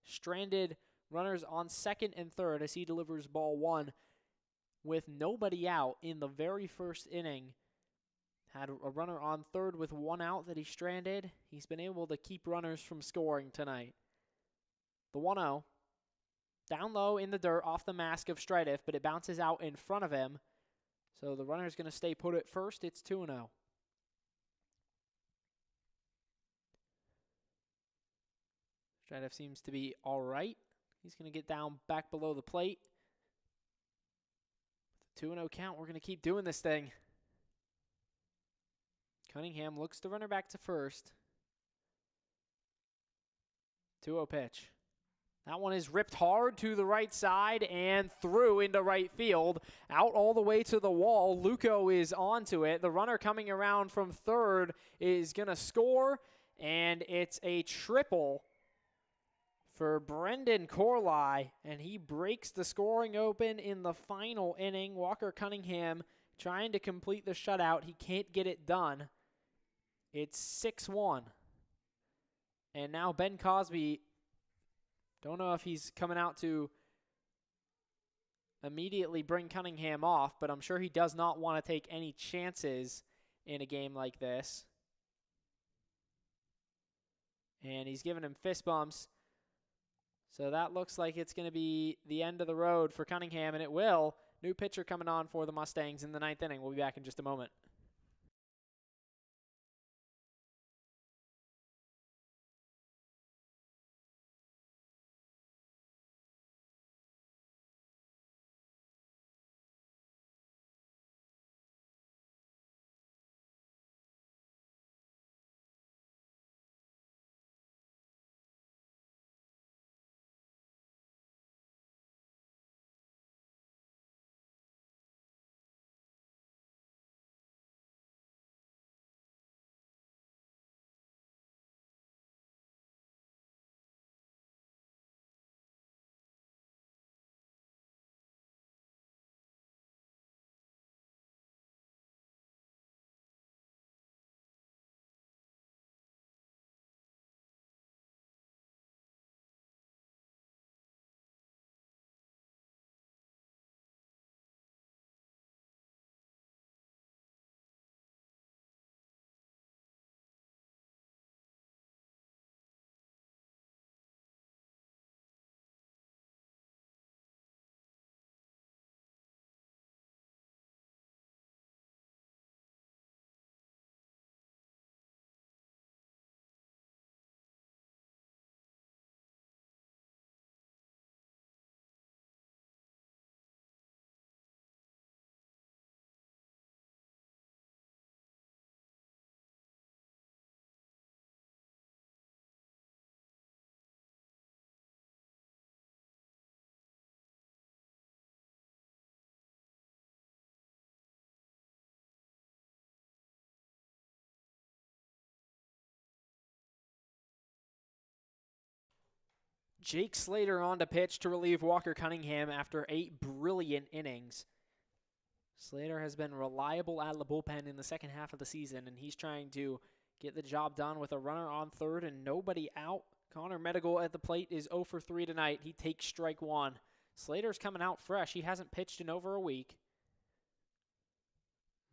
Stranded runners on second and third as he delivers ball 1 with nobody out in the very first inning. Had a runner on third with 1 out that he stranded. He's been able to keep runners from scoring tonight. The 1-0. Down low in the dirt off the mask of Stridiff, but it bounces out in front of him. So the runner's going to stay put at first. It's 2-0. Stridiff seems to be all right. He's going to get down back below the plate. With a 2-0 count, we're going to keep doing this thing. Cunningham looks the runner back to first. 2-0 pitch. That one is ripped hard to the right side and through into right field. Out all the way to the wall. Luco is onto it. The runner coming around from third is going to score, and it's a triple for Brendan Corley, and he breaks the scoring open in the final inning. Walker Cunningham trying to complete the shutout. He can't get it done. It's 6-1. And now Ben Cosby, don't know if he's coming out to immediately bring Cunningham off, but I'm sure he does not want to take any chances in a game like this. And he's giving him fist bumps. So that looks like it's going to be the end of the road for Cunningham, and it will. New pitcher coming on for the Mustangs in the 9th inning. We'll be back in just a moment. Jake Slater on to pitch to relieve Walker Cunningham after 8 brilliant innings. Slater has been reliable at the bullpen in the second half of the season, and he's trying to get the job done with a runner on third and nobody out. Connor Medical at the plate is 0 for 3 tonight. He takes strike 1. Slater's coming out fresh. He hasn't pitched in over a week.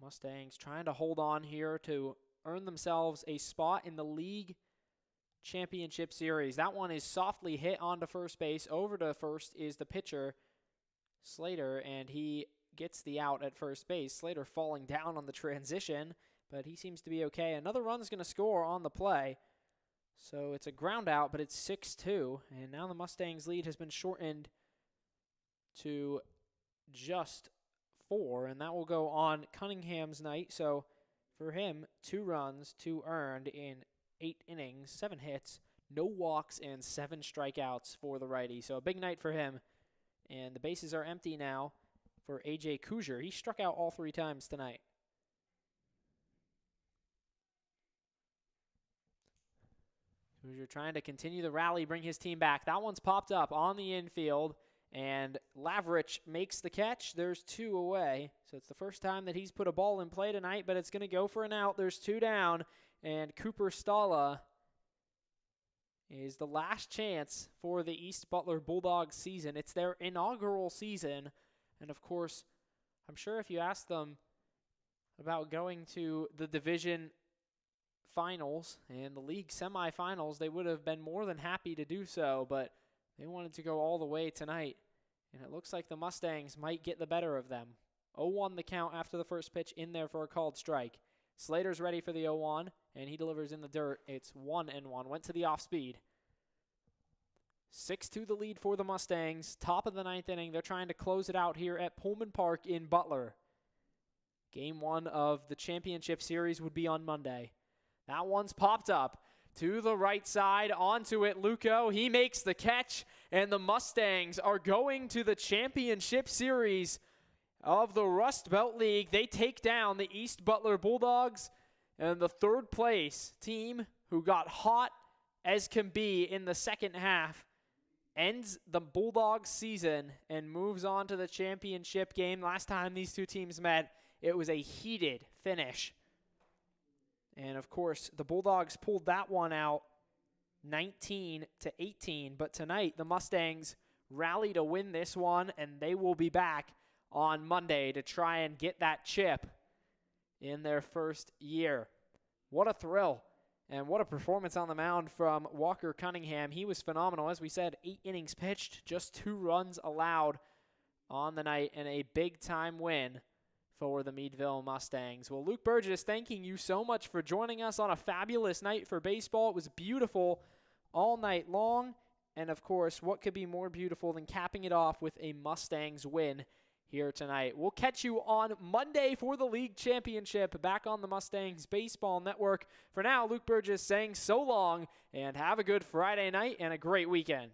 Mustangs trying to hold on here to earn themselves a spot in the league championship series. That one is softly hit onto first base. Over to first is the pitcher, Slater, and he gets the out at first base. Slater falling down on the transition, but he seems to be okay. Another run's going to score on the play. So it's a ground out, but it's 6-2, and now the Mustangs' lead has been shortened to just 4, and that will go on Cunningham's night. So for him, 2 runs, 2 earned in 8 innings, 7 hits, no walks, and 7 strikeouts for the righty. So a big night for him, and the bases are empty now for A.J. Kuzier. He struck out all 3 times tonight. Kuzier trying to continue the rally, bring his team back. That one's popped up on the infield, and Lavrich makes the catch. There's 2 away, so it's the first time that he's put a ball in play tonight, but it's going to go for an out. There's 2 down, and Cooper Stala is the last chance for the East Butler Bulldogs season. It's their inaugural season, and of course, I'm sure if you ask them about going to the division finals and the league semifinals, they would have been more than happy to do so, but they wanted to go all the way tonight, and it looks like the Mustangs might get the better of them. 0-1 the count after the first pitch in there for a called strike. Slater's ready for the 0-1, and he delivers in the dirt. It's 1-1. Went to the off speed. 6-2 the lead for the Mustangs. Top of the 9th inning. They're trying to close it out here at Pullman Park in Butler. Game 1 of the championship series would be on Monday. That one's popped up to the right side, onto it, Luco. He makes the catch, and the Mustangs are going to the championship series of the Rust Belt League. They take down the East Butler Bulldogs, and the 3rd place team, who got hot as can be in the second half, ends the Bulldogs season and moves on to the championship game. Last time these 2 teams met, it was a heated finish. And, of course, the Bulldogs pulled that one out 19-18. But tonight, the Mustangs rally to win this one, and they will be back on Monday to try and get that chip in their first year. What a thrill, and what a performance on the mound from Walker Cunningham. He was phenomenal. As we said, 8 innings pitched, just 2 runs allowed on the night, and a big-time win for the Meadville Mustangs. Well, Luke Burgess, thanking you so much for joining us on a fabulous night for baseball. It was beautiful all night long. And, of course, what could be more beautiful than capping it off with a Mustangs win here tonight? We'll catch you on Monday for the league championship back on the Mustangs Baseball Network. For now, Luke Burgess saying so long, and have a good Friday night and a great weekend.